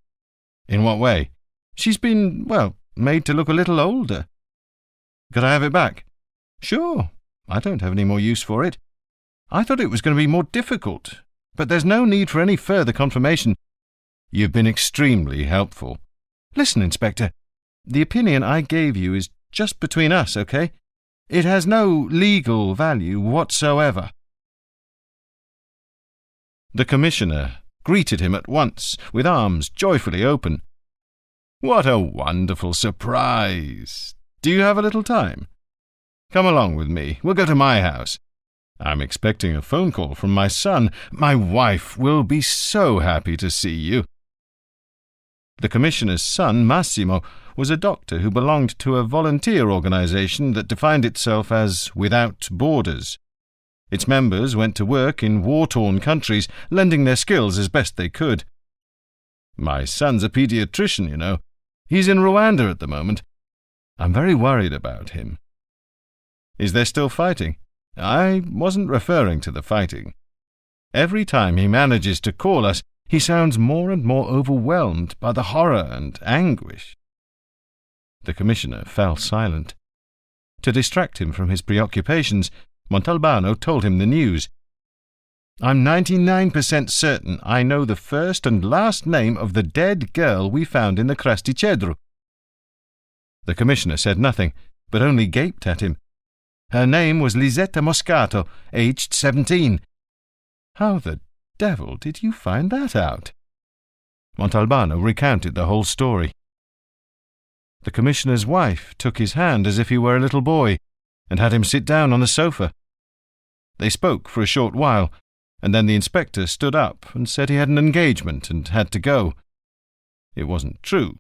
Speaker 2: In what way? She's been, made to look a little older. Could I have it back? Sure. I don't have any more use for it. I thought it was going to be more difficult, but there's no need for any further confirmation. You've been extremely helpful. Listen, Inspector, the opinion I gave you is just between us, okay? It has no legal value whatsoever. The Commissioner greeted him at once, with arms joyfully open. What a wonderful surprise! Do you have a little time? Come along with me. We'll go to my house. I'm expecting a phone call from my son. My wife will be so happy to see you. The Commissioner's son, Massimo, was a doctor who belonged to a volunteer organization that defined itself as Without Borders. Its members went to work in war-torn countries, lending their skills as best they could. My son's a pediatrician, you know. He's in Rwanda at the moment. I'm very worried about him. Is there still fighting? I wasn't referring to the fighting. Every time he manages to call us, he sounds more and more overwhelmed by the horror and anguish. The Commissioner fell silent. To distract him from his preoccupations, Montalbano told him the news. I'm 99% certain I know the first and last name of the dead girl we found in the Crasticedru. The Commissioner said nothing, but only gaped at him. Her name was Lisetta Moscato, aged 17. How the devil did you find that out? Montalbano recounted the whole story. The Commissioner's wife took his hand as if he were a little boy, and had him sit down on the sofa. They spoke for a short while, and then the inspector stood up and said he had an engagement and had to go. It wasn't true,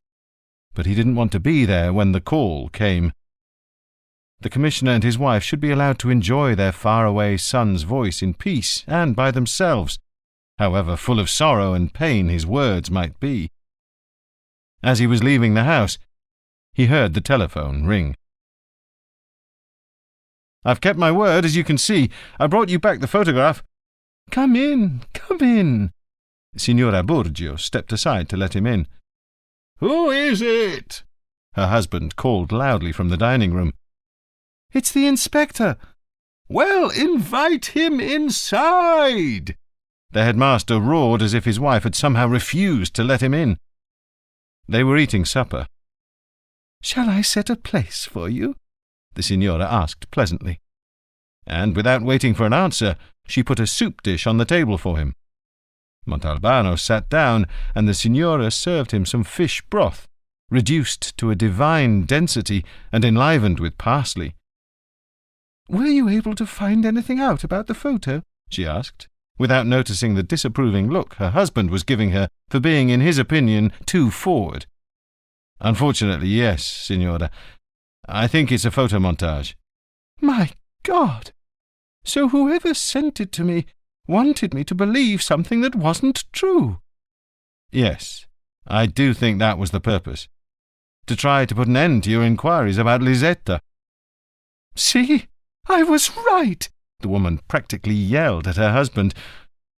Speaker 2: but he didn't want to be there when the call came. The Commissioner and his wife should be allowed to enjoy their faraway son's voice in peace and by themselves, however full of sorrow and pain his words might be. As he was leaving the house, he heard the telephone ring. I've kept my word, as you can see. I brought you back the photograph. Come in, come in. Signora Burgio stepped aside to let him in. Who is it? Her husband called loudly from the dining room. It's the inspector. Well, invite him inside. The headmaster roared as if his wife had somehow refused to let him in. They were eating supper. Shall I set a place for you? The signora asked pleasantly. And without waiting for an answer, she put a soup dish on the table for him. Montalbano sat down, and the signora served him some fish broth, reduced to a divine density and enlivened with parsley. Were you able to find anything out about the photo? She asked. without noticing the disapproving look her husband was giving her for being, in his opinion, too forward. "Unfortunately, yes, signora. I think it's a photomontage."
Speaker 4: My God! So whoever sent it to me wanted me to believe something that wasn't true.
Speaker 2: "Yes, I do think that was the purpose. To try to put an end to your inquiries about Lisetta."
Speaker 4: See, I was right!
Speaker 2: The woman practically yelled at her husband,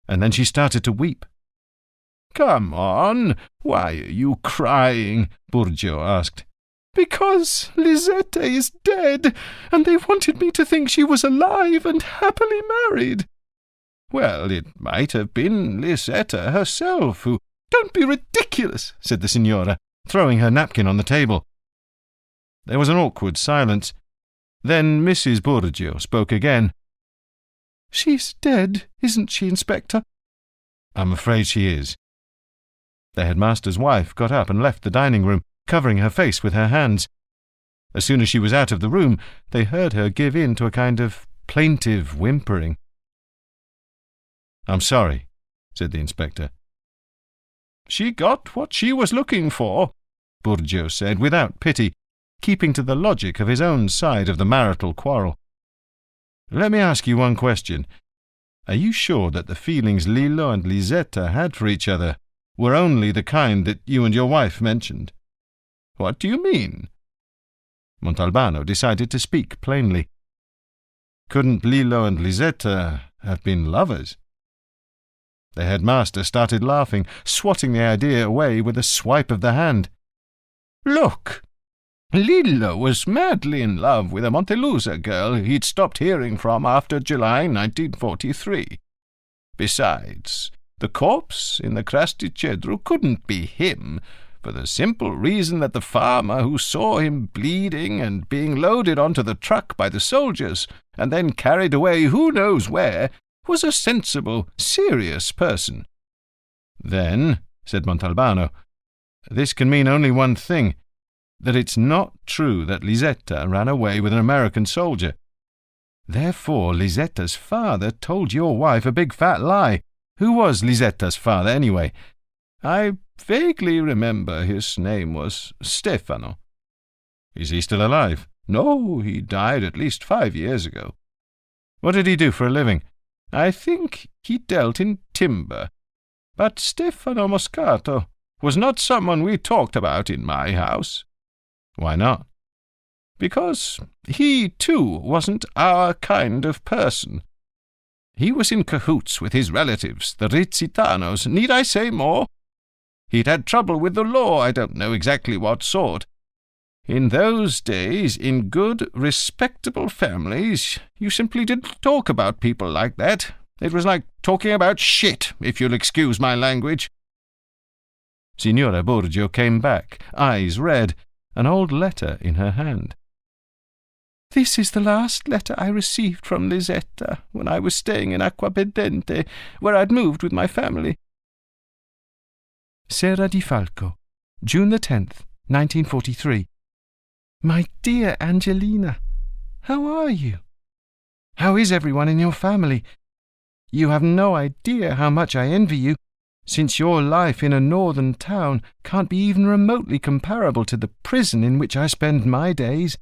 Speaker 2: and then she started to weep.
Speaker 1: "Come on, why are you crying?" Burgio asked.
Speaker 4: "Because Lisetta is dead, and they wanted me to think she was alive and happily married."
Speaker 1: "Well, it might have been Lisetta herself who—"
Speaker 4: "Don't be ridiculous,"
Speaker 2: said the signora, throwing her napkin on the table. There was an awkward silence. Then Mrs. Burgio spoke again.
Speaker 4: "She's dead, isn't she, Inspector?"
Speaker 2: "I'm afraid she is." The headmaster's wife got up and left the dining room, covering her face with her hands. As soon as she was out of the room, they heard her give in to a kind of plaintive whimpering. "I'm sorry," said the inspector.
Speaker 1: "She got what she was looking for,"
Speaker 2: Burgio said, without pity, keeping to the logic of his own side of the marital quarrel. "Let me ask you one question. Are you sure that the feelings Lillo and Lisetta had for each other were only the kind that you and your wife mentioned?"
Speaker 1: "What do you mean?"
Speaker 2: Montalbano decided to speak plainly. Couldn't Lillo and Lisetta have been lovers? The headmaster started laughing, swatting the idea away with a swipe of the hand.
Speaker 1: "Look! Lillo was madly in love with a Montelusa girl he'd stopped hearing from after July 1943. Besides, the corpse in the Crasticedru couldn't be him, for the simple reason that the farmer who saw him bleeding and being loaded onto the truck by the soldiers, and then carried away who knows where, was a sensible, serious person."
Speaker 2: "Then," said Montalbano, "this can mean only one thing, that it's not true that Lisetta ran away with an American soldier. Therefore Lisetta's father told your wife a big fat lie. Who was Lisetta's father, anyway?"
Speaker 1: "I vaguely remember his name was Stefano."
Speaker 2: "Is he still alive?"
Speaker 1: "No, he died at least 5 years ago."
Speaker 2: "What did he do for a living?"
Speaker 1: "I think he dealt in timber. But Stefano Moscato was not someone we talked about in my house."
Speaker 2: "Why not?"
Speaker 1: "Because he, too, wasn't our kind of person. He was in cahoots with his relatives, the Rizzitanos. Need I say more? He'd had trouble with the law, I don't know exactly what sort. In those days, in good, respectable families, you simply didn't talk about people like that. It was like talking about shit, if you'll excuse my language."
Speaker 2: Signora Burgio came back, eyes red, an old letter in her hand.
Speaker 4: "This is the last letter I received from Lisetta when I was staying in Acquapendente, where I'd moved with my family. Serra di Falco, June the 10th, 1943. My dear Angelina, how are you? How is everyone in your family? You have no idea how much I envy you, since your life in a northern town can't be even remotely comparable to the prison in which I spend my days.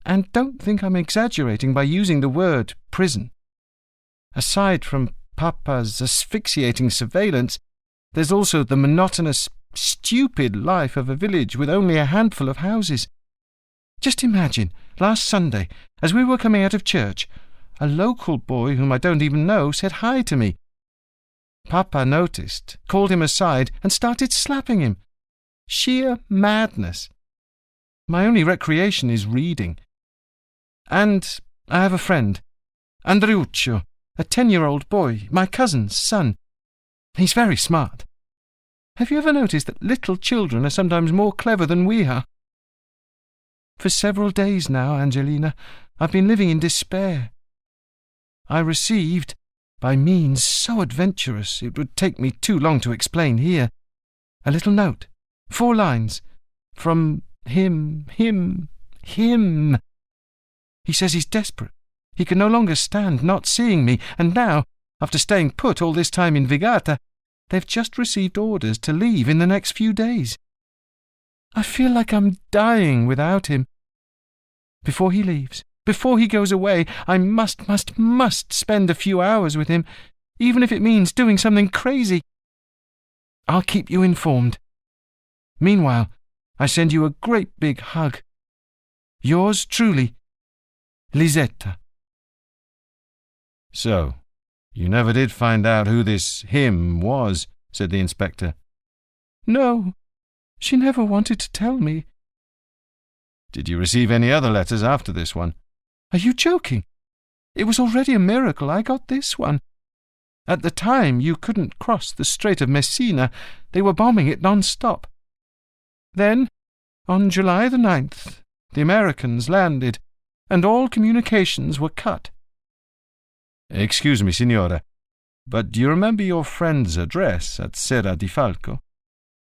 Speaker 4: And don't think I'm exaggerating by using the word prison. Aside from Papa's asphyxiating surveillance, there's also the monotonous, stupid life of a village with only a handful of houses. Just imagine, last Sunday, as we were coming out of church, a local boy whom I don't even know said hi to me. Papa noticed, called him aside, and started slapping him. Sheer madness. My only recreation is reading. And I have a friend, Andreuccio, a 10-year-old boy, my cousin's son. He's very smart. Have you ever noticed that little children are sometimes more clever than we are? For several days now, Angelina, I've been living in despair. I received, by means so adventurous it would take me too long to explain here, a little note, 4 lines, from him. He says he's desperate. He can no longer stand not seeing me, and now After staying put all this time in Vigata, they've just received orders to leave in the next few days. I feel like I'm dying without him. Before he leaves, before he goes away, I must spend a few hours with him, even if it means doing something crazy. I'll keep you informed. Meanwhile, I send you a great big hug. Yours truly, Lisetta.
Speaker 2: So, you never did find out who this him was, said the inspector.
Speaker 4: No, she never wanted to tell me.
Speaker 2: Did you receive any other letters after this one?
Speaker 4: Are you joking? It was already a miracle I got this one. At the time, you couldn't cross the Strait of Messina. They were bombing it non-stop. Then, on July the 9th, the Americans landed, and all communications were cut.
Speaker 2: Excuse me, signora, but do you remember your friend's address at Serra di Falco?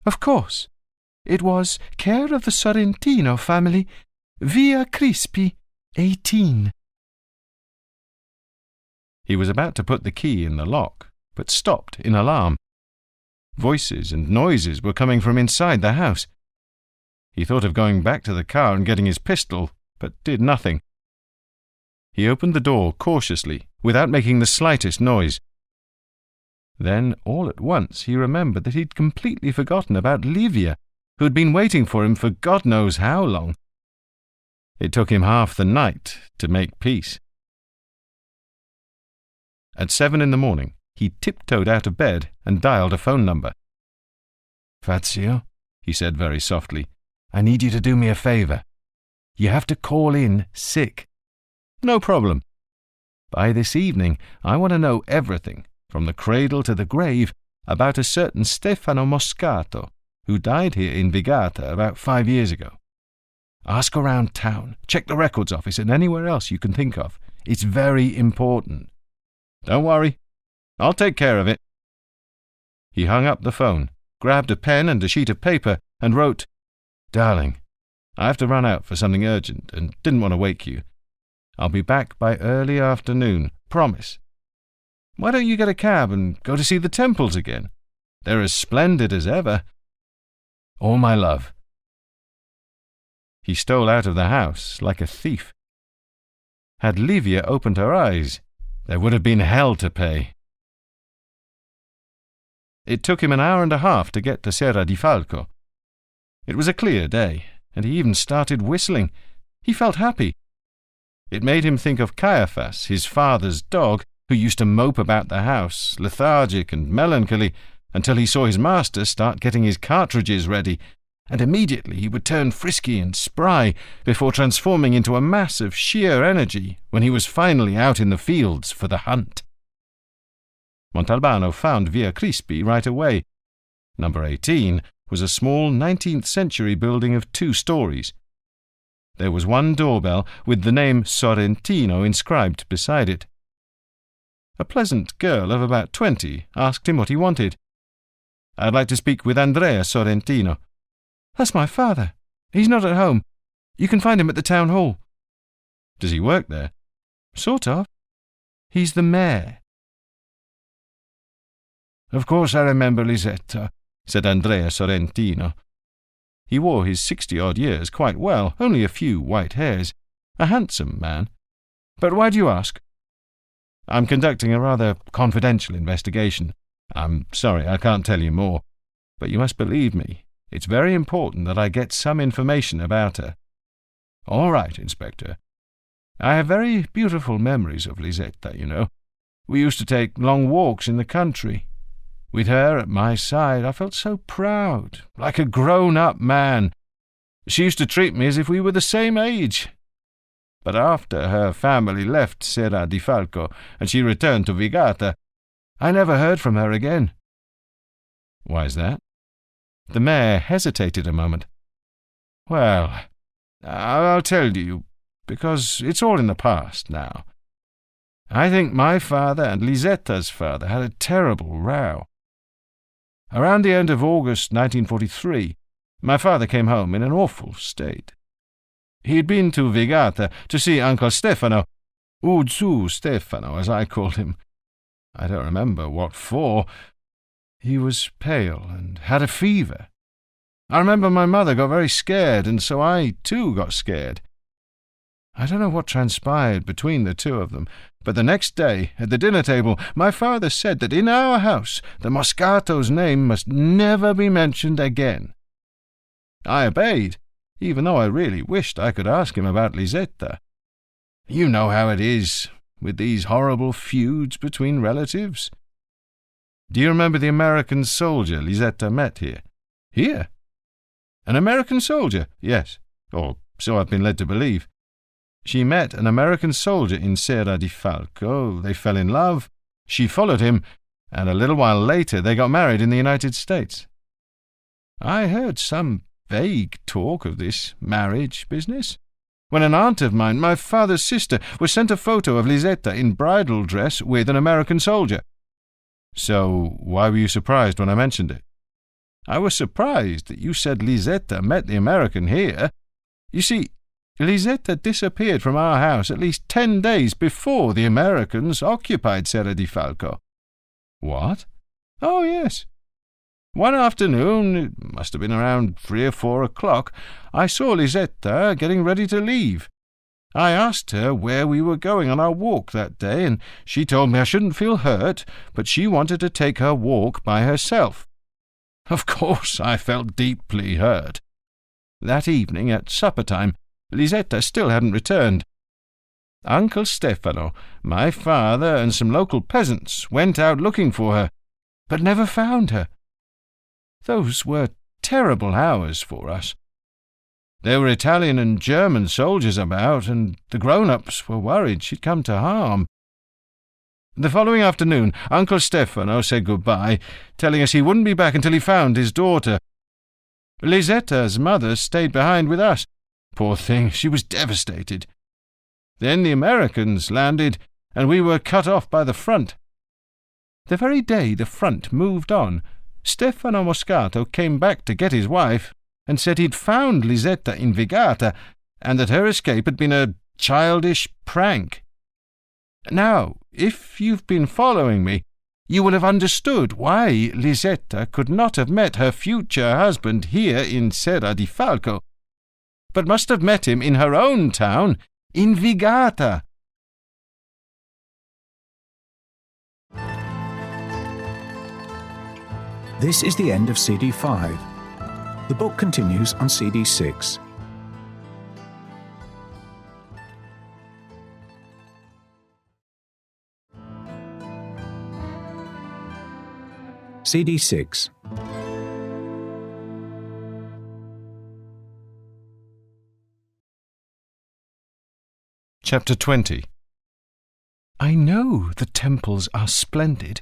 Speaker 4: Of course. It was care of the Sorrentino family, Via Crispi, 18.
Speaker 2: He was about to put the key in the lock, but stopped in alarm. Voices and noises were coming from inside the house. He thought of going back to the car and getting his pistol, but did nothing. He opened the door cautiously, without making the slightest noise. Then, all at once, he remembered that he'd completely forgotten about Livia, who had been waiting for him for God knows how long. It took him half the night to make peace. At 7 a.m, he tiptoed out of bed and dialed a phone number.
Speaker 1: Fazio, he said very softly, I need you to do me a favour. You have to call in sick.
Speaker 2: No problem.
Speaker 1: By this evening, I want to know everything, from the cradle to the grave, about a certain Stefano Moscato, who died here in Vigata about 5 years ago. Ask around town, check the records office and anywhere else you can think of. It's very important.
Speaker 2: Don't worry. I'll take care of it. He hung up the phone, grabbed a pen and a sheet of paper, and wrote, Darling, I have to run out for something urgent and didn't want to wake you. I'll be back by early afternoon, promise. Why don't you get a cab and go to see the temples again? They're as splendid as ever.
Speaker 1: All my love.
Speaker 2: He stole out of the house like a thief. Had Livia opened her eyes, there would have been hell to pay. It took him an hour and a half to get to Serra di Falco. It was a clear day, and he even started whistling. He felt happy. It made him think of Caiaphas, his father's dog, who used to mope about the house, lethargic and melancholy, until he saw his master start getting his cartridges ready, and immediately he would turn frisky and spry before transforming into a mass of sheer energy when he was finally out in the fields for the hunt. Montalbano found Via Crispi right away. Number 18 was a small 19th-century building of 2 stories. There was one doorbell with the name Sorrentino inscribed beside it. A pleasant girl of about 20 asked him what he wanted. I'd like to speak with Andrea Sorrentino.
Speaker 4: That's my father. He's not at home. You can find him at the town hall.
Speaker 2: Does he work there?
Speaker 4: Sort of. He's the mayor.
Speaker 1: Of course I remember Lisetta,
Speaker 2: said Andrea Sorrentino. He wore his 60-odd years quite well, only a few white hairs. A handsome man. But why do you ask? I'm conducting a rather confidential investigation. I'm sorry I can't tell you more, but you must believe me. It's very important that I get some information about her.
Speaker 1: All right, Inspector. I have very beautiful memories of Lisetta, you know. We used to take long walks in the country. With her at my side, I felt so proud, like a grown-up man. She used to treat me as if we were the same age. But after her family left Serra di Falco and she returned to Vigata, I never heard from her again.
Speaker 2: Why's that? The mayor hesitated a moment.
Speaker 1: Well, I'll tell you, because it's all in the past now. I think my father and Lisetta's father had a terrible row. Around the end of August 1943, my father came home in an awful state. He'd been to Vigata to see Uncle Stefano, Uzu Stefano, as I called him.
Speaker 2: I don't remember what for. He was pale and had a fever. I remember my mother got very scared, and so I, too, got scared. I don't know what transpired between the two of them, but the next day, at the dinner table, my father said that in our house the Moscato's name must never be mentioned again. I obeyed, even though I really wished I could ask him about Lisetta. You know how it is, with these horrible feuds between relatives. Do you remember the American soldier Lisetta met here? Here? An American soldier? Yes, or so I've been led to believe. She met an American soldier in Serra di Falco. They fell in love. She followed him, and a little while later they got married in the United States. I heard some vague talk of this marriage business, when an aunt of mine, my father's sister, was sent a photo of Lisetta in bridal dress with an American soldier. So why were you surprised when I mentioned it? I was surprised that you said Lisetta met the American here. You see, Lisetta disappeared from our house at least 10 days before the Americans occupied Serra di Falco. What? Oh, yes. One afternoon, it must have been around 3 or 4 o'clock, I saw Lisetta getting ready to leave. I asked her where we were going on our walk that day, and she told me I shouldn't feel hurt, but she wanted to take her walk by herself. Of course, I felt deeply hurt. That evening, at supper-time, Lisetta still hadn't returned. Uncle Stefano, my father, and some local peasants went out looking for her, but never found her. Those were terrible hours for us. There were Italian and German soldiers about, and the grown-ups were worried she'd come to harm. The following afternoon, Uncle Stefano said goodbye, telling us he wouldn't be back until he found his daughter. Lisetta's mother stayed behind with us. Poor thing, she was devastated. Then the Americans landed, and we were cut off by the front. The very day the front moved on, Stefano Moscato came back to get his wife, and said he'd found Lisetta in Vigata, and that her escape had been a childish prank. Now, if you've been following me, you will have understood why Lisetta could not have met her future husband here in Serra di Falco, but must have met him in her own town, in Vigata.
Speaker 3: This is the end of CD 5. The book continues on CD 6. CD 6.
Speaker 2: Chapter 20.
Speaker 4: I know the temples are splendid.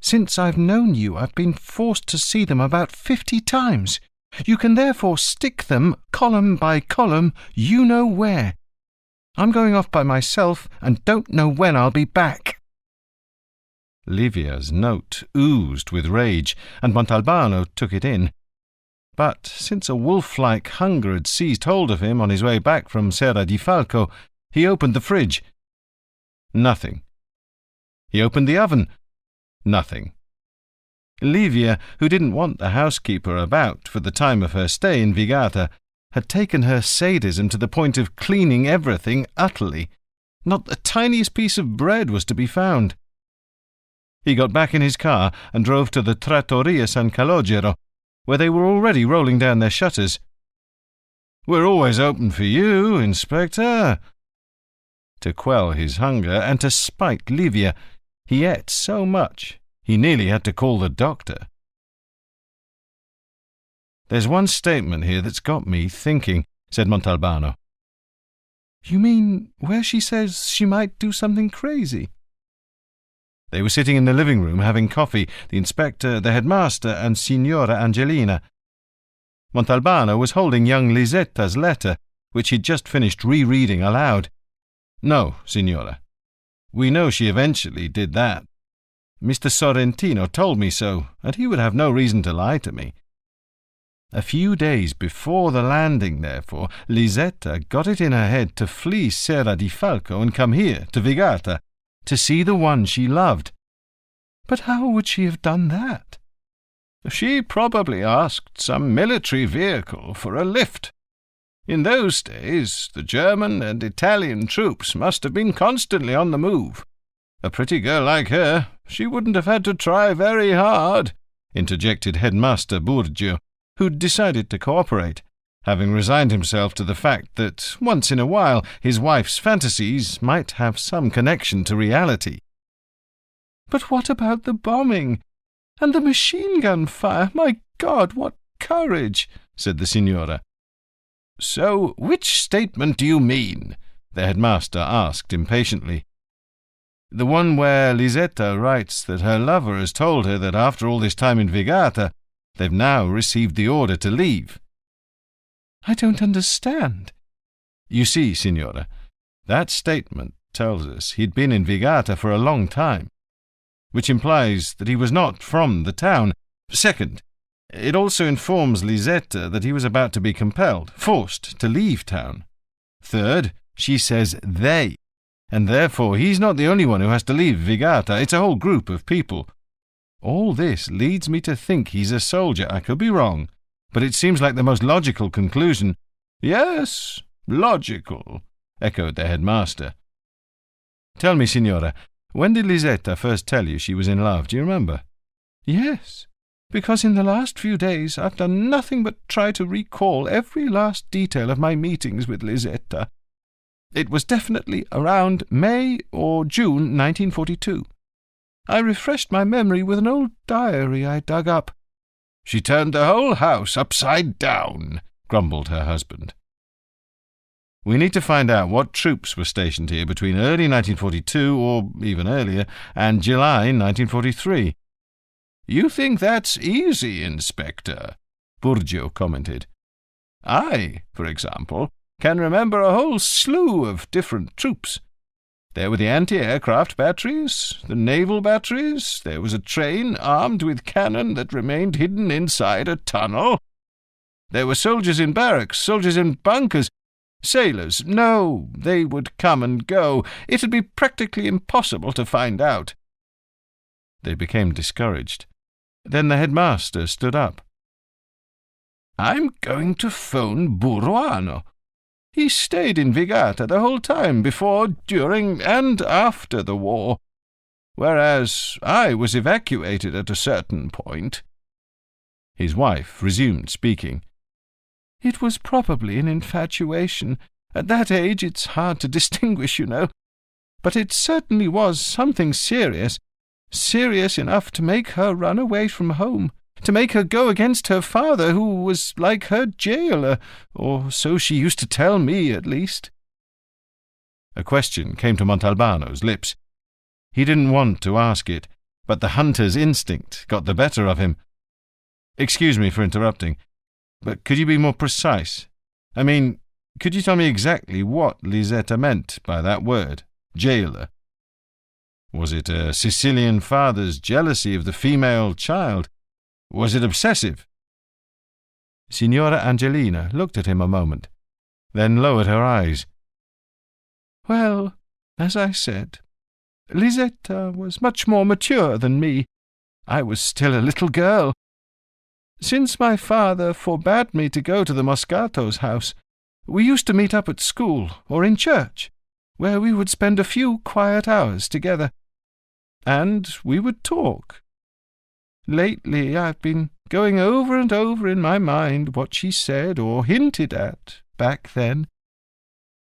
Speaker 4: Since I've known you, I've been forced to see them about 50 times. You can therefore stick them, column by column, you know where. I'm going off by myself and don't know when I'll be back.
Speaker 2: Livia's note oozed with rage, and Montalbano took it in. But since a wolf-like hunger had seized hold of him on his way back from Serra di Falco, he opened the fridge. Nothing. He opened the oven. Nothing. Livia, who didn't want the housekeeper about for the time of her stay in Vigata, had taken her sadism to the point of cleaning everything utterly. Not the tiniest piece of bread was to be found. He got back in his car and drove to the Trattoria San Calogero, where they were already rolling down their shutters. "We're always open for you, Inspector." To quell his hunger and to spite Livia, he ate so much he nearly had to call the doctor. "There's one statement here that's got me thinking," said Montalbano.
Speaker 4: "You mean where she says she might do something crazy?"
Speaker 2: They were sitting in the living room having coffee, the inspector, the headmaster, and Signora Angelina. Montalbano was holding young Lisetta's letter, which he'd just finished rereading aloud. "No, Signora. We know she eventually did that. Mr. Sorrentino told me so, and he would have no reason to lie to me. A few days before the landing, therefore, Lisetta got it in her head to flee Serra di Falco and come here, to Vigata, to see the one she loved,
Speaker 4: But how would she have done that?
Speaker 1: She probably asked some military vehicle for a lift. In those days, the German and Italian troops must have been constantly on the move. A pretty girl like her, she wouldn't have had to try very hard, interjected Headmaster Burgio, who'd decided to cooperate, having resigned himself to the fact that, once in a while, his wife's fantasies might have some connection to reality.
Speaker 4: But what about the bombing? And the machine-gun fire? My God, what courage! Said the Signora.
Speaker 1: So which statement do you mean? The headmaster asked impatiently.
Speaker 2: The one where Lisetta writes that her lover has told her that after all this time in Vigata, they've now received the order to leave.
Speaker 4: I don't understand.
Speaker 2: You see, Signora, that statement tells us he'd been in Vigata for a long time, which implies that he was not from the town. Second, it also informs Lisetta that he was about to be compelled, forced to leave town. Third, she says they, and therefore he's not the only one who has to leave Vigata. It's a whole group of people. All this leads me to think he's a soldier. I could be wrong, but it seems like the most logical conclusion.
Speaker 1: Yes, logical, echoed the headmaster.
Speaker 2: Tell me, Signora, when did Lisetta first tell you she was in love? Do you remember?
Speaker 4: Yes, because in the last few days I've done nothing but try to recall every last detail of my meetings with Lisetta. It was definitely around May or June 1942. I refreshed my memory with an old diary I dug up.
Speaker 1: She turned the whole house upside down, grumbled her husband.
Speaker 2: We need to find out what troops were stationed here between early 1942, or even earlier, and July 1943.
Speaker 1: You think that's easy, Inspector? Burgio commented. I, for example, can remember a whole slew of different troops. There were the anti-aircraft batteries, the naval batteries, there was a train armed with cannon that remained hidden inside a tunnel. There were soldiers in barracks, soldiers in bunkers, sailors. No, they would come and go. It would be practically impossible to find out.
Speaker 2: They became discouraged. Then the headmaster stood up.
Speaker 1: I'm going to phone Buruano. He stayed in Vigata the whole time, before, during, and after the war, whereas I was evacuated at a certain point.
Speaker 2: His wife resumed speaking.
Speaker 4: It was probably an infatuation. At that age it's hard to distinguish, you know. But it certainly was something serious, serious enough to make her run away from home, to make her go against her father, who was like her jailer, or so she used to tell me, at least.
Speaker 2: A question came to Montalbano's lips. He didn't want to ask it, but the hunter's instinct got the better of him. Excuse me for interrupting, but could you be more precise? I mean, could you tell me exactly what Lisetta meant by that word, jailer? Was it a Sicilian father's jealousy of the female child? Was it obsessive?
Speaker 4: Signora Angelina looked at him a moment, then lowered her eyes. Well, as I said, Lisetta was much more mature than me. I was still a little girl. Since my father forbade me to go to the Moscato's house, we used to meet up at school or in church, where we would spend a few quiet hours together. And we would talk. Lately I've been going over and over in my mind what she said or hinted at back then.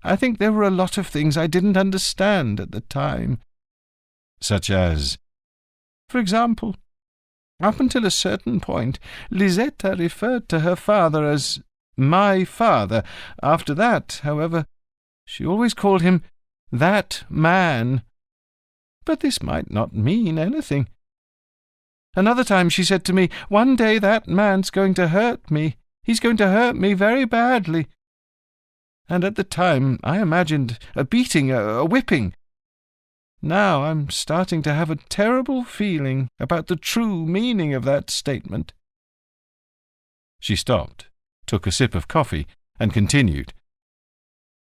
Speaker 4: I think there were a lot of things I didn't understand at the time.
Speaker 2: Such as?
Speaker 4: For example, up until a certain point, Lisetta referred to her father as my father. After that, however, she always called him that man. But this might not mean anything. Another time she said to me, one day that man's going to hurt me. He's going to hurt me very badly. And at the time I imagined a beating, a whipping. Now I'm starting to have a terrible feeling about the true meaning of that statement.
Speaker 2: She stopped, took a sip of coffee, and continued.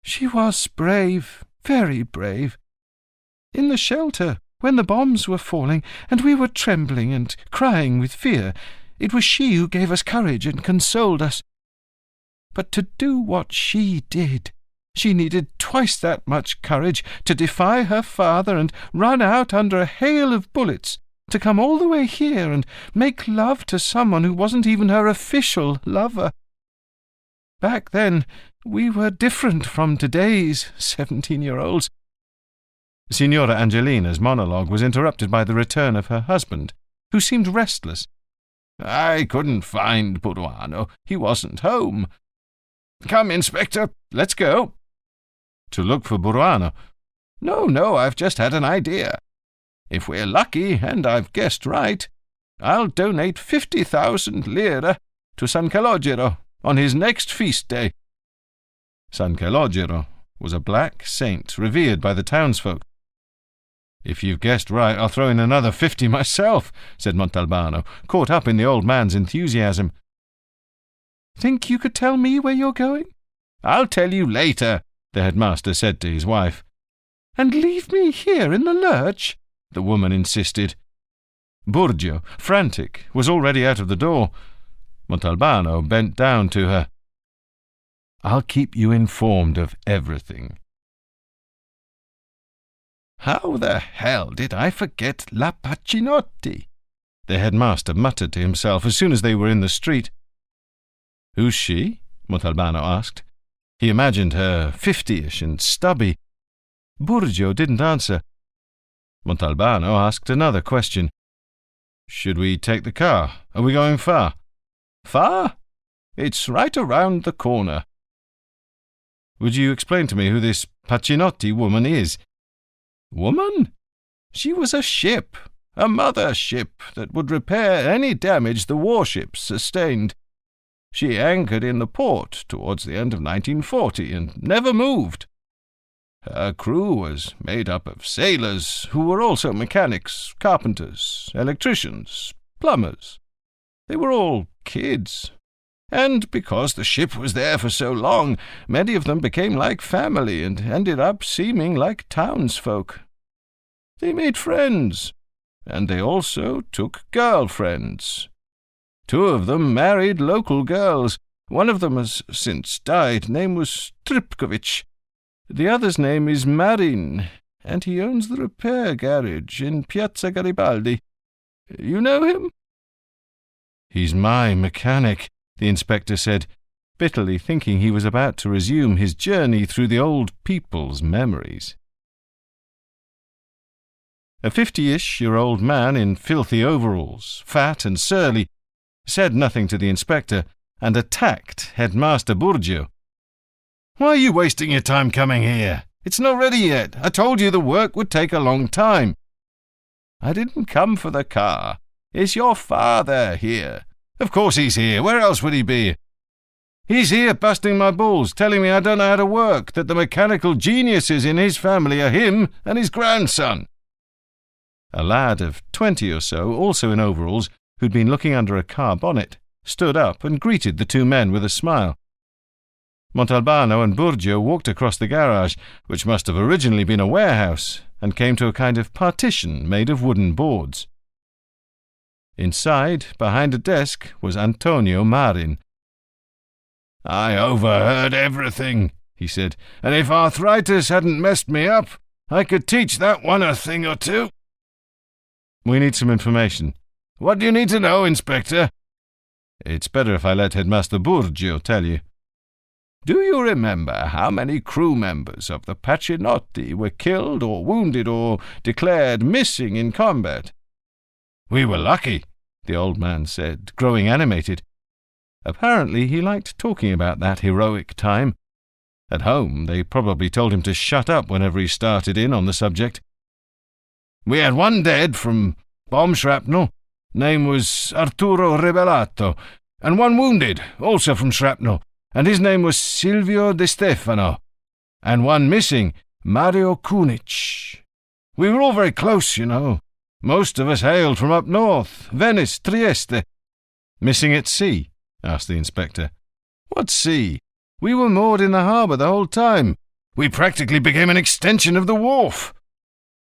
Speaker 4: She was brave, very brave. In the shelter, when the bombs were falling, and we were trembling and crying with fear, it was she who gave us courage and consoled us. But to do what she did, she needed twice that much courage to defy her father and run out under a hail of bullets, to come all the way here and make love to someone who wasn't even her official lover. Back then, we were different from today's 17-year-olds.
Speaker 2: Signora Angelina's monologue was interrupted by the return of her husband, who seemed restless.
Speaker 1: I couldn't find Buruano. He wasn't home. Come, Inspector, let's go.
Speaker 2: To look for Buruano?
Speaker 1: No, I've just had an idea. If we're lucky, and I've guessed right, I'll donate 50,000 lire to San Calogero on his next feast day.
Speaker 2: San Calogero was a black saint revered by the townsfolk. If you've guessed right, I'll throw in another 50 myself, said Montalbano, caught up in the old man's enthusiasm.
Speaker 4: Think you could tell me where you're going?
Speaker 1: I'll tell you later, the headmaster said to his wife.
Speaker 4: And leave me here in the lurch?
Speaker 2: The woman insisted. Burgio, frantic, was already out of the door. Montalbano bent down to her. I'll keep you informed of everything.
Speaker 1: How the hell did I forget La Pacinotti?
Speaker 2: The headmaster muttered to himself as soon as they were in the street. Who's she? Montalbano asked. He imagined her 50-ish and stubby. Burgio didn't answer. Montalbano asked another question. Should we take the car? Are we going far?
Speaker 1: Far? It's right around the corner.
Speaker 2: Would you explain to me who this Pacinotti woman is?
Speaker 1: Woman? She was a ship, a mother ship that would repair any damage the warships sustained. She anchored in the port towards the end of 1940 and never moved. Her crew was made up of sailors who were also mechanics, carpenters, electricians, plumbers. They were all kids. And because the ship was there for so long, many of them became like family and ended up seeming like townsfolk. They made friends, and they also took girlfriends. 2 of them married local girls. One of them has since died. Name was Tripkovich. The other's name is Marin, and he owns the repair garage in Piazza Garibaldi. You know him?
Speaker 2: He's my mechanic, the inspector said, bitterly thinking he was about to resume his journey through the old people's memories. A 50-ish-year-old man in filthy overalls, fat and surly, said nothing to the inspector and attacked Headmaster Burgio.
Speaker 1: Why are you wasting your time coming here? It's not ready yet. I told you the work would take a long time. I didn't come for the car. Is your father here? Of course he's here. Where else would he be? He's here busting my balls, telling me I don't know how to work, that the mechanical geniuses in his family are him and his grandson.
Speaker 2: A lad of 20 or so, also in overalls, who'd been looking under a car bonnet, stood up and greeted the 2 men with a smile. Montalbano and Burgio walked across the garage, which must have originally been a warehouse, and came to a kind of partition made of wooden boards. Inside, behind a desk, was Antonio Marin.
Speaker 1: I overheard everything, he said, and if arthritis hadn't messed me up, I could teach that one a thing or two.
Speaker 2: We need some information.
Speaker 1: What do you need to know, Inspector?
Speaker 2: It's better if I let Headmaster Burgio tell you.
Speaker 1: Do you remember how many crew members of the Pacinotti were killed or wounded or declared missing in combat?
Speaker 2: We were lucky, the old man said, growing animated. Apparently he liked talking about that heroic time. At home, they probably told him to shut up whenever he started in on the subject.
Speaker 1: We had 1 dead from bomb shrapnel. Name was Arturo Rebellato, and 1 wounded, also from shrapnel, and his name was Silvio De Stefano, and 1 missing, Mario Kunic. We were all very close, you know. Most of us hailed from up north, Venice, Trieste.
Speaker 2: Missing at sea? Asked the inspector.
Speaker 1: What sea? We were moored in the harbour the whole time. We practically became an extension of the wharf.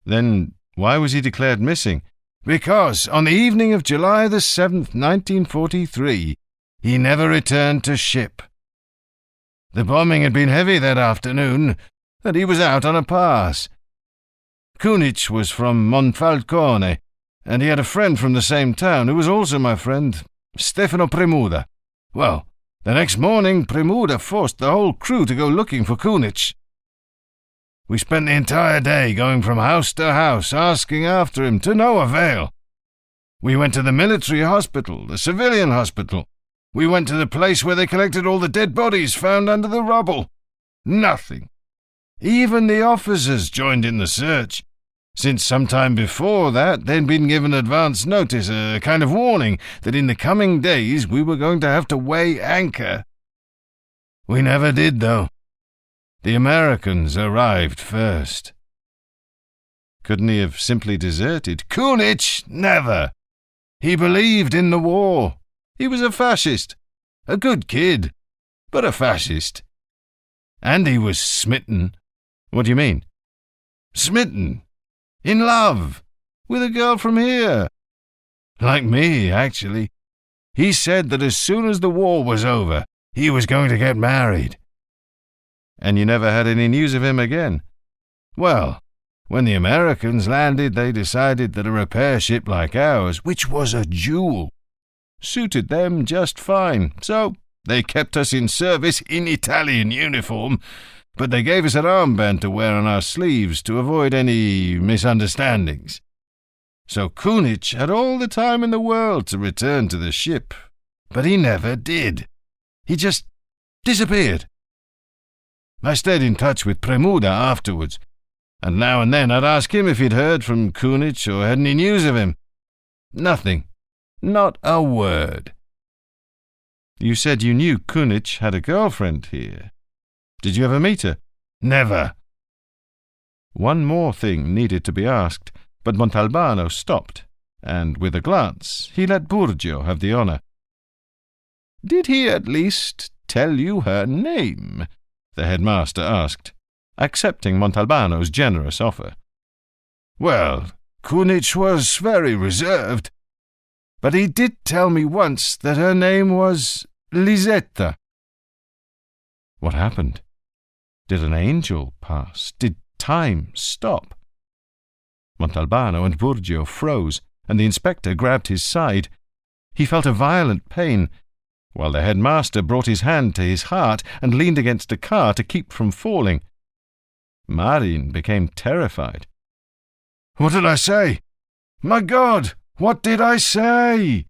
Speaker 2: Then Why was he declared missing?
Speaker 1: Because on the evening of July the 7th, 1943, he never returned to ship. The bombing had been heavy that afternoon, and he was out on a pass. Kunich was from Monfalcone, and he had a friend from the same town who was also my friend, Stefano Premuda. Well, the next morning Premuda forced the whole crew to go looking for Kunich. We spent the entire day going from house to house, asking after him, to no avail. We went to the military hospital, the civilian hospital. We went to the place where they collected all the dead bodies found under the rubble. Nothing. Even the officers joined in the search, since some time before that they'd been given advance notice, a kind of warning, that in the coming days we were going to have to weigh anchor. We never did, though. The Americans arrived first.
Speaker 2: Couldn't he have simply deserted?
Speaker 1: Kunich, never. He believed in the war. He was a fascist. A good kid, but a fascist. And he was smitten.
Speaker 2: What do you mean?
Speaker 1: Smitten. In love. With a girl from here. Like me, actually. He said that as soon as the war was over, he was going to get married.
Speaker 2: And you never had any news of him again?
Speaker 1: Well, when the Americans landed, they decided that a repair ship like ours, which was a jewel, suited them just fine. So they kept us in service in Italian uniform, but they gave us an armband to wear on our sleeves to avoid any misunderstandings. So Kunich had all the time in the world to return to the ship, but he never did. He just disappeared. I stayed in touch with Premuda afterwards, and now and then I'd ask him if he'd heard from Kunich or had any news of him. Nothing. Not a word.
Speaker 2: You said you knew Kunich had a girlfriend here. Did you ever meet her?
Speaker 1: Never.
Speaker 2: One more thing needed to be asked, but Montalbano stopped, and with a glance he let Burgio have the honour.
Speaker 1: Did he at least tell you her name?
Speaker 2: The headmaster asked, accepting Montalbano's generous offer.
Speaker 1: Well, Kunich was very reserved, but he did tell me once that her name was Lisetta.
Speaker 2: What happened? Did an angel pass? Did time stop? Montalbano and Burgio froze, and the inspector grabbed his side. He felt a violent pain, while the headmaster brought his hand to his heart and leaned against a car to keep from falling. Marin became terrified.
Speaker 1: What did I say? My God, what did I say?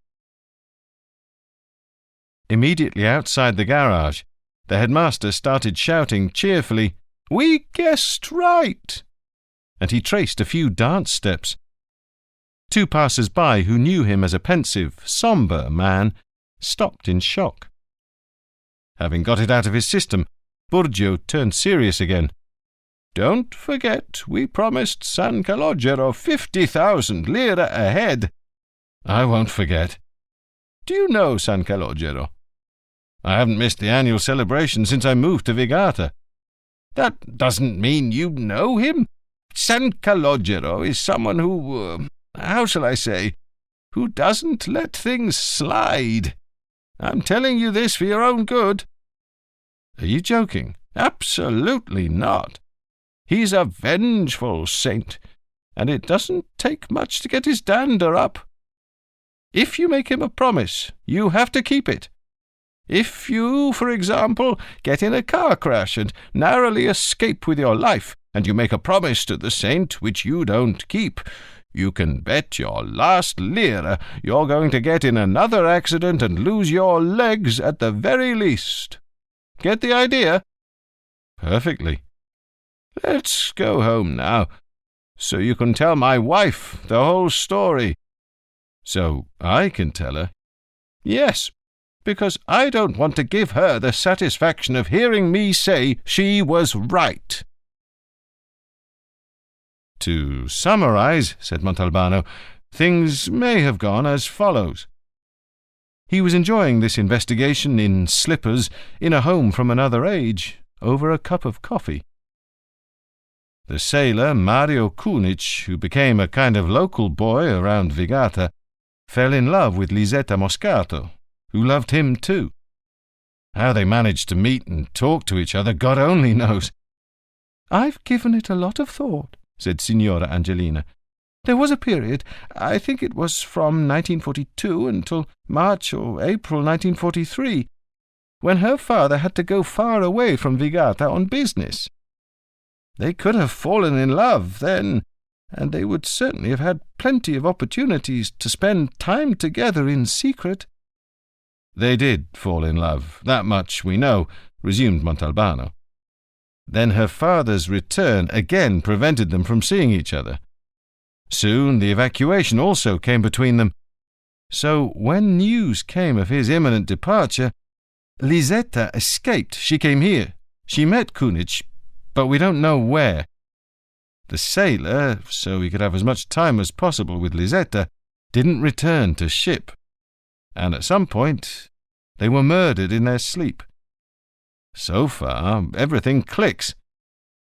Speaker 2: Immediately outside the garage, the headmaster started shouting cheerfully, "We guessed right!" and he traced a few dance steps. Two passers-by who knew him as a pensive, sombre man stopped in shock. Having got it out of his system, Burgio turned serious again. "Don't forget, we promised San Calogero 50,000 lire a head."
Speaker 1: "I won't forget."
Speaker 2: "Do you know San Calogero?" "I haven't missed the annual celebration since I moved to Vigata."
Speaker 1: "That doesn't mean you know him. San Calogero is someone who, how shall I say, who doesn't let things slide. I'm telling you this for your own good."
Speaker 2: "Are you joking?"
Speaker 1: "Absolutely not. He's a vengeful saint, and it doesn't take much to get his dander up. If you make him a promise, you have to keep it. If you, for example, get in a car crash and narrowly escape with your life, and you make a promise to the saint which you don't keep, you can bet your last lira you're going to get in another accident and lose your legs at the very least. Get the idea?"
Speaker 2: "Perfectly."
Speaker 1: "Let's go home now, so you can tell my wife the whole story."
Speaker 2: "So I can tell her?"
Speaker 1: "Yes, because I don't want to give her the satisfaction of hearing me say she was right."
Speaker 2: "To summarize," said Montalbano, "things may have gone as follows." He was enjoying this investigation in slippers, in a home from another age, over a cup of coffee. The sailor Mario Kunic, who became a kind of local boy around Vigata, fell in love with Lisetta Moscato, who loved him too. How they managed to meet and talk to each other, God only knows.
Speaker 4: "I've given it a lot of thought," said Signora Angelina. "There was a period, I think it was from 1942 until March or April 1943, when her father had to go far away from Vigata on business. They could have fallen in love then, and they would certainly have had plenty of opportunities to spend time together in secret."
Speaker 2: "They did fall in love, that much we know," resumed Montalbano. "Then her father's return again prevented them from seeing each other. Soon the evacuation also came between them. So when news came of his imminent departure, Lisetta escaped. She came here. She met Kunic, but we don't know where. The sailor, so he could have as much time as possible with Lisetta, didn't return to ship. And at some point, they were murdered in their sleep. So far, everything clicks."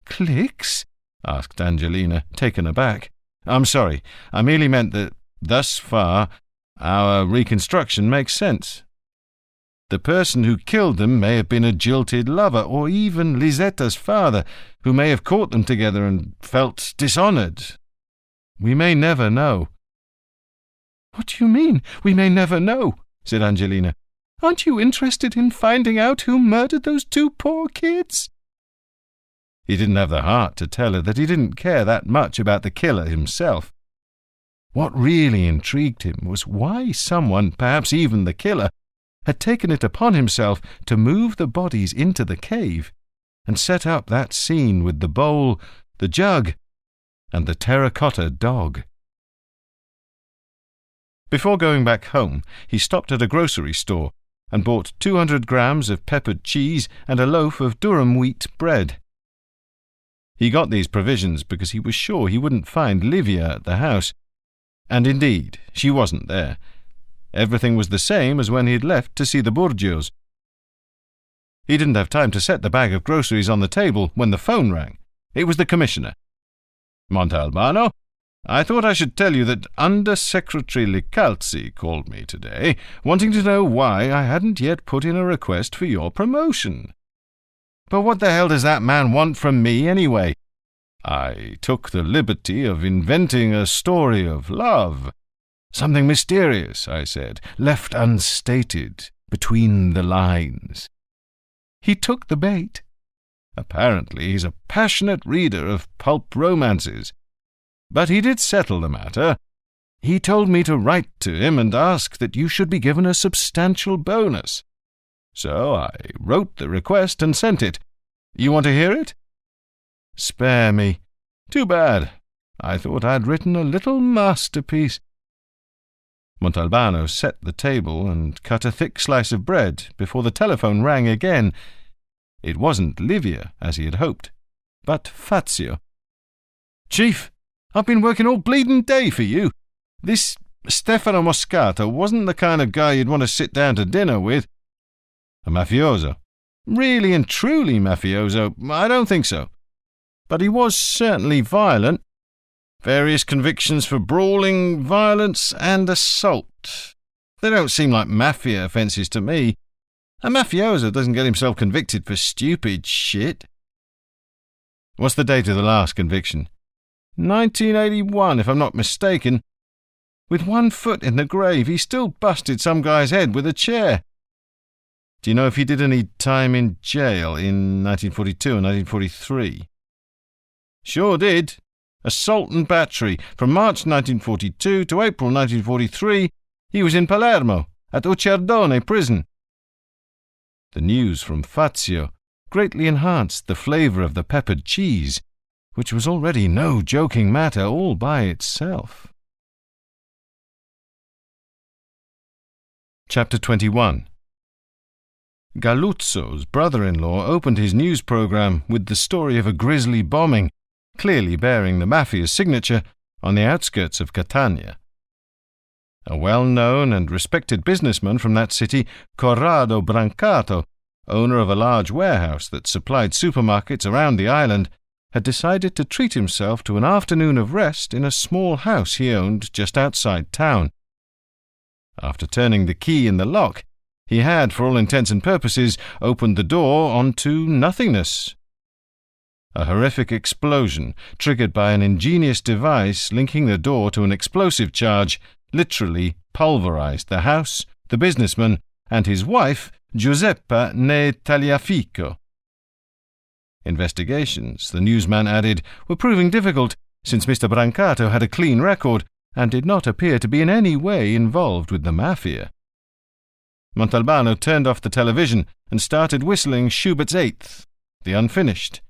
Speaker 4: "Clicks?"
Speaker 2: asked Angelina, taken aback. "I'm sorry. I merely meant that, thus far, our reconstruction makes sense. The person who killed them may have been a jilted lover, or even Lisetta's father, who may have caught them together and felt dishonoured. We may never know."
Speaker 4: "What do you mean, we may never know?" said Angelina. "Aren't you interested in finding out who murdered those two poor kids?"
Speaker 2: He didn't have the heart to tell her that he didn't care that much about the killer himself. What really intrigued him was why someone, perhaps even the killer, had taken it upon himself to move the bodies into the cave and set up that scene with the bowl, the jug, and the terracotta dog. Before going back home, he stopped at a grocery store and bought 200 grams of peppered cheese and a loaf of Durham wheat bread. He got these provisions because he was sure he wouldn't find Livia at the house, and indeed she wasn't there. Everything was the same as when he had left to see the Burgios. He didn't have time to set the bag of groceries on the table when the phone rang. It was the commissioner. "Montalbano, I thought I should tell you that Under-Secretary Licalzi called me today, wanting to know why I hadn't yet put in a request for your promotion." "But what the hell does that man want from me, anyway?" "I took the liberty of inventing a story of love. Something mysterious," I said, "left unstated, between the lines."
Speaker 4: "He took the bait."
Speaker 2: "Apparently he's a passionate reader of pulp romances. But he did settle the matter. He told me to write to him and ask that you should be given a substantial bonus. So I wrote the request and sent it. You want to hear it?" "Spare me. Too bad. I thought I'd written a little masterpiece." Montalbano set the table and cut a thick slice of bread before the telephone rang again. It wasn't Livia, as he had hoped, but Fazio. "Chief, I've been working all bleeding day for you. This Stefano Moscato wasn't the kind of guy you'd want to sit down to dinner with." "A mafioso?" "Really and truly mafioso? I don't think so. But he was certainly violent. Various convictions for brawling, violence, and assault. They don't seem like mafia offences to me. A mafioso doesn't get himself convicted for stupid shit." "What's the date of the last conviction?" 1981, if I'm not mistaken. With one foot in the grave, he still busted some guy's head with a chair." "Do you know if he did any time in jail in 1942 and 1943? "Sure did. Assault and battery. From March 1942 to April 1943, he was in Palermo, at Ucciardone prison." The news from Fazio greatly enhanced the flavour of the peppered cheese, which was already no joking matter all by itself. Chapter 21. Galuzzo's brother-in-law opened his news programme with the story of a grisly bombing, clearly bearing the mafia's signature, on the outskirts of Catania. A well-known and respected businessman from that city, Corrado Brancato, owner of a large warehouse that supplied supermarkets around the island, had decided to treat himself to an afternoon of rest in a small house he owned just outside town. After turning the key in the lock, he had, for all intents and purposes, opened the door onto nothingness. A horrific explosion, triggered by an ingenious device linking the door to an explosive charge, literally pulverized the house, the businessman, and his wife, Giuseppa ne Tagliafico. Investigations, the newsman added, were proving difficult, since Mr. Brancato had a clean record and did not appear to be in any way involved with the mafia. Montalbano turned off the television and started whistling Schubert's Eighth, the unfinished.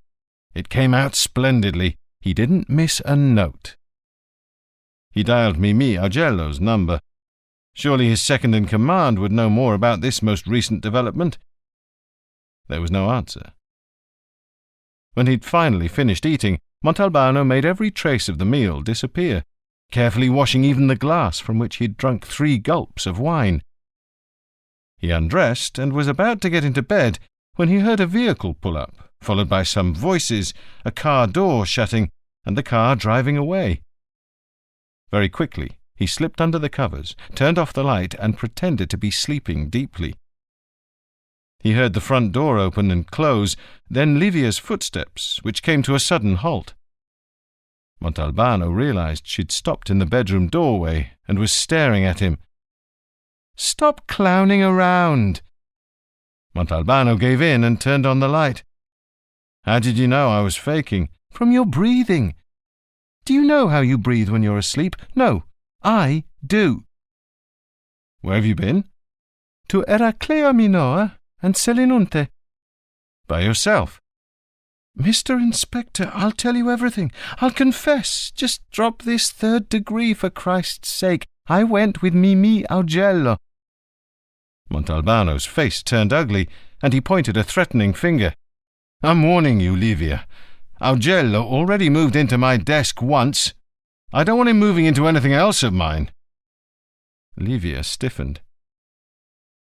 Speaker 2: It came out splendidly. He didn't miss a note. He dialed Mimi Augello's number. Surely his second-in-command would know more about this most recent development. There was no answer. When he'd finally finished eating, Montalbano made every trace of the meal disappear, carefully washing even the glass from which he'd drunk 3 gulps of wine. He undressed and was about to get into bed when he heard a vehicle pull up, followed by some voices, a car door shutting, and the car driving away. Very quickly, he slipped under the covers, turned off the light, and pretended to be sleeping deeply. He heard the front door open and close, then Livia's footsteps, which came to a sudden halt. Montalbano realized she'd stopped in the bedroom doorway and was staring at him. "Stop clowning around!" Montalbano gave in and turned on the light. "How did you know I was faking?" "From your breathing. Do you know how you breathe when you're asleep? No, I do." "Where have you been?" "To Eraclea Minor and Selinunte." "By yourself?" "Mr. Inspector, I'll tell you everything. I'll confess. Just drop this 3rd degree for Christ's sake. I went with Mimi Augello." Montalbano's face turned ugly, and he pointed a threatening finger. "I'm warning you, Livia. Augello already moved into my desk once. I don't want him moving into anything else of mine." Livia stiffened.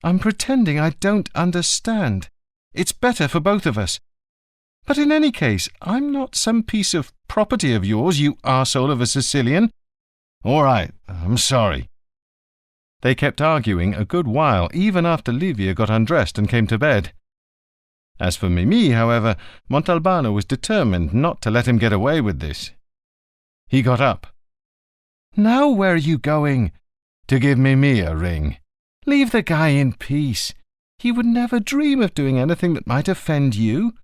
Speaker 2: "I'm pretending I don't understand. It's better for both of us. But in any case, I'm not some piece of property of yours, you arsehole of a Sicilian." "All right, I'm sorry." They kept arguing a good while, even after Livia got undressed and came to bed. As for Mimi, however, Montalbano was determined not to let him get away with this. He got up. "Now where are you going?" "To give Mimi a ring." "Leave the guy in peace. He would never dream of doing anything that might offend you."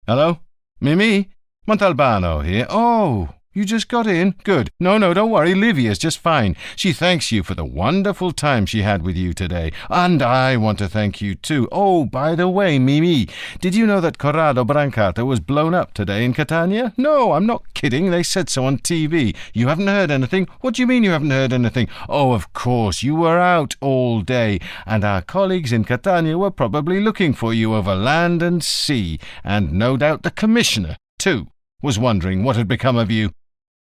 Speaker 2: "Hello? Mimi? Montalbano here. Oh, you just got in? Good. No, don't worry. Livia's just fine. She thanks you for the wonderful time she had with you today. And I want to thank you too. Oh, by the way, Mimi, did you know that Corrado Brancato was blown up today in Catania? No, I'm not kidding. They said so on TV. You haven't heard anything? What do you mean you haven't heard anything? Oh, of course, you were out all day, and our colleagues in Catania were probably looking for you over land and sea, and no doubt the commissioner, too, was wondering what had become of you.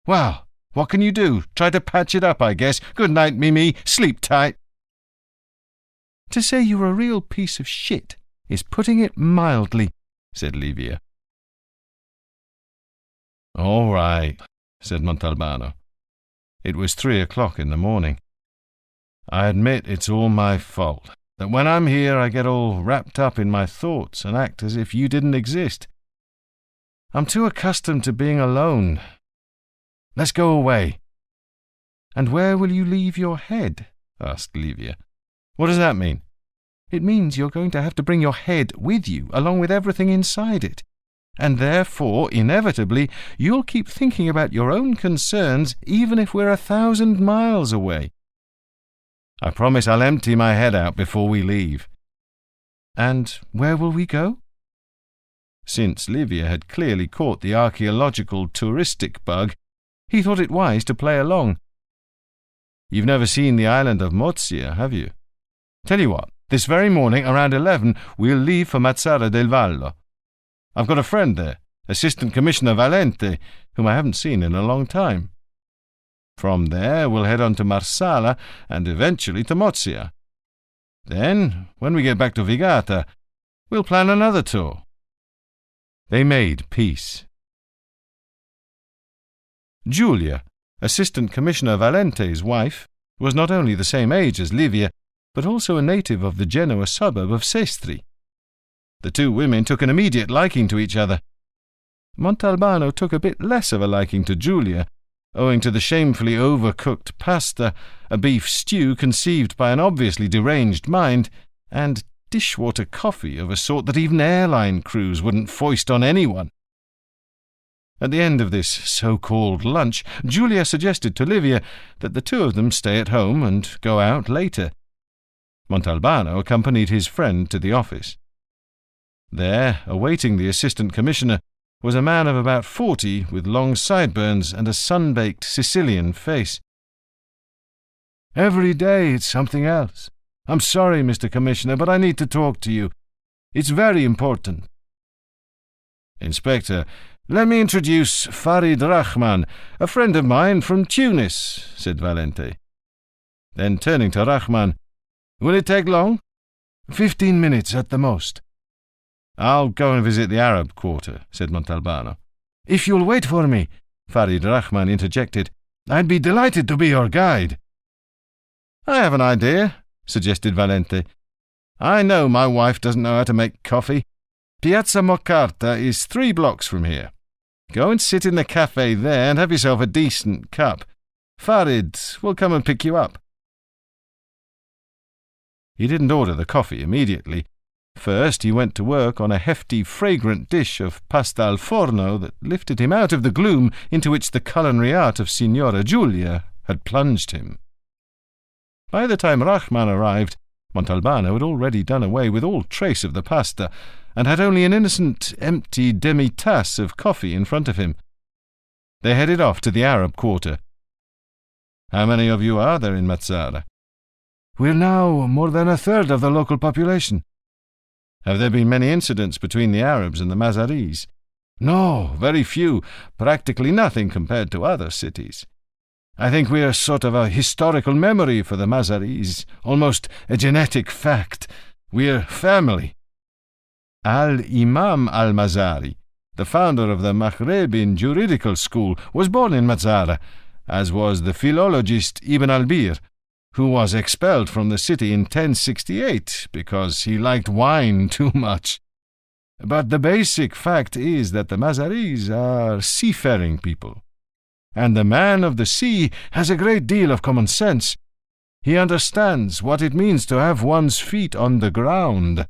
Speaker 2: Well, what can you do? Try to patch it up, I guess. Good night, Mimi. Sleep tight." "To say you're a real piece of shit is putting it mildly," said Livia. "All right," said Montalbano. It was 3:00 in the morning. "I admit it's all my fault, that when I'm here I get all wrapped up in my thoughts and act as if you didn't exist. I'm too accustomed to being alone. Let's go away." "And where will you leave your head?" asked Livia. "What does that mean?" "It means you're going to have to bring your head with you, along with everything inside it. And therefore, inevitably, you'll keep thinking about your own concerns, even if we're 1,000 miles away." "I promise I'll empty my head out before we leave." "And where will we go?" Since Livia had clearly caught the archaeological touristic bug, he thought it wise to play along. "You've never seen the island of Mozia, have you? Tell you what, this very morning, around 11, we'll leave for Mazzara del Vallo. I've got a friend there, Assistant Commissioner Valente, whom I haven't seen in a long time. From there, we'll head on to Marsala and eventually to Mozia. Then, when we get back to Vigata, we'll plan another tour." They made peace. Giulia, Assistant Commissioner Valente's wife, was not only the same age as Livia, but also a native of the Genoa suburb of Sestri. The two women took an immediate liking to each other. Montalbano took a bit less of a liking to Giulia, owing to the shamefully overcooked pasta, a beef stew conceived by an obviously deranged mind, and dishwater coffee of a sort that even airline crews wouldn't foist on anyone. At the end of this so-called lunch, Giulia suggested to Livia that the two of them stay at home and go out later. Montalbano accompanied his friend to the office. There, awaiting the Assistant Commissioner, was a man of about 40 with long sideburns and a sun-baked Sicilian face.
Speaker 1: "Every day it's something else. I'm sorry, Mr. Commissioner, but I need to talk to you. It's very important."
Speaker 2: "Inspector, let me introduce Farid Rahman, a friend of mine from Tunis," said Valente. Then turning to Rahman, "Will it take long?"
Speaker 1: 15 minutes at the most."
Speaker 2: "I'll go and visit the Arab quarter," said Montalbano.
Speaker 1: "If you'll wait for me,"
Speaker 2: Farid Rahman interjected,
Speaker 1: "I'd be delighted to be your guide."
Speaker 2: "I have an idea," suggested Valente. "I know my wife doesn't know how to make coffee. Piazza Moccarta is 3 blocks from here. Go and sit in the cafe there and have yourself a decent cup. Farid will come and pick you up." He didn't order the coffee immediately. First he went to work on a hefty, fragrant dish of pasta al forno that lifted him out of the gloom into which the culinary art of Signora Giulia had plunged him. By the time Rahman arrived, Montalbano had already done away with all trace of the pasta, and had only an innocent, empty demi-tasse of coffee in front of him. They headed off to the Arab quarter. "How many of you are there in Mazara?"
Speaker 1: "We're now more than a third of the local population."
Speaker 2: "Have there been many incidents between the Arabs and the Mazaris?"
Speaker 1: "No, very few, practically nothing compared to other cities. I think we're sort of a historical memory for the Mazaris, almost a genetic fact. We're family."
Speaker 2: Al-Imam al-Mazari, the founder of the Maghrebin juridical school, was born in Mazara, as was the philologist Ibn al-Bir, who was expelled from the city in 1068 because he liked wine too much. But the basic fact is that the Mazaris are seafaring people, and the man of the sea has a great deal of common sense. He understands what it means to have one's feet on the ground.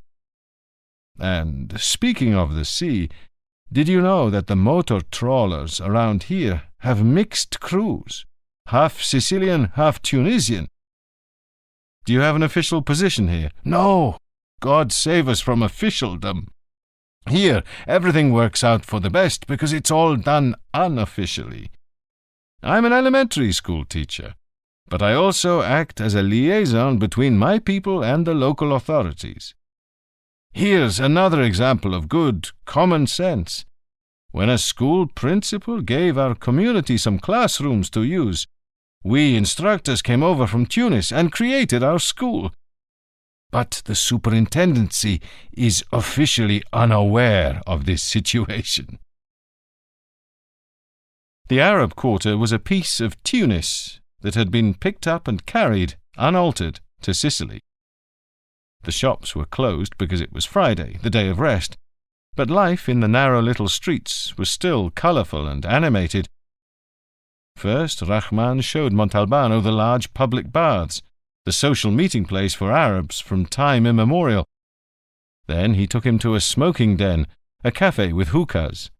Speaker 2: And speaking of the sea, did you know that the motor trawlers around here have mixed crews, half Sicilian, half Tunisian? Do you have an official position here? No, God save us from officialdom. Here, everything works out for the best because it's all done unofficially. I'm an elementary school teacher, but I also act as a liaison between my people and the local authorities. Here's another example of good common sense. When a school principal gave our community some classrooms to use, we instructors came over from Tunis and created our school. But the superintendency is officially unaware of this situation. The Arab quarter was a piece of Tunis that had been picked up and carried, unaltered, to Sicily. The shops were closed because it was Friday, the day of rest, but life in the narrow little streets was still colourful and animated. First, Rahman showed Montalbano the large public baths, the social meeting place for Arabs from time immemorial. Then he took him to a smoking den, a cafe with hookahs.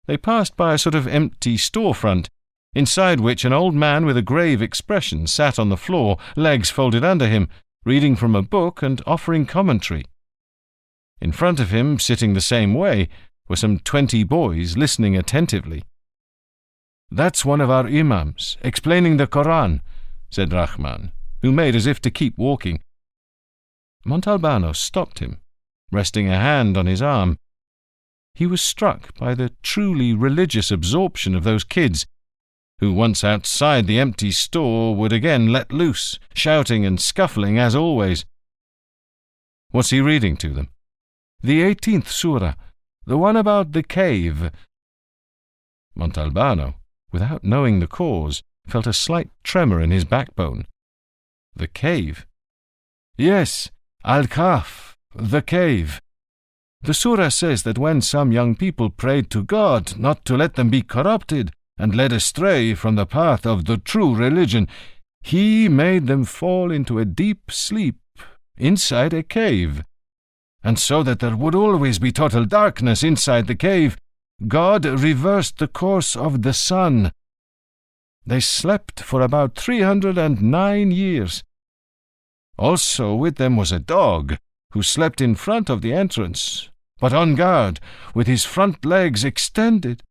Speaker 2: They passed by a sort of empty storefront, inside which an old man with a grave expression sat on the floor, legs folded under him, reading from a book and offering commentary. In front of him, sitting the same way, were some 20 boys listening attentively. "That's one of our imams, explaining the Koran," said Rahman, who made as if to keep walking. Montalbano stopped him, resting a hand on his arm. He was struck by the truly religious absorption of those kids, who once outside the empty store would again let loose, shouting and scuffling as always. "What's he reading to them?" "The 18th surah, the one about the cave." Montalbano, without knowing the cause, felt a slight tremor in his backbone. The cave? Yes, Al-Kahf, the cave. The surah says that when some young people prayed to God not to let them be corrupted and led astray from the path of the true religion, He made them fall into a deep sleep inside a cave. And so that there would always be total darkness inside the cave, God reversed the course of the sun. They slept for about 309 years. Also with them was a dog, who slept in front of the entrance, but on guard, with his front legs extended.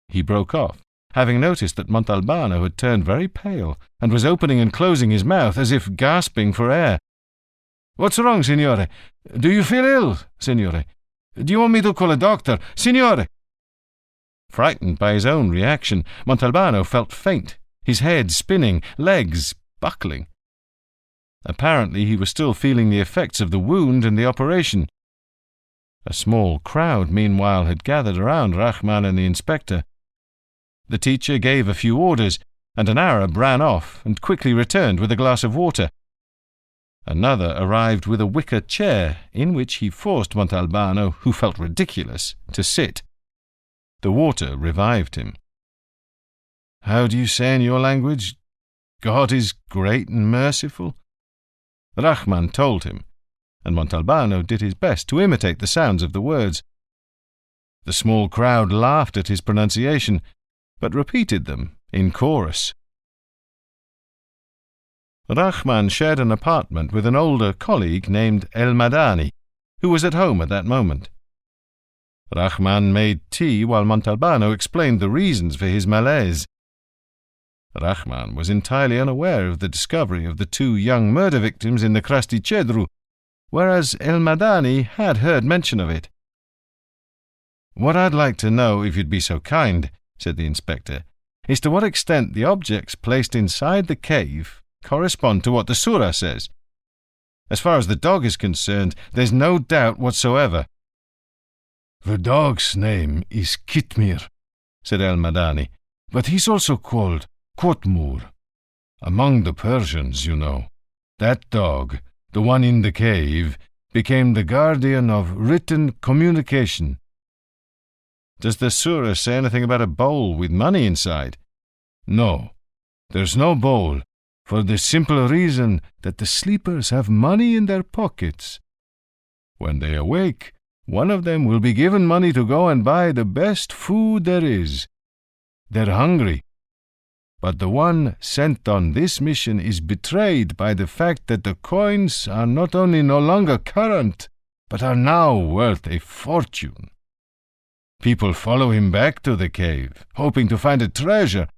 Speaker 2: He broke off, having noticed that Montalbano had turned very pale, and was opening and closing his mouth as if gasping for air. "What's wrong, signore? Do you feel ill, signore? Do you want me to call a doctor, signore?" Frightened by his own reaction, Montalbano felt faint, his head spinning, legs buckling. Apparently he was still feeling the effects of the wound and the operation. A small crowd, meanwhile, had gathered around Rahman and the inspector. The teacher gave a few orders, and an Arab ran off and quickly returned with a glass of water. Another arrived with a wicker chair, in which he forced Montalbano, who felt ridiculous, to sit. The water revived him. "How do you say in your language? God is great and merciful?" Rahman told him, and Montalbano did his best to imitate the sounds of the words. The small crowd laughed at his pronunciation, but repeated them in chorus. Rahman shared an apartment with an older colleague named El Madani, who was at home at that moment. Rahman made tea while Montalbano explained the reasons for his malaise. Rahman was entirely unaware of the discovery of the 2 young murder victims in the Crasti Cedru, whereas El Madani had heard mention of it. "What I'd like to know, if you'd be so kind," said the inspector, "is to what extent the objects placed inside the cave correspond to what the surah says. As far as the dog is concerned, there's no doubt whatsoever." "The dog's name is Kitmir," said El Madani, "but he's also called Kotmur. Among the Persians, you know, that dog, the one in the cave, became the guardian of written communication." "Does the surah say anything about a bowl with money inside?" "No, there's no bowl, for the simple reason that the sleepers have money in their pockets. When they awake, one of them will be given money to go and buy the best food there is. They're hungry. But the one sent on this mission is betrayed by the fact that the coins are not only no longer current, but are now worth a fortune. People follow him back to the cave, hoping to find a treasure,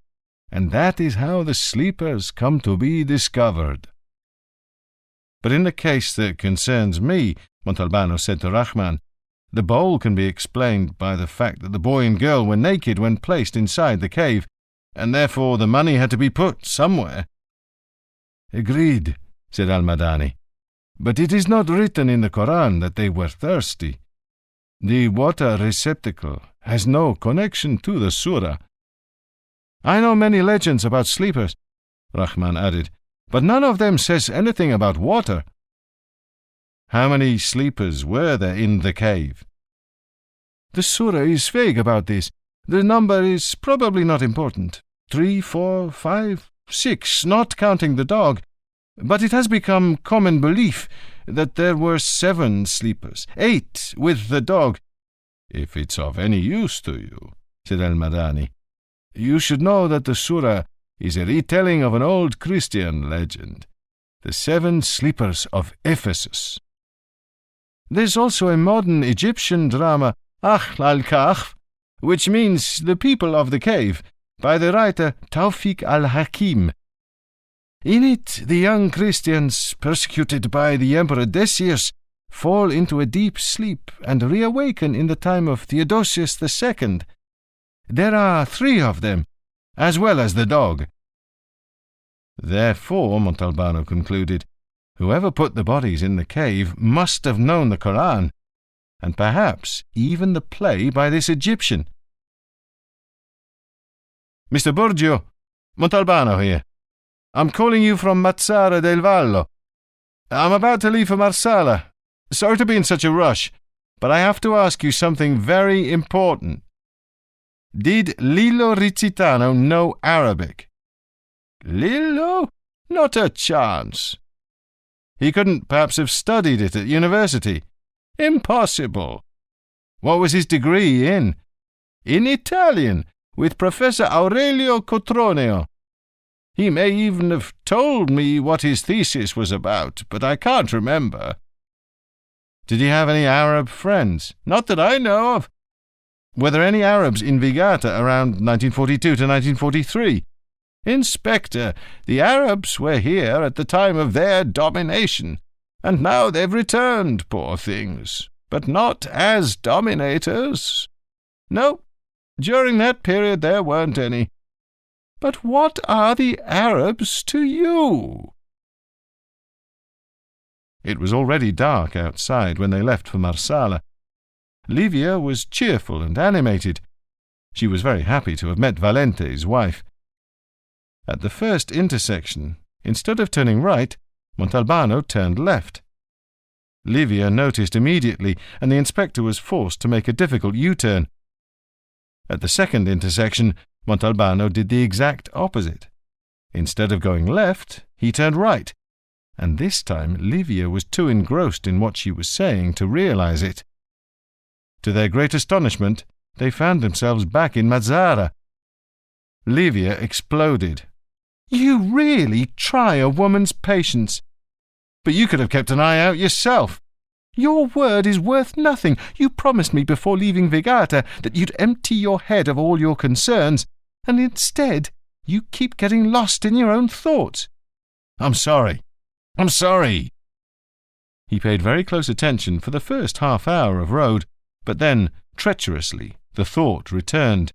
Speaker 2: and that is how the sleepers come to be discovered." "But in the case that concerns me," Montalbano said to Rahman, "the bowl can be explained by the fact that the boy and girl were naked when placed inside the cave, and therefore the money had to be put somewhere." "Agreed," said Al-Madani, "but it is not written in the Koran that they were thirsty. The water receptacle has no connection to the surah." "I know many legends about sleepers," Rahman added, "but none of them says anything about water." "How many sleepers were there in the cave?" "The surah is vague about this. The number is probably not important. 3, 4, 5, 6, not counting the dog. But it has become common belief that there were 7 sleepers, 8 with the dog." "If it's of any use to you," said Al-Madani, "you should know that the surah is a retelling of an old Christian legend, the 7 sleepers of Ephesus. There's also a modern Egyptian drama, Ahl al-Kahf, which means the people of the cave, by the writer Tawfiq al-Hakim. In it, the young Christians, persecuted by the Emperor Decius, fall into a deep sleep and reawaken in the time of Theodosius II. There are 3 of them, as well as the dog." Therefore, Montalbano concluded, whoever put the bodies in the cave must have known the Koran, and perhaps even the play by this Egyptian. Mr. Burgio, Montalbano here. I'm calling you from Mazzara del Vallo. I'm about to leave for Marsala. Sorry to be in such a rush, but I have to ask you something very important. Did Lillo Rizzitano know Arabic? Lillo? Not a chance. He couldn't perhaps have studied it at university. Impossible. What was his degree in? In Italian, with Professor Aurelio Cotroneo. He may even have told me what his thesis was about, but I can't remember. Did he have any Arab friends? Not that I know of. Were there any Arabs in Vigata around 1942 to 1943? Inspector, the Arabs were here at the time of their domination, and now they've returned, poor things, but not as dominators. No, during that period there weren't any. But what are the Arabs to you? It was already dark outside when they left for Marsala. Livia was cheerful and animated. She was very happy to have met Valente's wife. At the first intersection, instead of turning right, Montalbano turned left. Livia noticed immediately, and the inspector was forced to make a difficult U-turn. At the second intersection, Montalbano did the exact opposite. Instead of going left, he turned right, and this time Livia was too engrossed in what she was saying to realize it. To their great astonishment, they found themselves back in Mazzara. Livia exploded. You really try a woman's patience. But you could have kept an eye out yourself. Your word is worth nothing. You promised me before leaving Vigata that you'd empty your head of all your concerns, and instead you keep getting lost in your own thoughts. I'm sorry. He paid very close attention for the first half hour of road, but then, treacherously, the thought returned.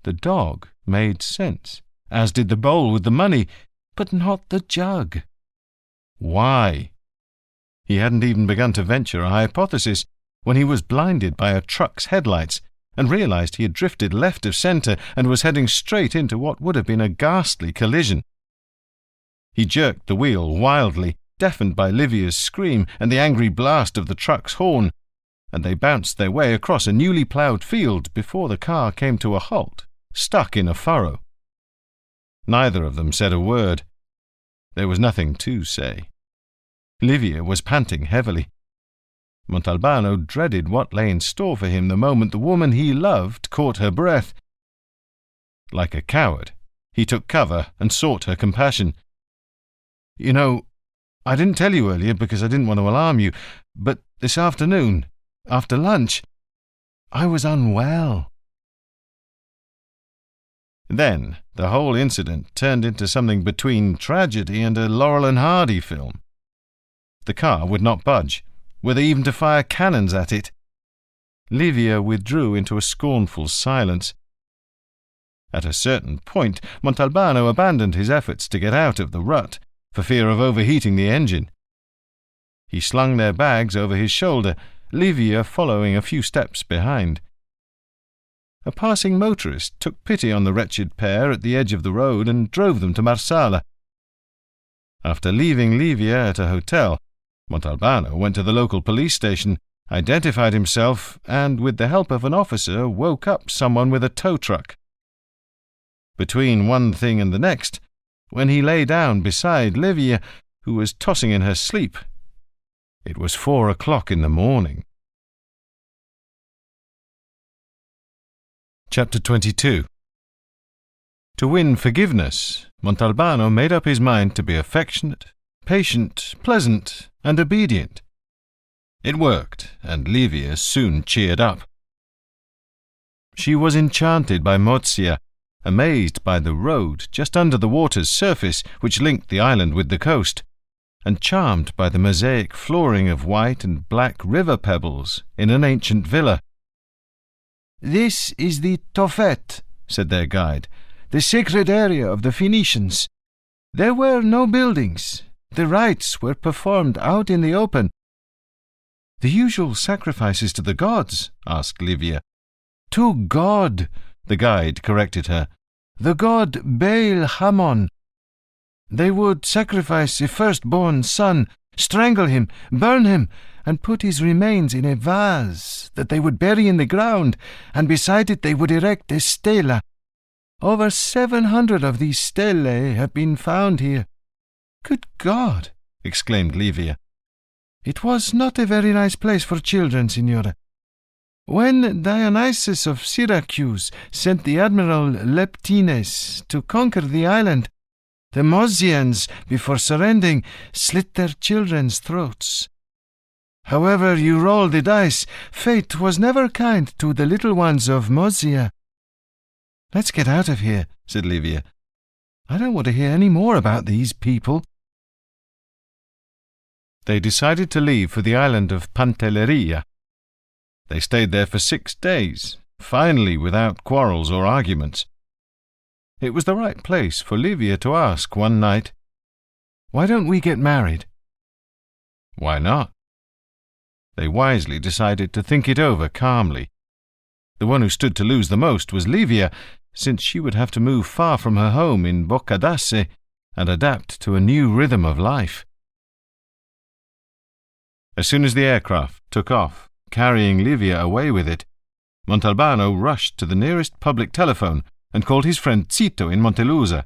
Speaker 2: The dog made sense, as did the bowl with the money, but not the jug. Why? He hadn't even begun to venture a hypothesis when he was blinded by a truck's headlights and realized he had drifted left of centre and was heading straight into what would have been a ghastly collision. He jerked the wheel wildly, deafened by Livia's scream and the angry blast of the truck's horn, and they bounced their way across a newly ploughed field before the car came to a halt, stuck in a furrow. Neither of them said a word. There was nothing to say. Livia was panting heavily. Montalbano dreaded what lay in store for him the moment the woman he loved caught her breath. Like a coward, he took cover and sought her compassion. You know, I didn't tell you earlier because I didn't want to alarm you, but this afternoon, after lunch, I was unwell. Then the whole incident turned into something between tragedy and a Laurel and Hardy film. The car would not budge, were they even to fire cannons at it. Livia withdrew into a scornful silence. At a certain point, Montalbano abandoned his efforts to get out of the rut, for fear of overheating the engine. He slung their bags over his shoulder, Livia following a few steps behind. A passing motorist took pity on the wretched pair at the edge of the road and drove them to Marsala. After leaving Livia at a hotel, Montalbano went to the local police station, identified himself, and, with the help of an officer, woke up someone with a tow truck. Between one thing and the next, when he lay down beside Livia, who was tossing in her sleep, it was 4 o'clock in the morning. Chapter 22. To win forgiveness, Montalbano made up his mind to be affectionate, patient, pleasant, and obedient. It worked, and Livia soon cheered up. She was enchanted by Mozia, amazed by the road just under the water's surface which linked the island with the coast, and charmed by the mosaic flooring of white and black river pebbles in an ancient villa. "This is the Tophet," said their guide, "the sacred area of the Phoenicians. There were no buildings. The rites were performed out in the open." "The usual sacrifices to the gods?" asked Livia. "To God," the guide corrected her.
Speaker 4: the god Baal Hamon. They would sacrifice a firstborn son, strangle him, burn him, and put his remains in a vase that they would bury in the ground, and beside it they would erect a stela. Over 700 of these stelae have been found here." "Good God!" exclaimed Livia. "It was not a very nice place for children, Signora. When Dionysius of Syracuse sent the Admiral Leptines to conquer the island, the Mosians, before surrendering, slit their children's throats. However you roll the dice, fate was never kind to the little ones of Mosia." "Let's get out of here," said Livia. "I don't want to hear any more about these people." They decided to leave for the island of Pantelleria. They stayed there for 6 days, finally without quarrels or arguments. It was the right place for Livia to ask one night, "Why don't we get married?" Why not? They wisely decided to think it over calmly. The one who stood to lose the most was Livia, since she would have to move far from her home in Boccadasse and adapt to a new rhythm of life. As soon as the aircraft took off, carrying Livia away with it, Montalbano rushed to the nearest public telephone and called his friend Zito in Montelusa.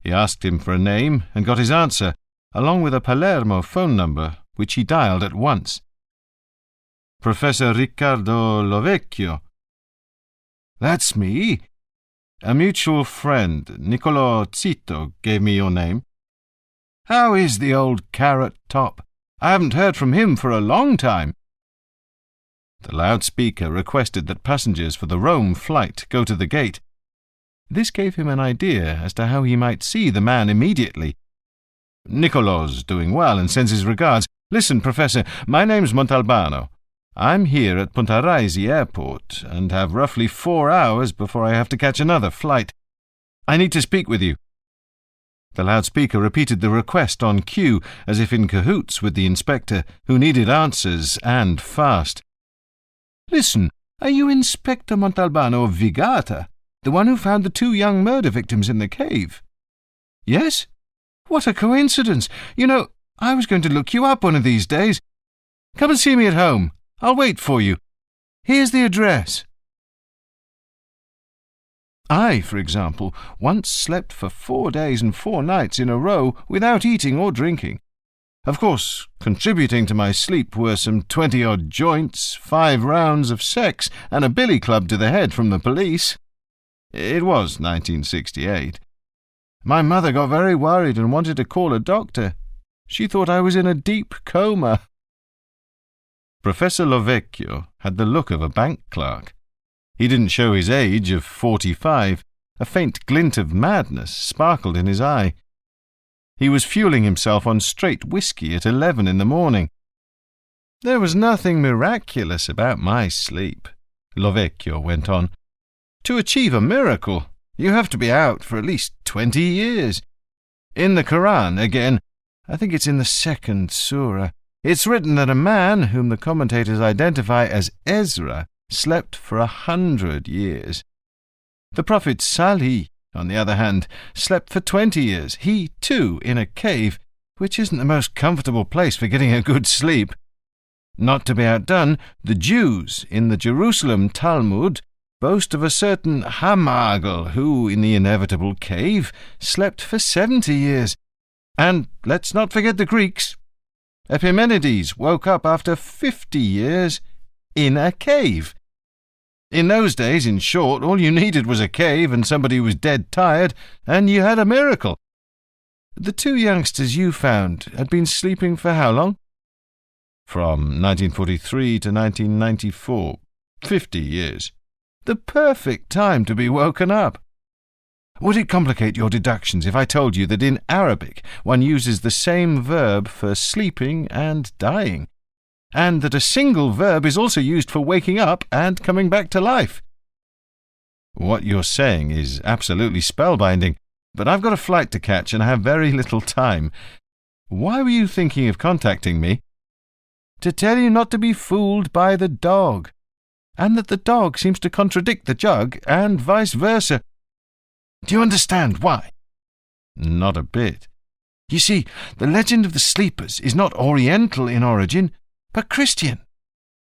Speaker 4: He asked him for a name and got his answer, along with a Palermo phone number, which he dialed at once. "Professor Riccardo Lovecchio." "That's me. A mutual friend, Niccolò Zito, gave me your name. How is the old carrot top? I haven't heard from him for a long time." The loudspeaker requested that passengers for the Rome flight go to the gate. This gave him an idea as to how he might see the man immediately. "Niccolò's doing well and sends his regards. Listen, Professor, my name's Montalbano. I'm here at Punta Raisi Airport and have roughly 4 hours before I have to catch another flight. I need to speak with you." The loudspeaker repeated the request on cue, as if in cahoots with the inspector, who needed answers, and fast. "Listen, are you Inspector Montalbano of Vigata, the one who found the 2 young murder victims in the cave?" "Yes? What a coincidence! You know, I was going to look you up one of these days. Come and see me at home. I'll wait for you. Here's the address." I, for example, once slept for 4 days and 4 nights in a row without eating or drinking. Of course, contributing to my sleep were some 20-odd joints, 5 rounds of sex, and a billy club to the head from the police. It was 1968. My mother got very worried and wanted to call a doctor. She thought I was in a deep coma. Professor Lovecchio had the look of a bank clerk. He didn't show his age of 45. A faint glint of madness sparkled in his eye. He was fueling himself on straight whiskey at 11 in the morning. "There was nothing miraculous about my sleep," Lovecchio went on. "To achieve a miracle, you have to be out for at least 20 years. In the Quran, again, I think it's in the 2nd surah, it's written that a man, whom the commentators identify as Ezra, slept for 100 years. The Prophet Salih, on the other hand, slept for 20 years, he, too, in a cave, which isn't the most comfortable place for getting a good sleep. Not to be outdone, the Jews, in the Jerusalem Talmud, boast of a certain Hamagel, who, in the inevitable cave, slept for 70 years. And let's not forget the Greeks. Epimenides woke up after 50 years in a cave. In those days, in short, all you needed was a cave and somebody who was dead tired, and you had a miracle. The 2 youngsters you found had been sleeping for how long?" "From 1943 to 1994. 50 years. "The perfect time to be woken up. Would it complicate your deductions if I told you that in Arabic one uses the same verb for sleeping and dying, and that a single verb is also used for waking up and coming back to life?" "What you're saying is absolutely spellbinding, but I've got a flight to catch and I have very little time. Why were you thinking of contacting me?" "To tell you not to be fooled by the dog, and that the dog seems to contradict the jug, and vice versa. Do you understand why?
Speaker 2: Not a bit.
Speaker 4: You see, the legend of the sleepers is not Oriental in origin, but Christian.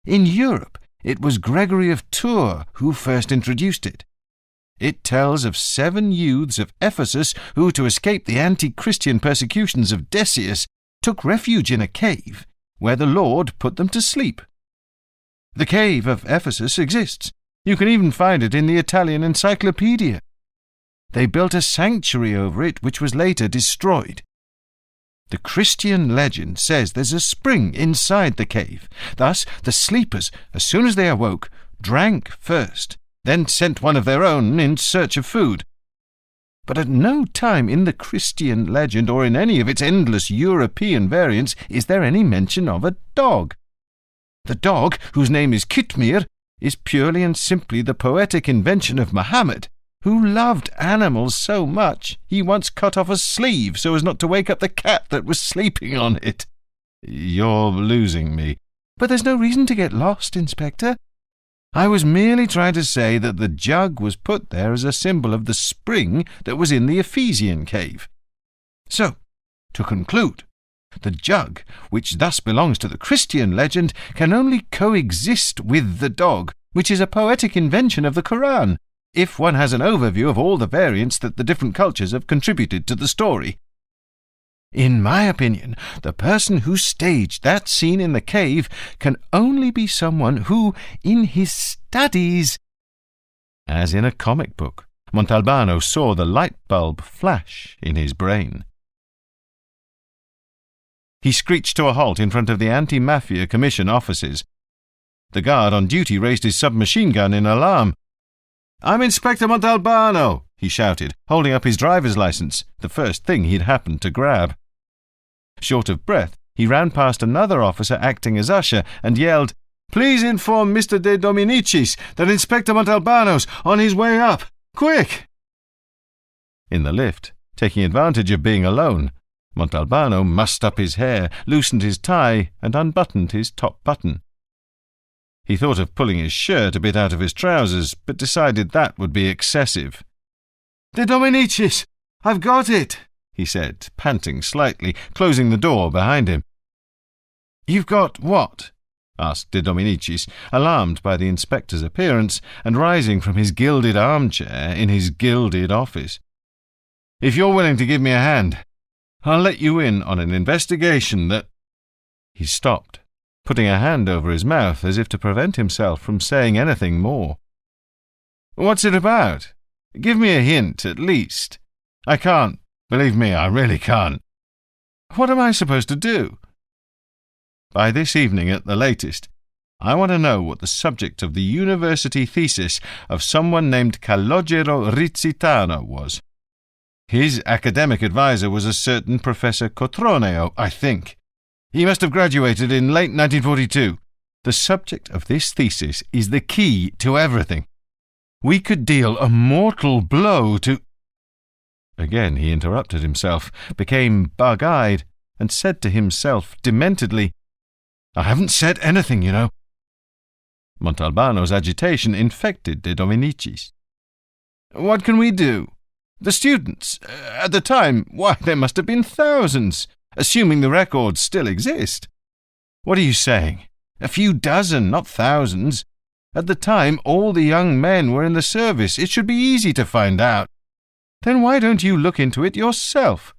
Speaker 4: In Europe, it was Gregory of Tours who first introduced it. It tells of 7 youths of Ephesus who, to escape the anti-Christian persecutions of Decius, took refuge in a cave, where the Lord put them to sleep. The cave of Ephesus exists. You can even find it in the Italian encyclopedia. They built a sanctuary over it, which was later destroyed. The Christian legend says there's a spring inside the cave. Thus, the sleepers, as soon as they awoke, drank first, then sent one of their own in search of food. But at no time in the Christian legend or in any of its endless European variants is there any mention of a dog. The dog, whose name is Kitmir, is purely and simply the poetic invention of Muhammad, who loved animals so much he once cut off a sleeve so as not to wake up the cat that was sleeping on it.
Speaker 2: You're losing me.
Speaker 4: But there's no reason to get lost, Inspector. I was merely trying to say that the jug was put there as a symbol of the spring that was in the Ephesian cave. So, to conclude, the jug, which thus belongs to the Christian legend, can only coexist with the dog, which is a poetic invention of the Quran, if one has an overview of all the variants that the different cultures have contributed to the story. In my opinion, the person who staged that scene in the cave can only be someone who, in his studies... As in a comic book, Montalbano saw the light bulb flash in his brain. He screeched to a halt in front of the Anti-Mafia Commission offices. The guard on duty raised his submachine gun in alarm. "I'm Inspector Montalbano," he shouted, holding up his driver's license, the first thing he'd happened to grab. Short of breath, he ran past another officer acting as usher and yelled, "Please inform Mr. De Dominicis that Inspector Montalbano's on his way up. Quick!" In the lift, taking advantage of being alone, Montalbano mussed up his hair, loosened his tie, and unbuttoned his top button. He thought of pulling his shirt a bit out of his trousers, but decided that would be excessive. "De Dominicis, I've got it," he said, panting slightly, closing the door behind him. "You've got what?" asked De Dominicis, alarmed by the inspector's appearance, and rising from his gilded armchair in his gilded office. "If you're willing to give me a hand, I'll let you in on an investigation that—" He stopped, putting a hand over his mouth as if to prevent himself from saying anything more. "What's it about? Give me a hint, at least. I can't. Believe me, I really can't. What am I supposed to do? By this evening at the latest, I want to know what the subject of the university thesis of someone named Calogero Rizzitano was. His academic advisor was a certain Professor Cotroneo, I think. He must have graduated in late 1942. The subject of this thesis is the key to everything. We could deal a mortal blow to—" Again he interrupted himself, became bug-eyed, and said to himself dementedly, "I haven't said anything, you know." Montalbano's agitation infected De Dominicis. "What can we do? The students, at the time, why, there must have been thousands, assuming the records still exist. What are you saying? A few dozen, not thousands. At the time, all the young men were in the service. It should be easy to find out. Then why don't you look into it yourself?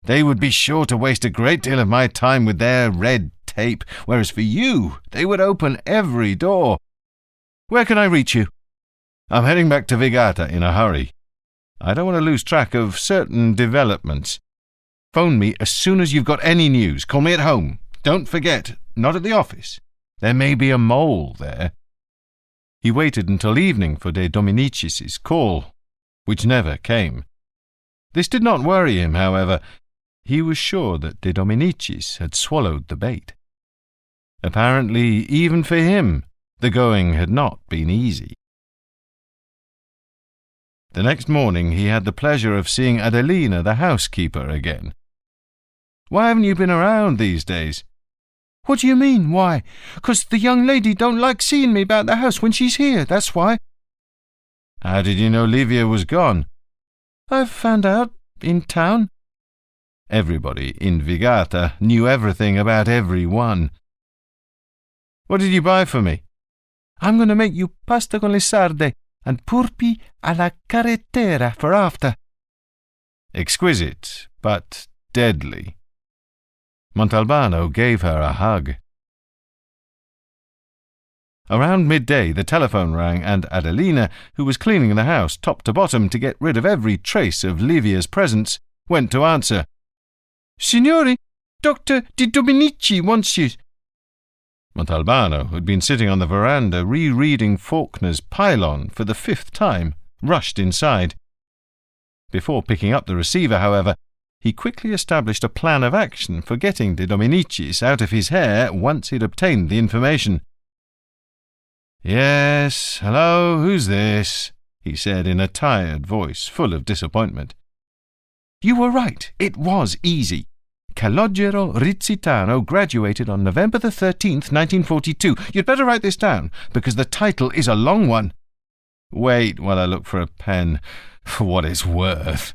Speaker 4: They would be sure to waste a great deal of my time with their red tape, whereas for you, they would open every door. Where can I reach you? I'm heading back to Vigata in a hurry. I don't want to lose track of certain developments. Phone me as soon as you've got any news. Call me at home. Don't forget, not at the office. There may be a mole there." He waited until evening for De Dominicis' call, which never came. This did not worry him, however. He was sure that De Dominicis had swallowed the bait. Apparently, even for him, the going had not been easy. The next morning he had the pleasure of seeing Adelina, the housekeeper, again. "Why haven't you been around these days?" "What do you mean, why? 'Cause the young lady don't like seeing me about the house when she's here, that's why." "How did you know Livia was gone?" I've found out in town.
Speaker 2: Everybody in Vigata knew everything about every one. What did you buy for me?
Speaker 4: I'm going to make you pasta con le sarde and purpi alla carretera for after.
Speaker 2: Exquisite, but deadly. Montalbano gave her a hug. Around midday the telephone rang, and Adelina, who was cleaning the house top to bottom to get rid of every trace of Livia's presence, went to answer.
Speaker 4: Signore, Dr. Di Dominici wants you.
Speaker 2: Montalbano, who had been sitting on the veranda rereading Faulkner's Pylon for the 5th time, rushed inside. Before picking up the receiver, however, he quickly established a plan of action for getting De Dominicis out of his hair once he'd obtained the information.
Speaker 1: "Yes, hello, who's this?" he said in a tired voice full of disappointment.
Speaker 4: You were right, it was easy. Calogero Rizzitano graduated on November the 13th, 1942. You'd better write this down, because the title is a long one.
Speaker 1: Wait while I look for a pen, for what it's worth.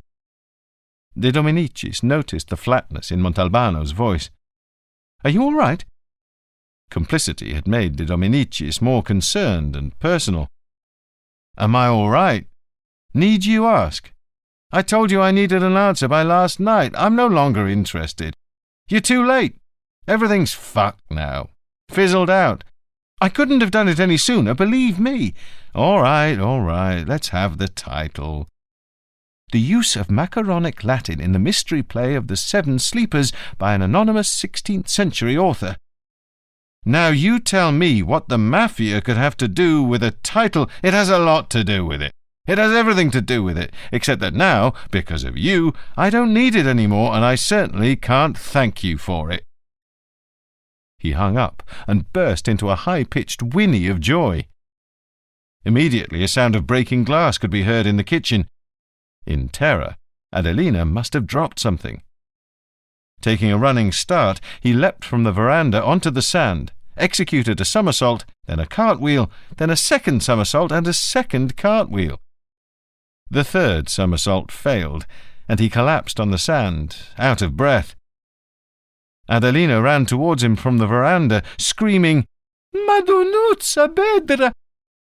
Speaker 2: De Dominicis noticed the flatness in Montalbano's voice.
Speaker 4: Are you all right?
Speaker 2: Complicity had made De Dominicis more concerned and personal.
Speaker 1: Am I all right? Need you ask? I told you I needed an answer by last night. I'm no longer interested. You're too late. Everything's fucked now. Fizzled out. I couldn't have done it any sooner, believe me. All right, let's have the title.
Speaker 4: The use of macaronic Latin in the mystery play of the 7 Sleepers by an anonymous 16th century author.
Speaker 1: Now you tell me what the mafia could have to do with a title. It has a lot to do with it. It has everything to do with it, except that now, because of you, I don't need it anymore, and I certainly can't thank you for it.
Speaker 2: He hung up and burst into a high-pitched whinny of joy.
Speaker 1: Immediately a sound of breaking glass could be heard in the kitchen.
Speaker 2: In terror, Adelina must have dropped something.
Speaker 1: Taking a running start, he leapt from the veranda onto the sand, executed a somersault, then a cartwheel, then a second somersault and a second cartwheel. The 3rd somersault failed, and he collapsed on the sand, out of breath. Adelina ran towards him from the veranda, screaming,
Speaker 4: "Madonnuzza bedra!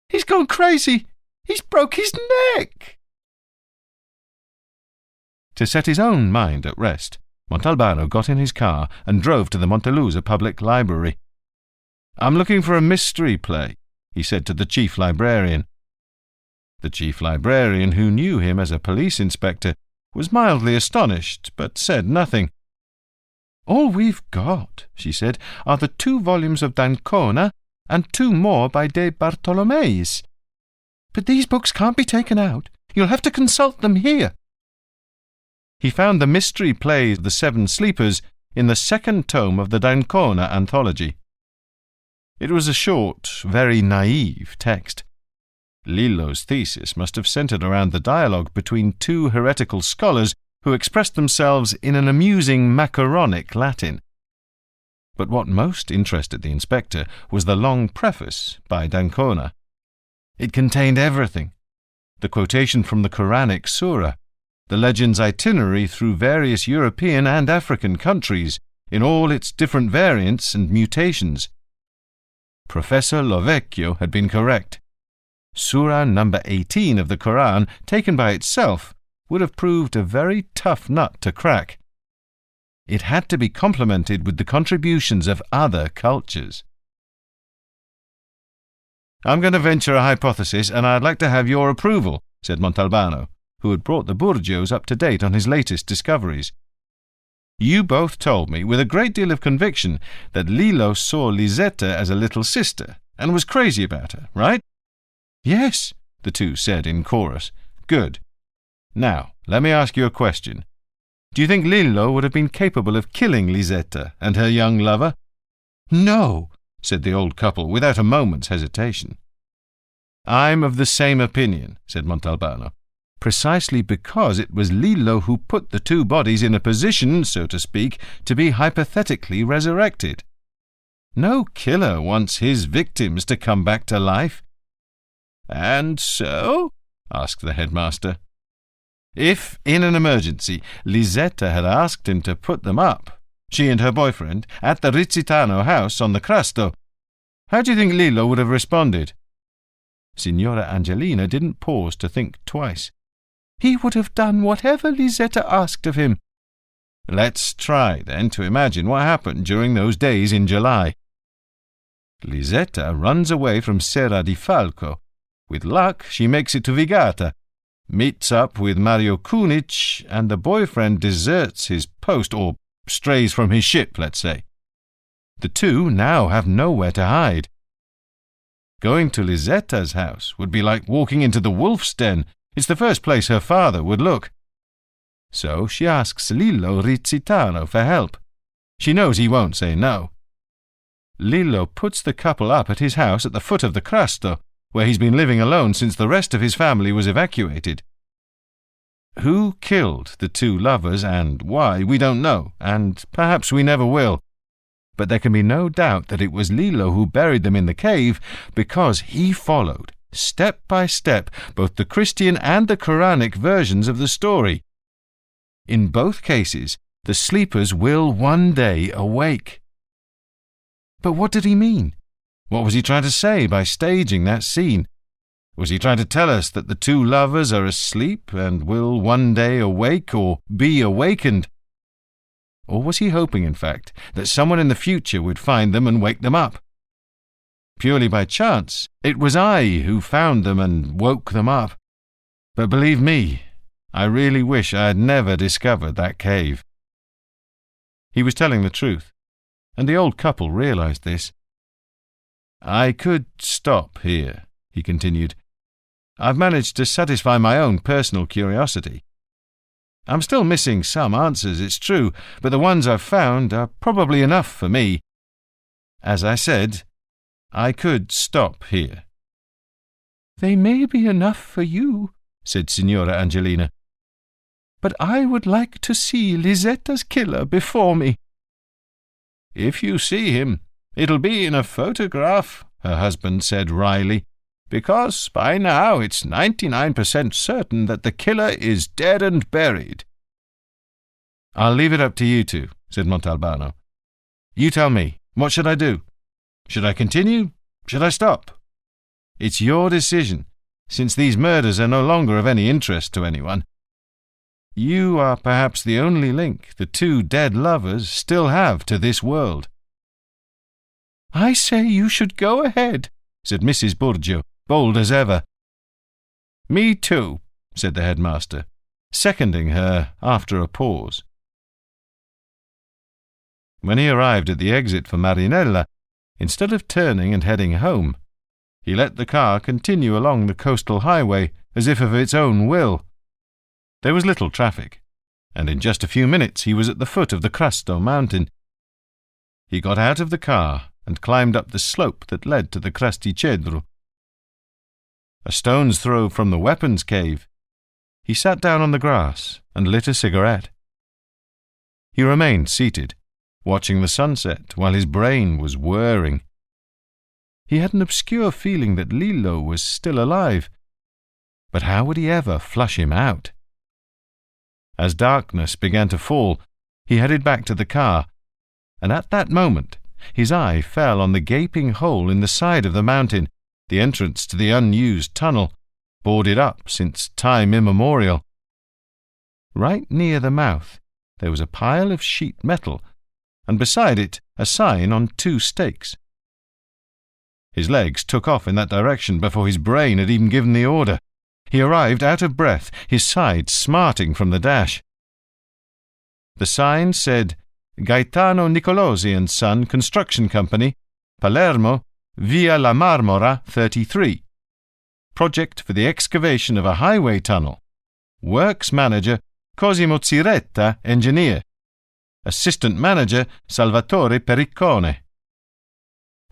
Speaker 4: He's gone crazy! He's broke his neck!"
Speaker 2: To set his own mind at rest, Montalbano got in his car and drove to the Montelusa Public Library.
Speaker 1: "I'm looking for a mystery play," he said to the chief librarian.
Speaker 2: The chief librarian, who knew him as a police inspector, was mildly astonished, but said nothing.
Speaker 4: "All we've got," she said, "are the 2 volumes of d'Ancona and 2 more by de Bartolomeis. But these books can't be taken out. You'll have to consult them here."
Speaker 2: He found the mystery play The 7 Sleepers in the 2nd tome of the d'Ancona anthology. It was a short, very naive text. Lillo's thesis must have centered around the dialogue between 2 heretical scholars who expressed themselves in an amusing macaronic Latin. But what most interested the inspector was the long preface by d'Ancona. It contained everything: the quotation from the Quranic surah, the legend's itinerary through various European and African countries, in all its different variants and mutations. Professor Lovecchio had been correct. Surah number 18 of the Quran, taken by itself, would have proved a very tough nut to crack. It had to be complemented with the contributions of other cultures.
Speaker 1: "I'm going to venture a hypothesis, and I'd like to have your approval," said Montalbano, who had brought the Burgios up to date on his latest discoveries. "You both told me, with a great deal of conviction, that Lillo saw Lisetta as a little sister, and was crazy about her, right?"
Speaker 4: "Yes,"
Speaker 1: the 2 said in chorus. "Good. Now, let me ask you a question. Do you think Lillo would have been capable of killing Lisetta and her young lover?"
Speaker 4: "No,"
Speaker 1: said the old couple without a moment's hesitation. "I'm of the same opinion," said Montalbano, "precisely because it was Lillo who put the 2 bodies in a position, so to speak, to be hypothetically resurrected. No killer wants his victims to come back to life." "And so?" asked the headmaster.
Speaker 2: If, in an emergency, Lisetta had asked him to put them up, she and her boyfriend, at the Rizzitano house on the Crasto, how do you think Lillo would have responded? Signora Angelina didn't pause to think twice.
Speaker 4: He would have done whatever Lisetta asked of him.
Speaker 2: Let's try, then, to imagine what happened during those days in July. Lisetta runs away from Serra di Falco. With luck, she makes it to Vigata, meets up with Mario Kunic, and the boyfriend deserts his post, or strays from his ship, let's say. The two now have nowhere to hide. Going to Lisetta's house would be like walking into the wolf's den. It's the first place her father would look. So she asks Lillo Rizzitano for help. She knows he won't say no. Lillo puts the couple up at his house at the foot of the Crasto, where he's been living alone since the rest of his family was evacuated. Who killed the two lovers and why, we don't know, and perhaps we never will. But there can be no doubt that it was Lillo who buried them in the cave, because he followed, step by step, both the Christian and the Quranic versions of the story. In both cases, the sleepers will one day awake. But what did he mean? What was he trying to say by staging that scene? Was he trying to tell us that the two lovers are asleep and will one day awake or be awakened? Or was he hoping, in fact, that someone in the future would find them and wake them up? Purely by chance, it was I who found them and woke them up. But believe me, I really wish I had never discovered that cave. He was telling the truth, and the old couple realized this. I could stop here, he continued. I've managed to satisfy my own personal curiosity. I'm still missing some answers, it's true, but the ones I've found are probably enough for me. As I said, I could stop here.
Speaker 4: They may be enough for you, said Signora Angelina, but I would like to see Lisetta's killer before me.
Speaker 2: If you see him, it'll be in a photograph, her husband said wryly, because by now it's 99% certain that the killer is dead and buried. I'll leave it up to you two, said Montalbano. You tell me, what should I do? Should I continue? Should I stop? It's your decision, since these murders are no longer of any interest to anyone. You are perhaps the only link the two dead lovers still have to this world.
Speaker 4: I say you should go ahead,
Speaker 2: said Mrs. Burgio, bold as ever. Me too, said the headmaster, seconding her after a pause. When he arrived at the exit for Marinella, instead of turning and heading home, he let the car continue along the coastal highway as if of its own will. There was little traffic, and in just a few minutes he was at the foot of the Crasto mountain. He got out of the car and climbed up the slope that led to the Crasticedro. A stone's throw from the weapons cave, he sat down on the grass and lit a cigarette. He remained seated, watching the sunset while his brain was whirring. He had an obscure feeling that Lillo was still alive, but how would he ever flush him out? As darkness began to fall, he headed back to the car, and at that moment his eye fell on the gaping hole in the side of the mountain, the entrance to the unused tunnel, boarded up since time immemorial. Right near the mouth there was a pile of sheet metal, and beside it a sign on 2 stakes. His legs took off in that direction before his brain had even given the order. He arrived out of breath, his sides smarting from the dash. The sign said, Gaetano Nicolosi and Son Construction Company, Palermo, Via La Marmora 33. Project for the excavation of a highway tunnel. Works Manager, Cosimo Ziretta, Engineer. Assistant Manager, Salvatore Periccone.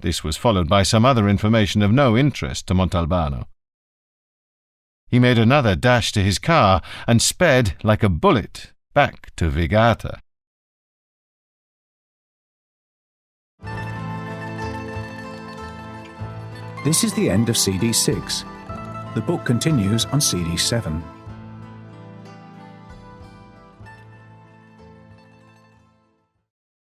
Speaker 2: This was followed by some other information of no interest to Montalbano. He made another dash to his car and sped like a bullet back to Vigata.
Speaker 3: This is the end of CD 6. The book continues on CD 7.